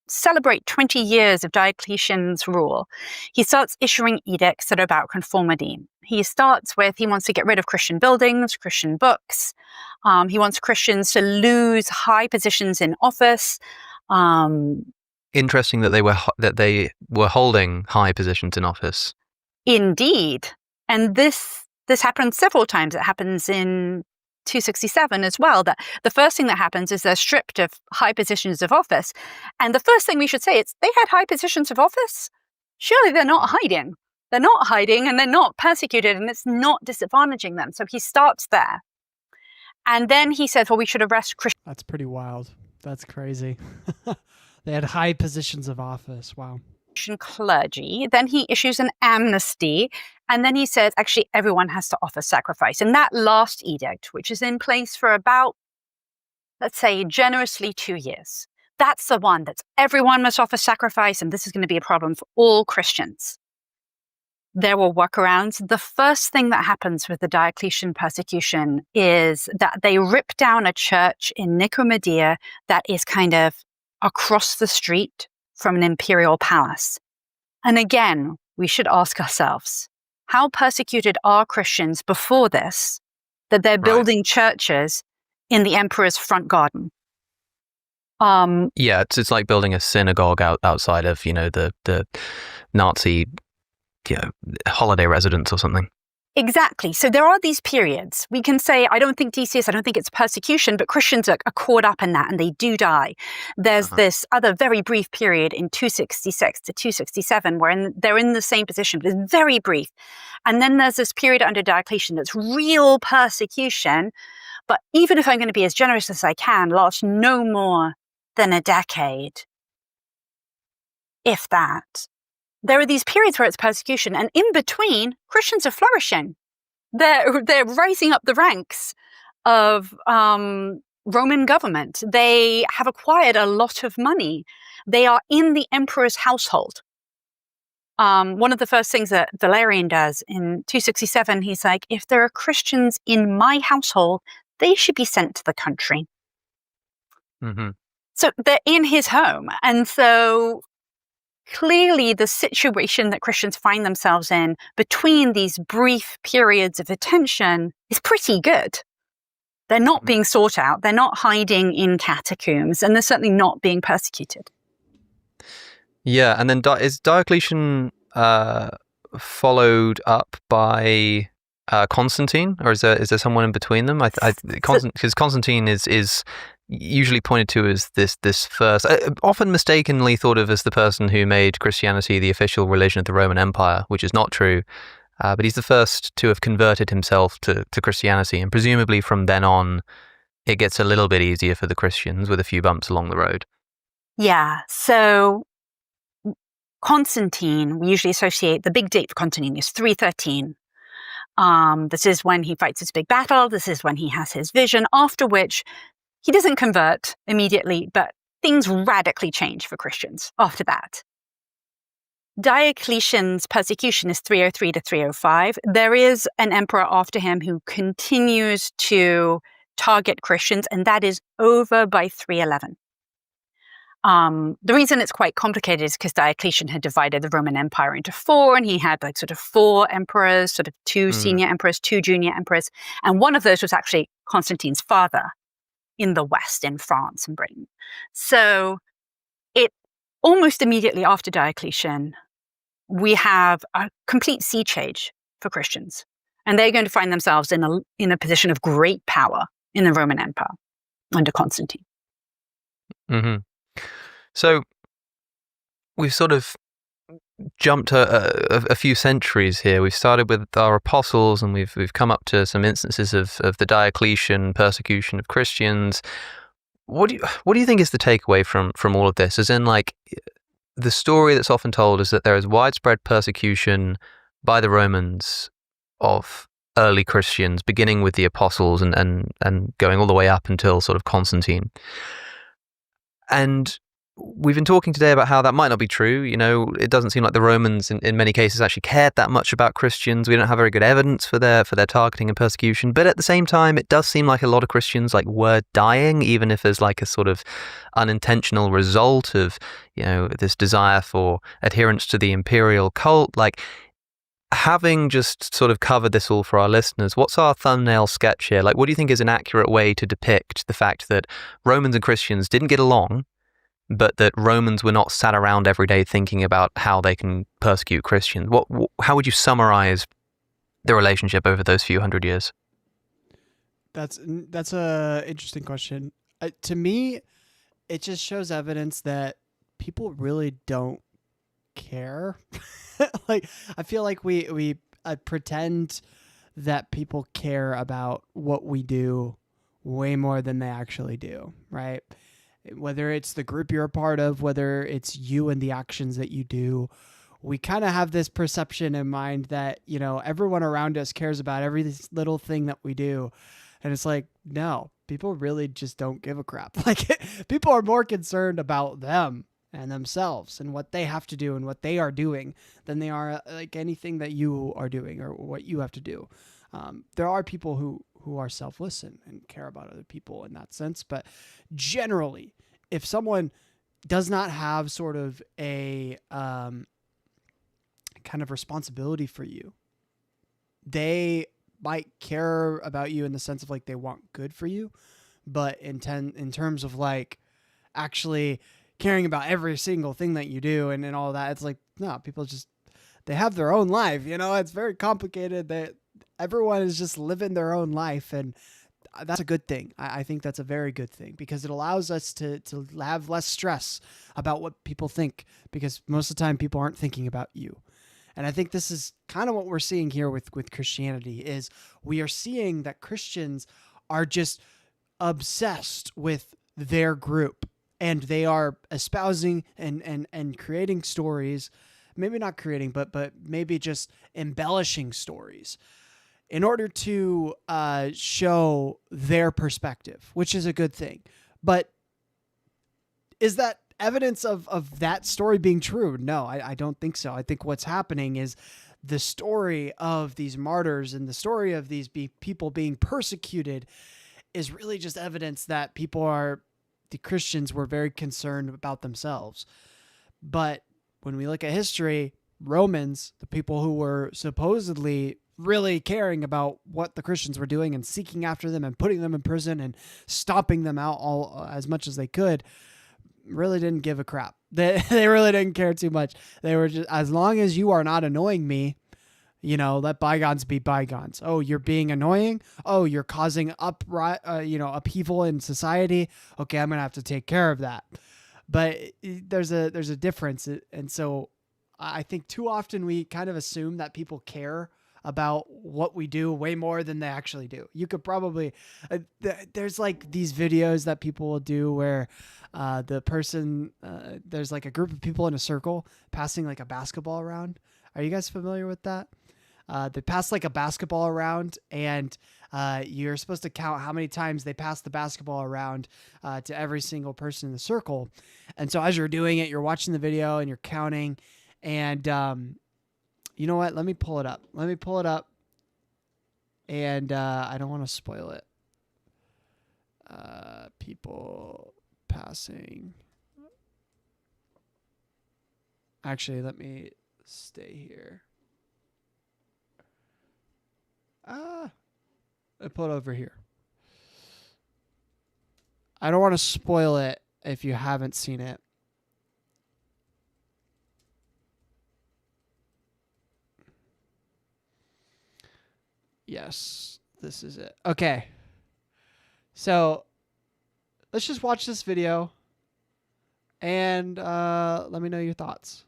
celebrate 20 years of Diocletian's rule, he starts issuing edicts that are about conformity. He starts with, he wants to get rid of Christian buildings, Christian books. He wants Christians to lose high positions in office. Interesting that they were holding high positions in office. Indeed. And this happens several times. It happens in 267 as well, that the first thing that happens is they're stripped of high positions of office. And the first thing we should say is they had high positions of office. Surely they're not hiding. They're not hiding and they're not persecuted and it's not disadvantaging them. So he starts there. And then he says, well, we should arrest Christians. That's pretty wild. That's crazy. They had high positions of office. Wow. Clergy. Then he issues an amnesty. And then he says, actually, everyone has to offer sacrifice. And that last edict, which is in place for about, let's say, generously 2 years, that's the one that everyone must offer sacrifice. And this is going to be a problem for all Christians. There were workarounds. The first thing that happens with the Diocletian persecution is that they rip down a church in Nicomedia that is kind of across the street from an imperial palace. And again, we should ask ourselves, how persecuted are Christians before this, that they're building churches in the emperor's front garden? Yeah, it's like building a synagogue outside of, the Nazi holiday residence or something. Exactly. So there are these periods. We can say, I don't think it's persecution, but Christians are caught up in that and they do die. There's this other very brief period in 266 to 267 where they're in the same position, but it's very brief. And then there's this period under Diocletian that's real persecution. But even if I'm going to be as generous as I can, lasts no more than a decade, if that. There are these periods where it's persecution, and in between, Christians are flourishing. They're rising up the ranks of Roman government. They have acquired a lot of money. They are in the emperor's household. One of the first things that Valerian does in 267, he's like, if there are Christians in my household, they should be sent to the country. Mm-hmm. So they're in his home. And so clearly the situation that Christians find themselves in between these brief periods of attention is pretty good. They're not being sought out. They're not hiding in catacombs, and they're certainly not being persecuted. Yeah, and then is Diocletian followed up by Constantine, or is there someone in between them? Because Constantine is usually pointed to as this first, often mistakenly thought of as the person who made Christianity the official religion of the Roman Empire, which is not true. But he's the first to have converted himself to Christianity, and presumably from then on, it gets a little bit easier for the Christians with a few bumps along the road. Yeah. So Constantine, we usually associate the big date for Constantine is 313. This is when he fights his big battle. This is when he has his vision, after which he doesn't convert immediately, but things radically change for Christians after that. Diocletian's persecution is 303 to 305. There is an emperor after him who continues to target Christians, and that is over by 311. The reason it's quite complicated is because Diocletian had divided the Roman Empire into four, and he had like sort of four emperors, sort of two senior emperors, two junior emperors, and one of those was actually Constantine's father in the West, in France and Britain. So it almost immediately after Diocletian, we have a complete sea change for Christians, and they're going to find themselves in a position of great power in the Roman Empire under Constantine. Mm-hmm. So we've sort of jumped a few centuries here. We've started with our apostles, and we've come up to some instances of the Diocletian persecution of Christians. What do you think is the takeaway from all of this? As in, like, the story that's often told is that there is widespread persecution by the Romans of early Christians, beginning with the apostles and going all the way up until sort of Constantine. And we've been talking today about how that might not be true. You know, it doesn't seem like the Romans in many cases actually cared that much about Christians. We don't have very good evidence for their targeting and persecution. But at the same time, it does seem like a lot of Christians like were dying, even if there's like a sort of unintentional result of, you know, this desire for adherence to the imperial cult. Like, having just sort of covered this all for our listeners, what's our thumbnail sketch here? Like, what do you think is an accurate way to depict the fact that Romans and Christians didn't get along, but that Romans were not sat around every day thinking about how they can persecute Christians? How would you summarize the relationship over those few hundred years? That's a interesting question. To me, it just shows evidence that people really don't care. Like, I feel like we pretend that people care about what we do way more than they actually do, right? Whether it's the group you're a part of, whether it's you and the actions that you do, we kind of have this perception in mind that, you know, everyone around us cares about every little thing that we do. And it's like, no, people really just don't give a crap. Like, people are more concerned about them and themselves and what they have to do and what they are doing than they are like anything that you are doing or what you have to do. There are people who are selfless and care about other people in that sense. But generally, if someone does not have sort of a kind of responsibility for you, they might care about you in the sense of like they want good for you. But in terms of like actually caring about every single thing that you do and all that, it's like, no, people just, they have their own life. You know, it's very complicated. Everyone is just living their own life, and that's a good thing. I think that's a very good thing because it allows us to have less stress about what people think, because most of the time people aren't thinking about you. And I think this is kind of what we're seeing here with Christianity is we are seeing that Christians are just obsessed with their group, and they are espousing and creating stories, maybe not creating, but maybe just embellishing stories in order to show their perspective, which is a good thing. But is that evidence of that story being true? No, I don't think so. I think what's happening is the story of these martyrs and the story of these people being persecuted is really just evidence that the Christians were very concerned about themselves. But when we look at history, Romans, the people who were supposedly really caring about what the Christians were doing and seeking after them and putting them in prison and stomping them out all as much as they could, really didn't give a crap. They really didn't care too much. They were just, as long as you are not annoying me, Let bygones be bygones. Oh, you're being annoying. Oh, you're causing upheaval in society. Okay, I'm gonna have to take care of that. But there's a difference, and so I think too often we kind of assume that people care about what we do way more than they actually do. You could probably there's like these videos that people will do where the person there's like a group of people in a circle passing like a basketball around. Are you guys familiar with that? They pass like a basketball around, and you're supposed to count how many times they pass the basketball around to every single person in the circle. And so as you're doing it, you're watching the video and you're counting. And you know what? Let me pull it up. And I don't want to spoil it. People passing. Actually, let me stay here. I put it over here. I don't want to spoil it if you haven't seen it. Yes, this is it. Okay. So let's just watch this video and let me know your thoughts.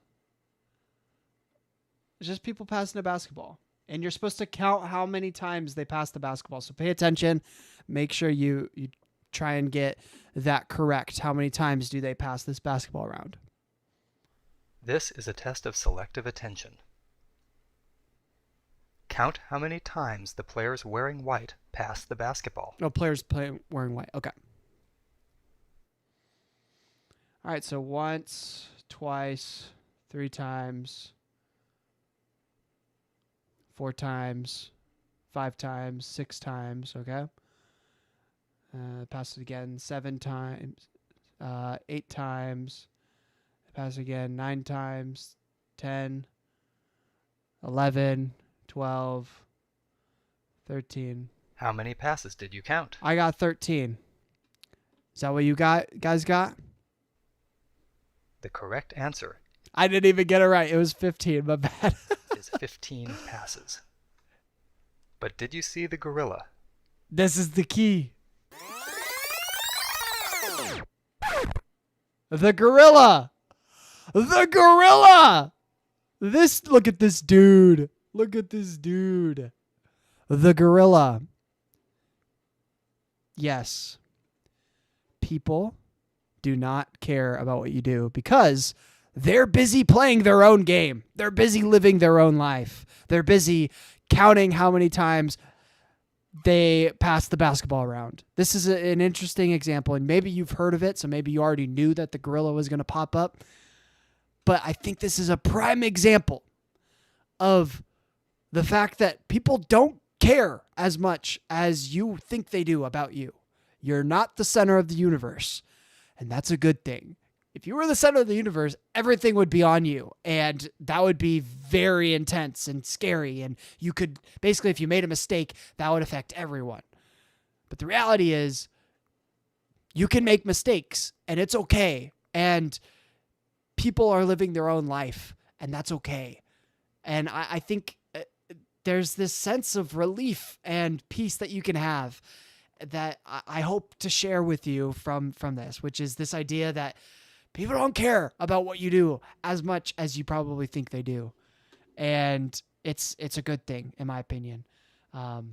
It's just people passing a basketball. And you're supposed to count how many times they pass the basketball. So pay attention. Make sure you try and get that correct. How many times do they pass this basketball around? This is a test of selective attention. Count how many times the players wearing white pass the basketball. No, wearing white. Okay. All right, so once, twice, 3 times, 4 times, 5 times, 6 times, okay? Pass it again 7 times, 8 times, pass again 9 times, 10, 11, 12, 13. How many passes did you count? I got 13. Is that what you guys got? The correct answer I didn't even get it right. It was 15, my bad. is 15 passes. But did you see the gorilla? This is the key. The gorilla. The gorilla. Look at this dude. Look at this dude. The gorilla. Yes. People do not care about what you do because they're busy playing their own game. They're busy living their own life. They're busy counting how many times they pass the basketball around. This is an interesting example, and maybe you've heard of it, so maybe you already knew that the gorilla was going to pop up. But I think this is a prime example of the fact that people don't care as much as you think they do about you. You're not the center of the universe, and that's a good thing. If you were the center of the universe, everything would be on you, and that would be very intense and scary, and you could, basically, if you made a mistake, that would affect everyone. But the reality is, you can make mistakes, and it's okay, and people are living their own life, and that's okay. And I think there's this sense of relief and peace that you can have that I hope to share with you from this, which is this idea that people don't care about what you do as much as you probably think they do. And it's a good thing, in my opinion. But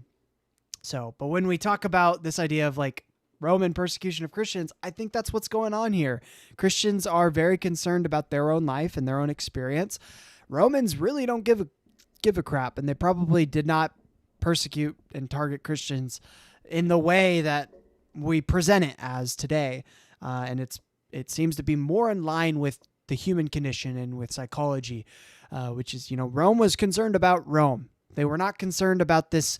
when we talk about this idea of like Roman persecution of Christians, I think that's what's going on here. Christians are very concerned about their own life and their own experience. Romans really don't give a crap, and they probably did not persecute and target Christians in the way that we present it as today. And it seems to be more in line with the human condition and with psychology, which is, Rome was concerned about Rome. They were not concerned about this,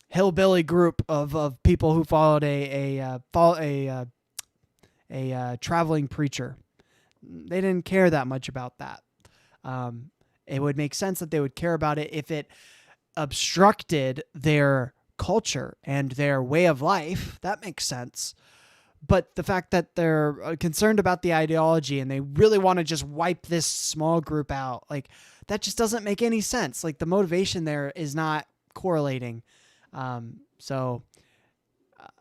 hillbilly group of people who followed a traveling preacher. They didn't care that much about that. It would make sense that they would care about it if it obstructed their culture and their way of life. That makes sense. But the fact that they're concerned about the ideology and they really want to just wipe this small group out, like that just doesn't make any sense. Like the motivation there is not correlating. So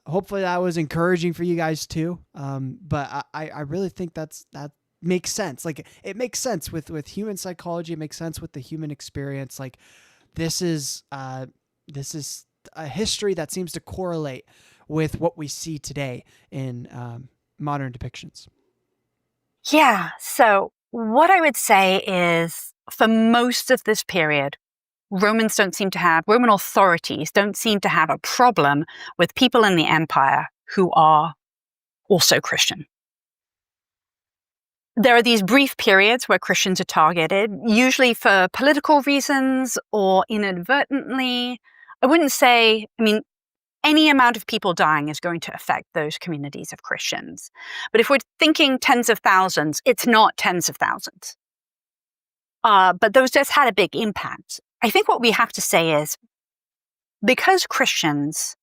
hopefully that was encouraging for you guys too. But I really think that makes sense. Like it makes sense with human psychology. It makes sense with the human experience. Like this is a history that seems to correlate with what we see today in modern depictions. Yeah. So what I would say is for most of this period, Roman authorities don't seem to have a problem with people in the empire who are also Christian. There are these brief periods where Christians are targeted, usually for political reasons or inadvertently. I wouldn't say, any amount of people dying is going to affect those communities of Christians. But if we're thinking tens of thousands, it's not tens of thousands. But those deaths had a big impact. I think what we have to say is because Christians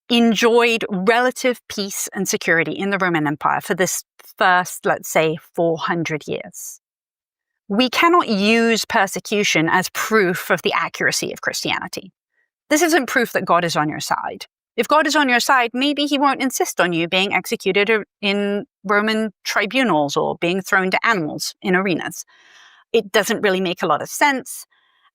enjoyed relative peace and security in the Roman Empire for this first, let's say, 400 years, we cannot use persecution as proof of the accuracy of Christianity. This isn't proof that God is on your side. If God is on your side, maybe he won't insist on you being executed in Roman tribunals or being thrown to animals in arenas. It doesn't really make a lot of sense.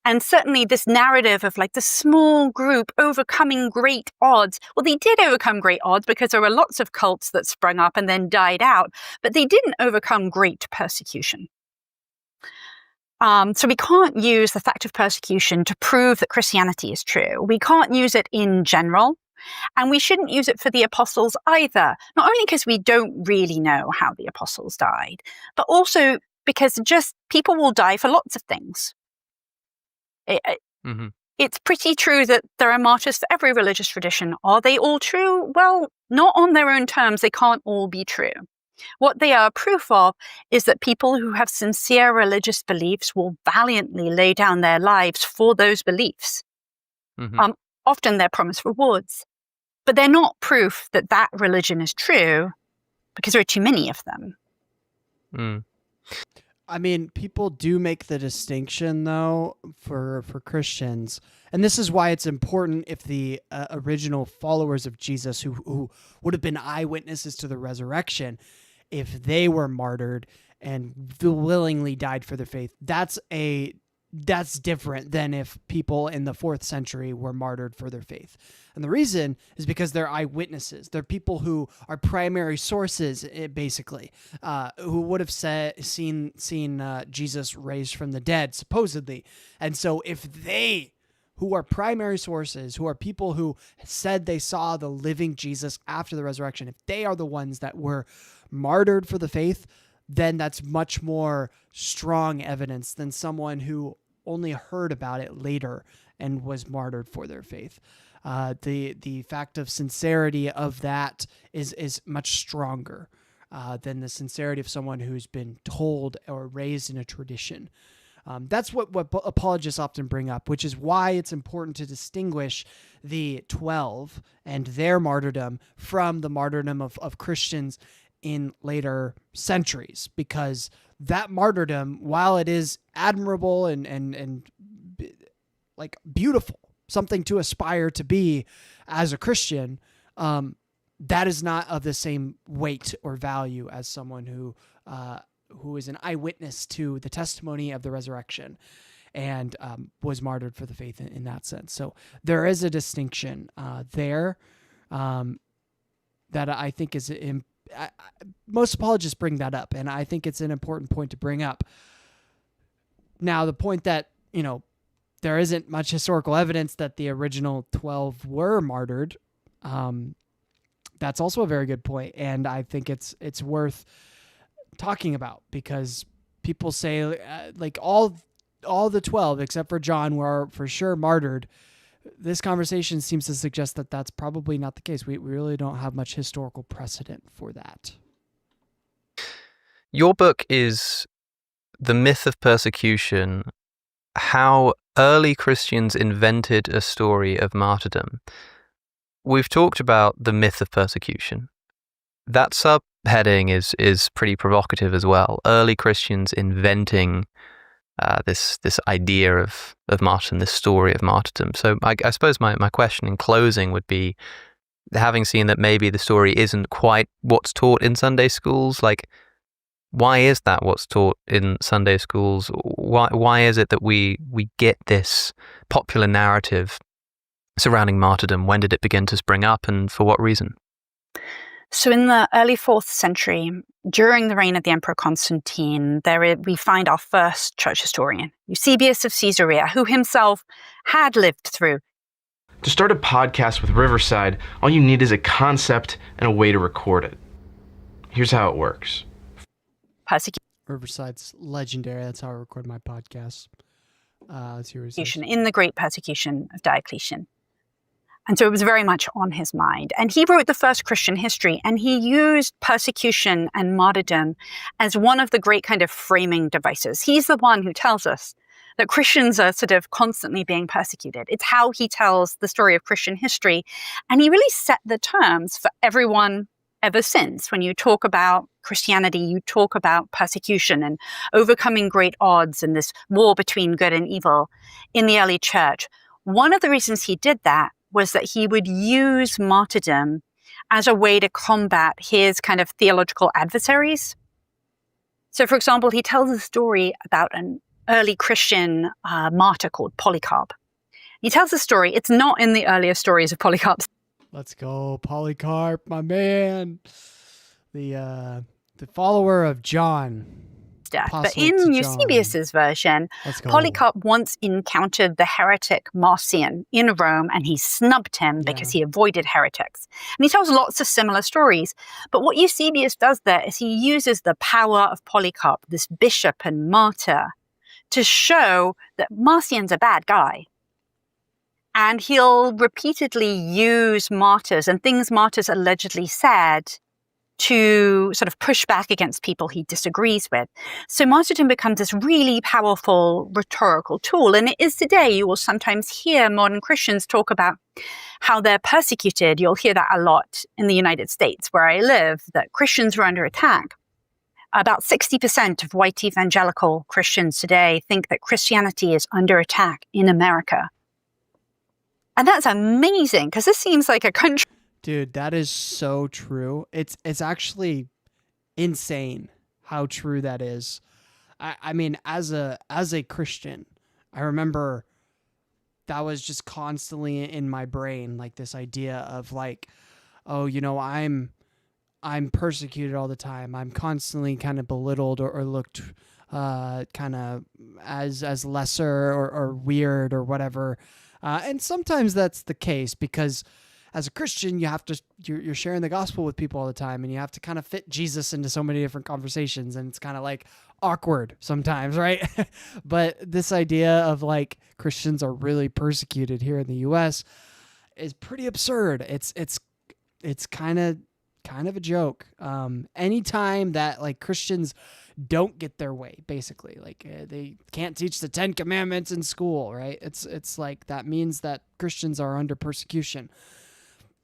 And certainly this narrative of like the small group overcoming great odds. Well, they did overcome great odds because there were lots of cults that sprung up and then died out, but they didn't overcome great persecution. So we can't use the fact of persecution to prove that Christianity is true. We can't use it in general, and we shouldn't use it for the apostles either. Not only because we don't really know how the apostles died, but also because just people will die for lots of things. It's pretty true that there are martyrs for every religious tradition. Are they all true? Well, not on their own terms. They can't all be true. What they are proof of is that people who have sincere religious beliefs will valiantly lay down their lives for those beliefs. Often they're promised rewards, but they're not proof that that religion is true because there are too many of them. I mean, people do make the distinction, though, for Christians. And this is why it's important if the original followers of Jesus who would have been eyewitnesses to the resurrection, if they were martyred and willingly died for their faith, that's different than if people in the 4th century were martyred for their faith. And the reason is because they're eyewitnesses. They're people who are primary sources, basically, who would have seen Jesus raised from the dead, supposedly. And so if they, who are primary sources, who are people who said they saw the living Jesus after the resurrection, if they are the ones that were martyred for the faith, then that's much more strong evidence than someone who only heard about it later and was martyred for their faith. The fact of sincerity of that is much stronger than the sincerity of someone who's been told or raised in a tradition. That's what apologists often bring up, which is why it's important to distinguish the 12 and their martyrdom from the martyrdom of Christians in later centuries, because that martyrdom, while it is admirable and like beautiful, something to aspire to be as a Christian, that is not of the same weight or value as someone who is an eyewitness to the testimony of the resurrection and was martyred for the faith in that sense. So there is a distinction there that I think is most apologists bring that up, and I think it's an important point to bring up. Now, the point that, there isn't much historical evidence that the original 12 were martyred, that's also a very good point, and I think it's worth talking about, because people say like all the 12 except for John were for sure martyred. This conversation seems to suggest that that's probably not the case. We really don't have much historical precedent for that. Your book is The Myth of Persecution, how early Christians invented a story of martyrdom. We've talked about the myth of persecution, that subheading is pretty provocative as well. Early Christians inventing this idea of martyrdom, this story of martyrdom. So I suppose my question in closing would be, having seen that maybe the story isn't quite what's taught in Sunday schools, like, why is that what's taught in Sunday schools? Why is it that we get this popular narrative surrounding martyrdom? When did it begin to spring up, and for what reason? So in the early 4th century, during the reign of the Emperor Constantine, we find our first church historian, Eusebius of Caesarea, who himself had lived through. To start a podcast with Riverside, all you need is a concept and a way to record it. Here's how it works. Persecute Riverside's legendary. That's how I record my podcast. Let's hear what he says. in the Great Persecution of Diocletian. And so it was very much on his mind. And he wrote the first Christian history, and he used persecution and martyrdom as one of the great kind of framing devices. He's the one who tells us that Christians are sort of constantly being persecuted. It's how he tells the story of Christian history. And he really set the terms for everyone ever since. When you talk about Christianity, you talk about persecution and overcoming great odds and this war between good and evil in the early church. One of the reasons he did that was that he would use martyrdom as a way to combat his kind of theological adversaries. So, for example, he tells a story about an early Christian martyr called Polycarp. He tells the story. It's not in the earlier stories of Polycarp's. Let's go, Polycarp, my man. The follower of John. Death. But Apostle in to John. Eusebius's version, Let's go. Polycarp once encountered the heretic Marcion in Rome, and he snubbed him because he avoided heretics. And he tells lots of similar stories. But what Eusebius does there is he uses the power of Polycarp, this bishop and martyr, to show that Marcion's a bad guy. And he'll repeatedly use martyrs and things martyrs allegedly said to sort of push back against people he disagrees with. So martyrdom becomes this really powerful rhetorical tool. And it is today. You will sometimes hear modern Christians talk about how they're persecuted. You'll hear that a lot in the United States, where I live, that Christians are under attack. About 60% of white evangelical Christians today think that Christianity is under attack in America. And that's amazing, because this seems like a country. Dude, that is so true. It's actually insane how true that is. I mean, as a Christian, I remember that was just constantly in my brain, like this idea of like, oh, you know, I'm persecuted all the time. I'm constantly kind of belittled or looked kind of as lesser or weird or whatever. And sometimes that's the case because as a Christian, you're sharing the gospel with people all the time, and you have to kind of fit Jesus into so many different conversations, and it's kind of like awkward sometimes, right? But this idea of like Christians are really persecuted here in the U.S. is pretty absurd. It's kind of a joke. Anytime that like Christians don't get their way, basically, like they can't teach the 10 Commandments in school, right? It's like that means that Christians are under persecution.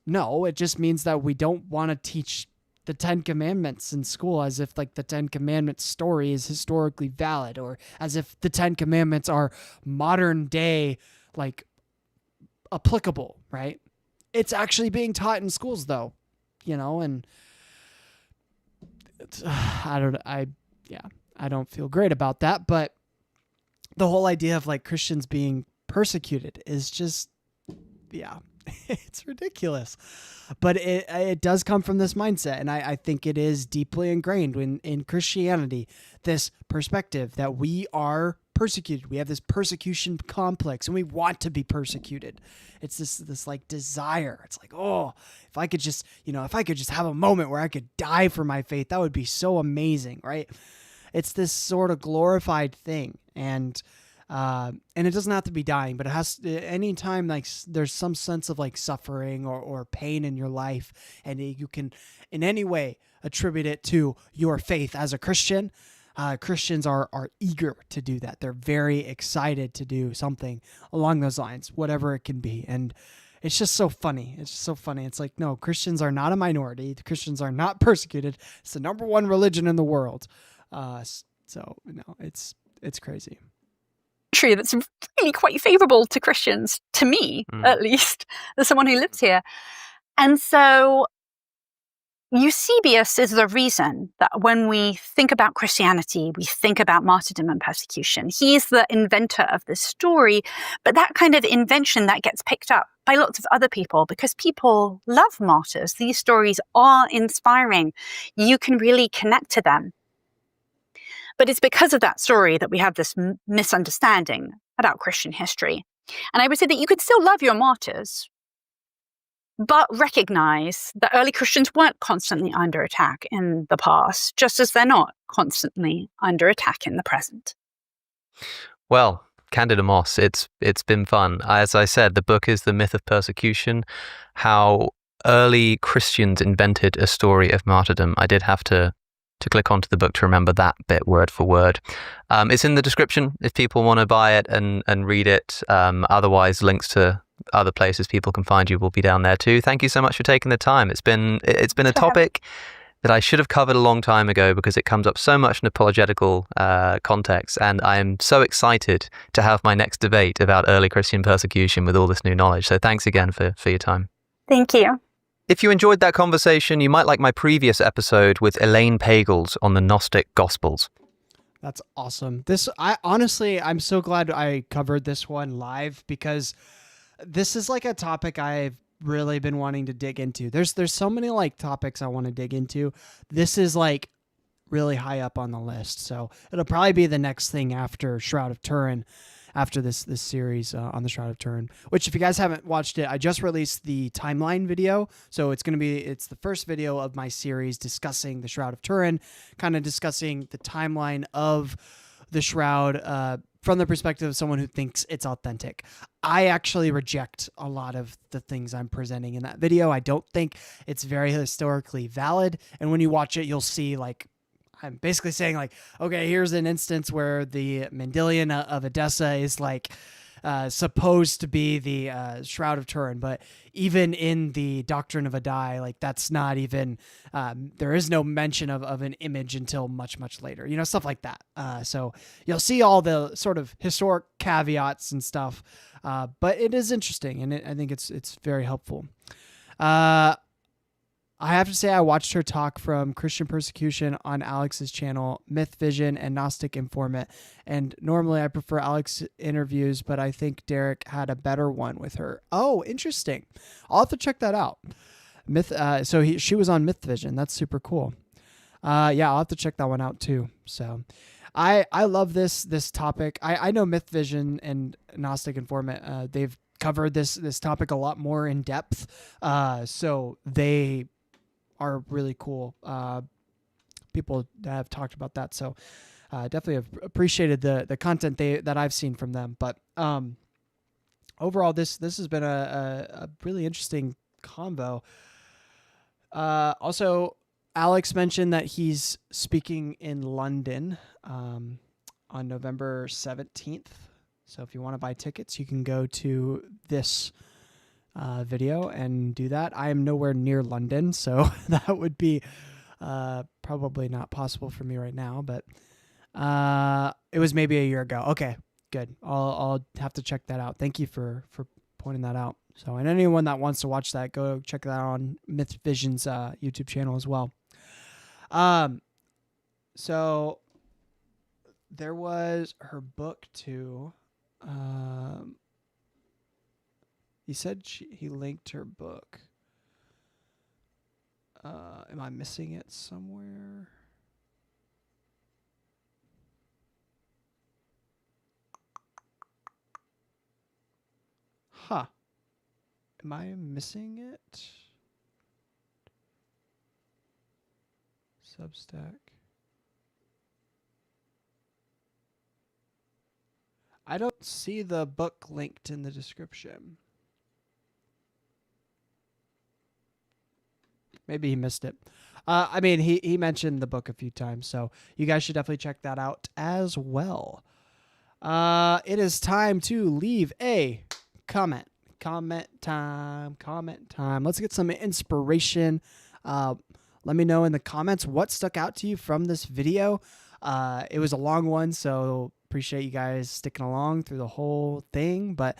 No, it just means that we don't want to teach the 10 Commandments in school as if like the 10 Commandments story is historically valid, or as if the 10 Commandments are modern day, like applicable, right? It's actually being taught in schools though, you know, and I don't feel great about that, but the whole idea of like Christians being persecuted is just, it's ridiculous. But it does come from this mindset, and I think it is deeply ingrained in Christianity, this perspective that we are persecuted. We have this persecution complex, and we want to be persecuted. It's this like desire. It's like, oh, if I could just have a moment where I could die for my faith, that would be so amazing, right? It's this sort of glorified thing, and it doesn't have to be dying, but it has anytime like there's some sense of like suffering or pain in your life, and you can in any way attribute it to your faith as a Christian. Christians are eager to do that. They're very excited to do something along those lines, whatever it can be. And It's just so funny. It's just so funny. It's like, no, Christians are not a minority. The Christians are not persecuted. It's the number one religion in the world. So it's crazy. Country that's really quite favorable to Christians, to me, at least, as someone who lives here. And so Eusebius is the reason that when we think about Christianity, we think about martyrdom and persecution. He's the inventor of this story, but that kind of invention that gets picked up by lots of other people because people love martyrs. These stories are inspiring. You can really connect to them. But it's because of that story that we have this misunderstanding about Christian history. And I would say that you could still love your martyrs, but recognize that early Christians weren't constantly under attack in the past, just as they're not constantly under attack in the present. Well, Candida Moss, it's been fun. As I said, the book is The Myth of Persecution, how early Christians invented a story of martyrdom. I did have to click onto the book to remember that bit word for word. It's in the description if people want to buy it and read it. Otherwise, links to other places people can find you will be down there too. Thank you so much for taking the time. It's been a topic that I should have covered a long time ago because it comes up so much in apologetical context, and I am so excited to have my next debate about early Christian persecution with all this new knowledge. So thanks again for your time. Thank you. If you enjoyed that conversation, you might like my previous episode with Elaine Pagels on the Gnostic Gospels. That's awesome. I'm so glad I covered this one live because this is like a topic I've really been wanting to dig into. There's so many like topics I want to dig into. This is like really high up on the list. So it'll probably be the next thing after Shroud of Turin, after this series on the Shroud of Turin, which if you guys haven't watched it, I just released the timeline video. So it's the first video of my series discussing the Shroud of Turin, kind of discussing the timeline of the Shroud from the perspective of someone who thinks it's authentic. I actually reject a lot of the things I'm presenting in that video. I don't think it's very historically valid. And when you watch it, you'll see like, I'm basically saying like, okay, here's an instance where the Mendelian of Edessa is like supposed to be the Shroud of Turin, but even in the Doctrine of Addai, like that's not even, there is no mention of an image until much, much later, stuff like that. So you'll see all the sort of historic caveats and stuff, but it is interesting, and I think it's very helpful. I have to say I watched her talk from Christian Persecution on Alex's channel, Myth Vision and Gnostic Informant. And normally I prefer Alex interviews, but I think Derek had a better one with her. Oh, interesting. I'll have to check that out. She was on Myth Vision. That's super cool. Yeah, I'll have to check that one out too. So I love this topic. I know Myth Vision and Gnostic Informant, they've covered this topic a lot more in depth. So they are really cool people that have talked about that, so definitely have appreciated the content that I've seen from them. But overall, this has been a really interesting convo. Also, Alex mentioned that he's speaking in London on November 17th. So if you want to buy tickets, you can go to this video and do that. I am nowhere near London, so that would be probably not possible for me right now, but it was maybe a year ago. Okay, good. I'll have to check that out. Thank you for pointing that out. So, and anyone that wants to watch that, go check that out on Myth Vision's YouTube channel as well. So there was her book too. He said he linked her book. Am I missing it somewhere? Huh. Am I missing it? Substack. I don't see the book linked in the description. Maybe he missed it. I mean, he mentioned the book a few times, so you guys should definitely check that out as well. It is time to leave a comment. Comment time. Let's get some inspiration. Let me know in the comments what stuck out to you from this video. It was a long one, so appreciate you guys sticking along through the whole thing. But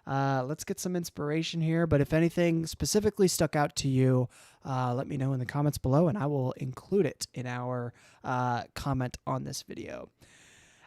let's get some inspiration here. But if anything specifically stuck out to you, let me know in the comments below, and I will include it in our comment on this video.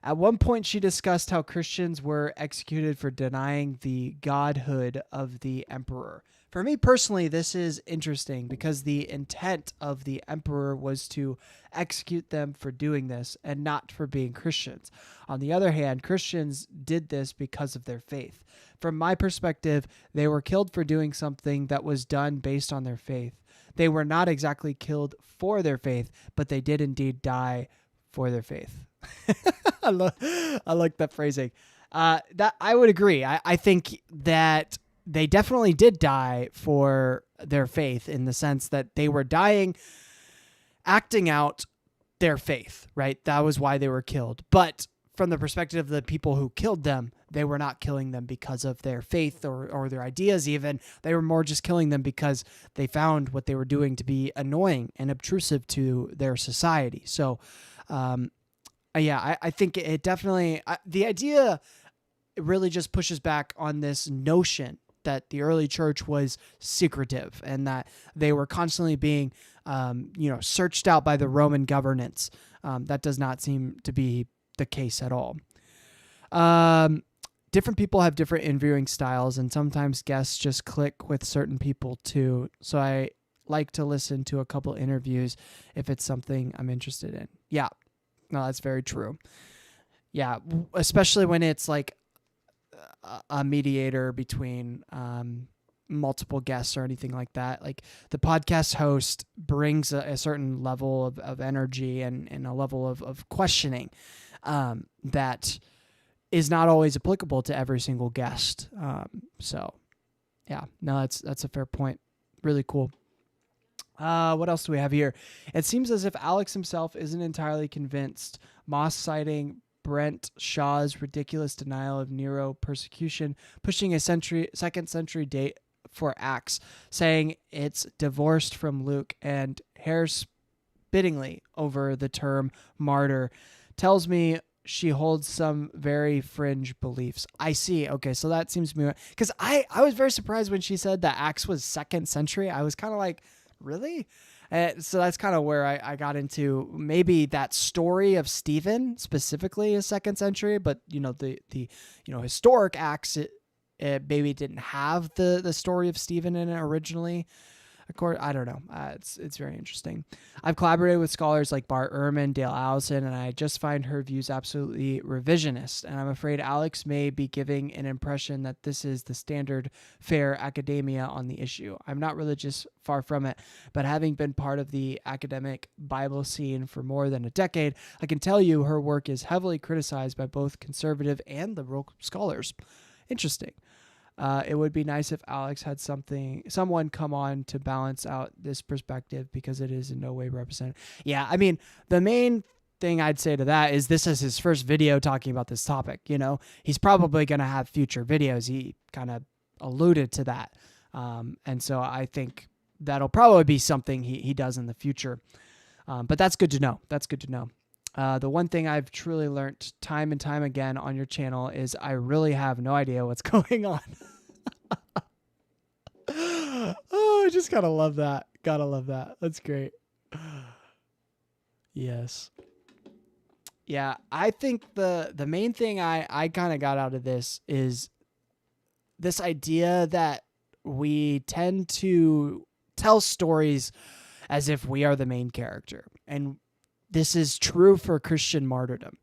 At one point, she discussed how Christians were executed for denying the godhood of the emperor. For me personally, this is interesting because the intent of the emperor was to execute them for doing this and not for being Christians. On the other hand, Christians did this because of their faith. From my perspective, they were killed for doing something that was done based on their faith. They were not exactly killed for their faith, but they did indeed die for their faith. I like that phrasing. That I would agree. I think that they definitely did die for their faith in the sense that they were dying, acting out their faith, right? That was why they were killed. But from the perspective of the people who killed them, they were not killing them because of their faith or their ideas even. They were more just killing them because they found what they were doing to be annoying and obtrusive to their society. So, yeah, I think it definitely, the idea really just pushes back on this notion that the early church was secretive and that they were constantly being, searched out by the Roman governance. That does not seem to be the case at all. Different people have different interviewing styles, and sometimes guests just click with certain people too. So I like to listen to a couple interviews if it's something I'm interested in. Yeah. No, that's very true. Yeah, especially when it's like a mediator between multiple guests or anything like that. Like the podcast host brings a certain level of energy and a level of questioning that is not always applicable to every single guest. So, yeah, no, that's a fair point. Really cool. What else do we have here? It seems as if Alex himself isn't entirely convinced. Moss citing Brent Shaw's ridiculous denial of Nero persecution, pushing a second century date for Acts, saying it's divorced from Luke, and hair-spittingly over the term martyr, tells me she holds some very fringe beliefs. I see. Okay, so that seems to be... Because I was very surprised when she said that Acts was 2nd century. I was kind of like... Really? So that's kind of where I got into maybe that story of Stephen specifically is 2nd century, but the historic Acts it maybe didn't have the story of Stephen in it originally. Of course, I don't know. It's very interesting. I've collaborated with scholars like Bart Ehrman, Dale Allison, and I just find her views absolutely revisionist. And I'm afraid Alex may be giving an impression that this is the standard fare academia on the issue. I'm not religious, far from it, but having been part of the academic Bible scene for more than a decade, I can tell you her work is heavily criticized by both conservative and liberal scholars. Interesting. It would be nice if Alex had someone come on to balance out this perspective because it is in no way represented. Yeah, I mean, the main thing I'd say to that is this is his first video talking about this topic. He's probably going to have future videos. He kind of alluded to that. And so I think that'll probably be something he does in the future. But that's good to know. The one thing I've truly learned time and time again on your channel is I really have no idea what's going on. Oh, I just gotta love that. That's great. Yes. Yeah, I think the main thing I kind of got out of this is this idea that we tend to tell stories as if we are the main character. And this is true for Christian martyrdom.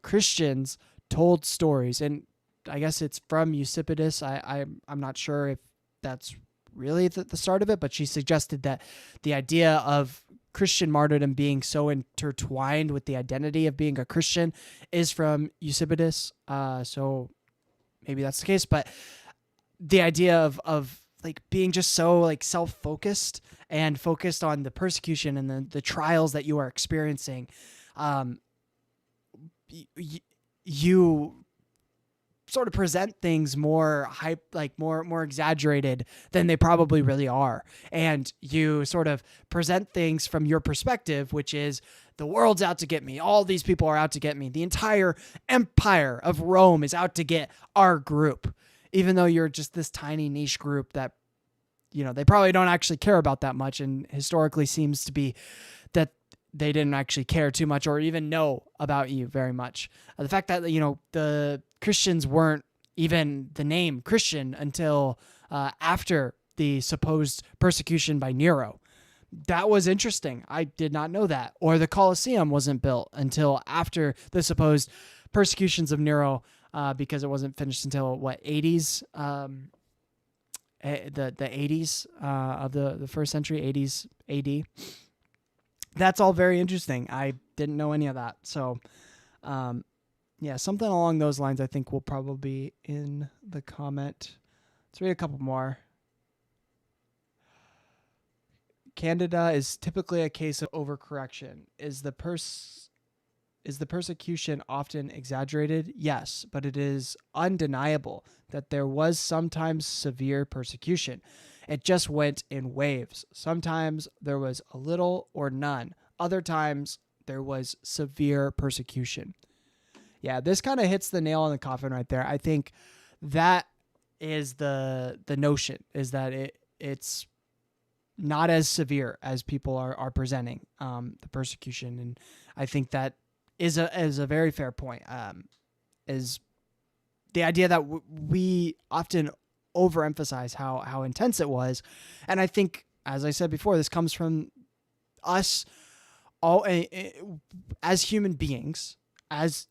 Christians told stories, and I guess it's from Eusebius. I'm not sure if that's really the start of it, but she suggested that the idea of Christian martyrdom being so intertwined with the identity of being a Christian is from Eusebius. So maybe that's the case, but the idea of like being just so like self-focused and focused on the persecution and the trials that you are experiencing, you sort of present things more hype, like more exaggerated than they probably really are. And you sort of present things from your perspective, which is the world's out to get me. All these people are out to get me. The entire empire of Rome is out to get our group, even though you're just this tiny niche group that, they probably don't actually care about that much. And historically seems to be that they didn't actually care too much or even know about you very much. The fact that, the Christians weren't even the name Christian until after the supposed persecution by Nero. That was interesting. I did not know that. Or the Colosseum wasn't built until after the supposed persecutions of Nero, because it wasn't finished until 80s, the 80s of the first century, 80s AD. That's all very interesting. I didn't know any of that. So, something along those lines I think will probably be in the comment. Let's read a couple more. Candida is typically a case of overcorrection. Is the persecution often exaggerated? Yes, but it is undeniable that there was sometimes severe persecution. It just went in waves. Sometimes there was a little or none. Other times there was severe persecution. Yeah, this kind of hits the nail on the coffin right there. I think that is the notion, is that it's not as severe as people are presenting the persecution. And I think that is a very fair point, is the idea that we often overemphasize how intense it was. And I think, as I said before, this comes from us all as human beings, as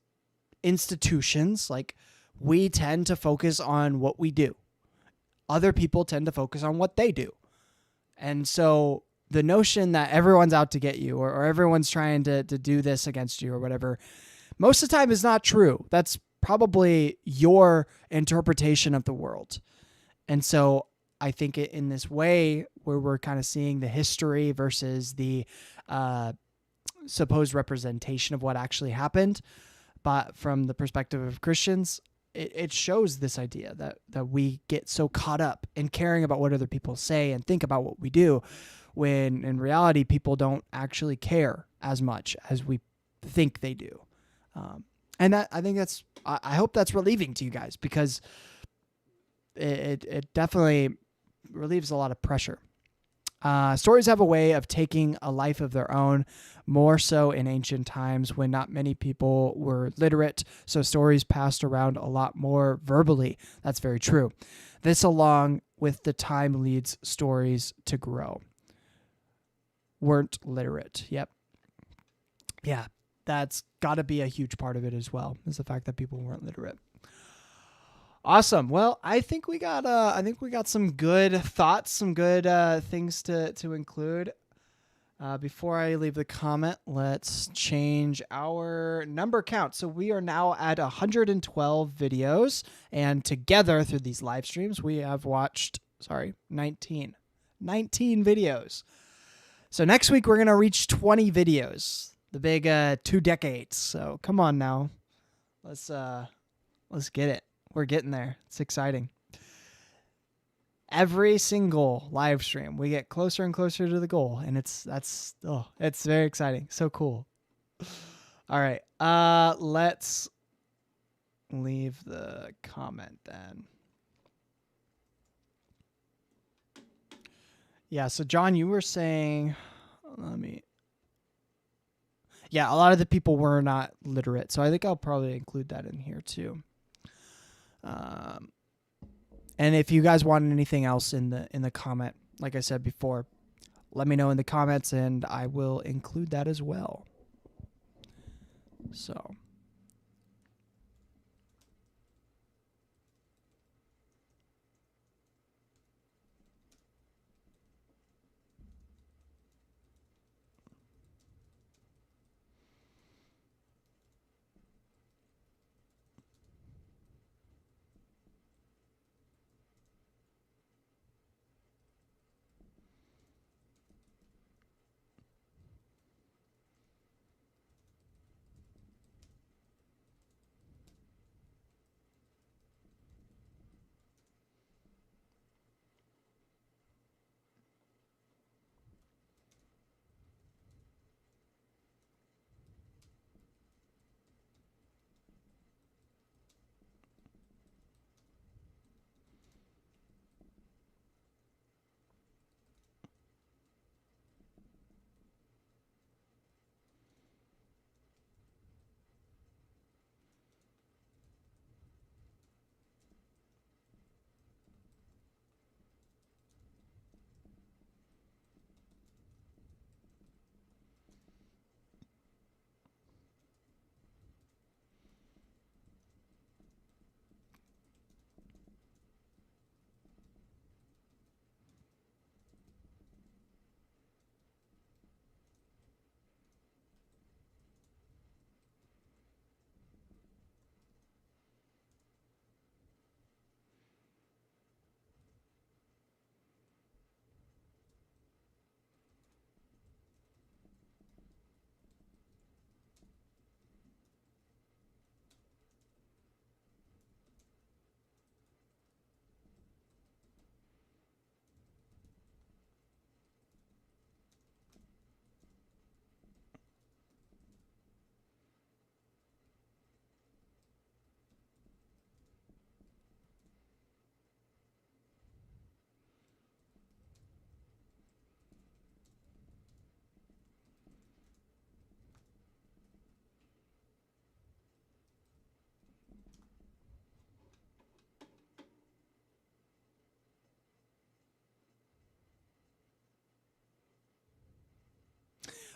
institutions. Like, we tend to focus on what we do. Other people tend to focus on what they do. And so the notion that everyone's out to get you or everyone's trying to do this against you or whatever, most of the time is not true. That's probably your interpretation of the world. And so I think in this way where we're kind of seeing the history versus the supposed representation of what actually happened, but from the perspective of Christians, it shows this idea that we get so caught up in caring about what other people say and think about what we do, when in reality, people don't actually care as much as we think they do. And that, I think I hope that's relieving to you guys, because it definitely relieves a lot of pressure. Stories have a way of taking a life of their own, more so in ancient times when not many people were literate, so stories passed around a lot more verbally. That's very true. This, along with the time, leads stories to grow. Weren't literate. Yep. Yeah, that's got to be a huge part of it as well, is the fact that people weren't literate. Awesome. Well, I think we got some good thoughts, some good things to include. Before I leave the comment, let's change our number count. So we are now at 112 videos, and together through these live streams, we have watched 19 videos. So next week we're going to reach 20 videos, the big 2 decades. So come on now. Let's get it. We're getting there. It's exciting. Every single live stream, we get closer and closer to the goal, and it's very exciting. So cool. All right. Let's leave the comment then. Yeah, so John, you were saying, yeah, a lot of the people were not literate, so I think I'll probably include that in here too. And if you guys want anything else in the comment, like I said before, let me know in the comments and I will include that as well. So.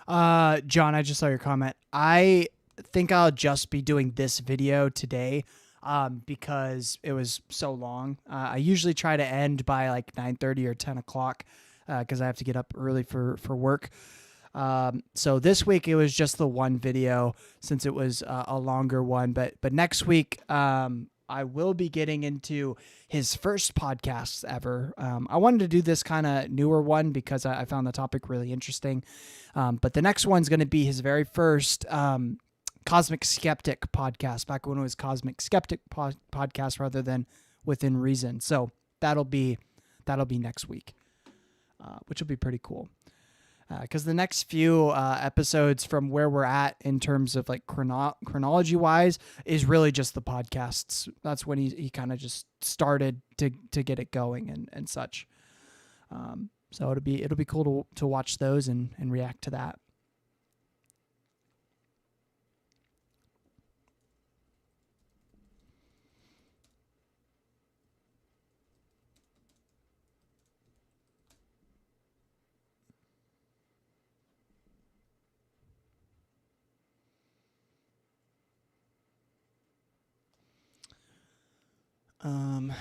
John, I just saw your comment. I think I'll just be doing this video today, because it was so long. I usually try to end by like 9:30 or 10 o'clock, because I have to get up early for work. So this week it was just the one video since it was a longer one, but next week, I will be getting into his first podcast ever. I wanted to do this kind of newer one because I found the topic really interesting. But the next one's going to be his very first Cosmic Skeptic podcast, back when it was Cosmic Skeptic podcast rather than Within Reason. So that'll be next week, which will be pretty cool. Because the next few episodes from where we're at in terms of like chronology wise is really just the podcasts. That's when he kind of just started to get it going and such. So it'll be cool to watch those and react to that. Um,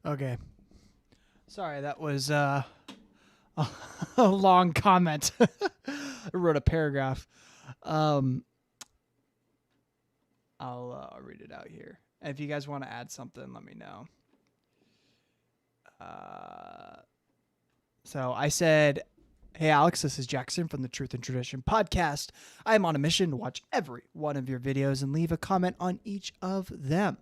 Okay. Sorry, that was a long comment. I wrote a paragraph. I'll read it out here. And if you guys want to add something, let me know. So I said, "Hey Alex, this is Jackson from the Truth and Tradition podcast. I am on a mission to watch every one of your videos and leave a comment on each of them.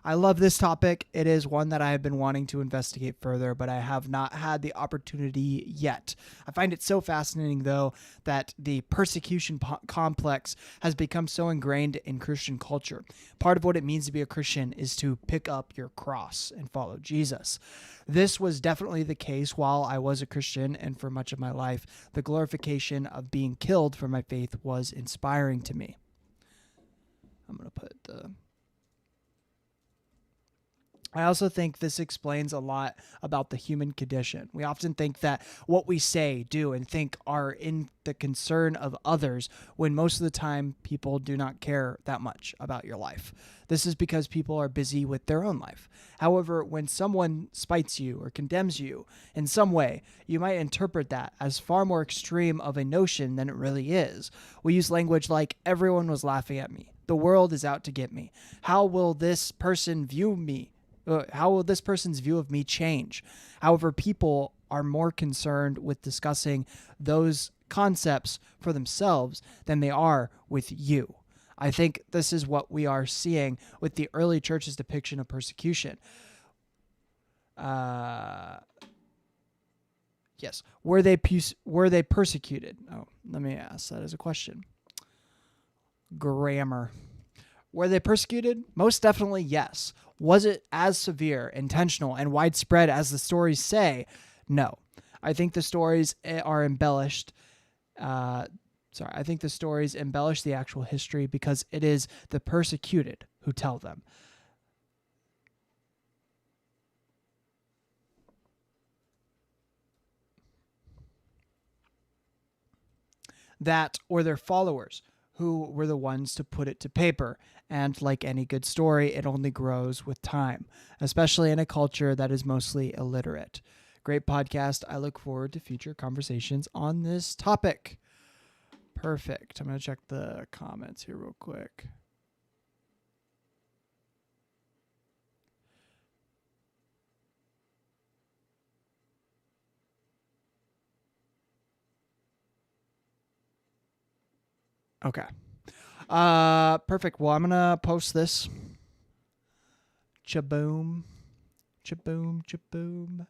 I love this topic. It is one that I have been wanting to investigate further, but I have not had the opportunity yet. I find it so fascinating, though, that the persecution complex has become so ingrained in Christian culture. Part of what it means to be a Christian is to pick up your cross and follow Jesus. This was definitely the case while I was a Christian, and for much of my life, the glorification of being killed for my faith was inspiring to me." I'm going to put the... I also think this explains a lot about the human condition. We often think that what we say, do, and think are in the concern of others, when most of the time people do not care that much about your life. This is because people are busy with their own life. However, when someone spites you or condemns you in some way, you might interpret that as far more extreme of a notion than it really is. We use language like, "Everyone was laughing at me. The world is out to get me. How will this person view me? How will this person's view of me change?" However, people are more concerned with discussing those concepts for themselves than they are with you. I think this is what we are seeing with the early church's depiction of persecution. Yes. Were they persecuted? Oh, let me ask that as a question. Grammar. Were they persecuted? Most definitely, yes. Was it as severe, intentional, and widespread as the stories say? No. I think the stories are embellished. I think the stories embellish the actual history because it is the persecuted who tell them. That or their followers, who were the ones to put it to paper. And like any good story, it only grows with time, especially in a culture that is mostly illiterate. Great podcast. I look forward to future conversations on this topic. Perfect. I'm going to check the comments here real quick. Okay. Perfect. Well, I'm going to post this. Chaboom. Chaboom, chaboom.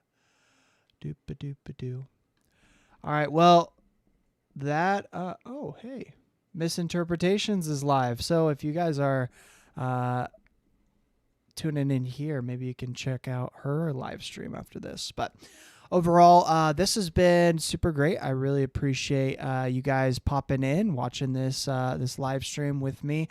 Doop-a-doop-a-doo. All right. Well, that, oh, hey. Misinterpretations is live. So if you guys are tuning in here, maybe you can check out her live stream after this. But overall, this has been super great. I really appreciate you guys popping in, watching this this live stream with me.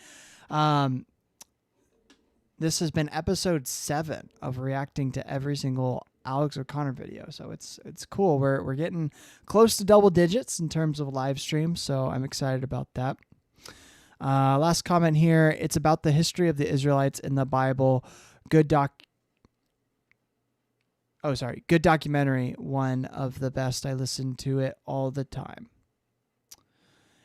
This has been episode 7 of reacting to every single Alex O'Connor video. So it's cool. We're getting close to double digits in terms of live streams. So I'm excited about that. Last comment here. It's about the history of the Israelites in the Bible. Good documentary. One of the best. I listen to it all the time.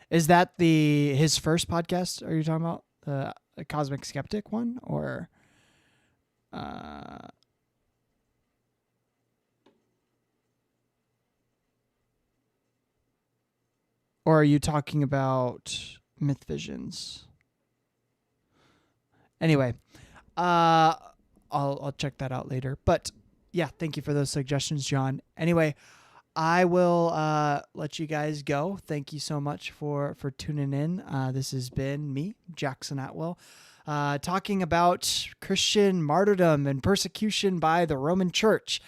Is that his first podcast? Are you talking about the Cosmic Skeptic one, or are you talking about Myth Visions? Anyway, I'll check that out later. But yeah, thank you for those suggestions, John. Anyway, I will let you guys go. Thank you so much for tuning in. This has been me, Jackson Atwell, talking about Christian martyrdom and persecution by the Roman Church.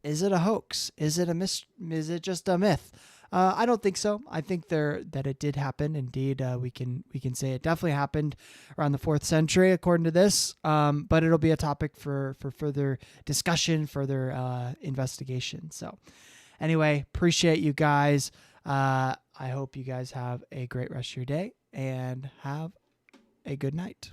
Is it a hoax? Is it is it just a myth? I don't think so. I think that it did happen. Indeed, we can say it definitely happened around the 4th century, according to this. But it'll be a topic for further discussion, further investigation. So anyway, appreciate you guys. I hope you guys have a great rest of your day and have a good night.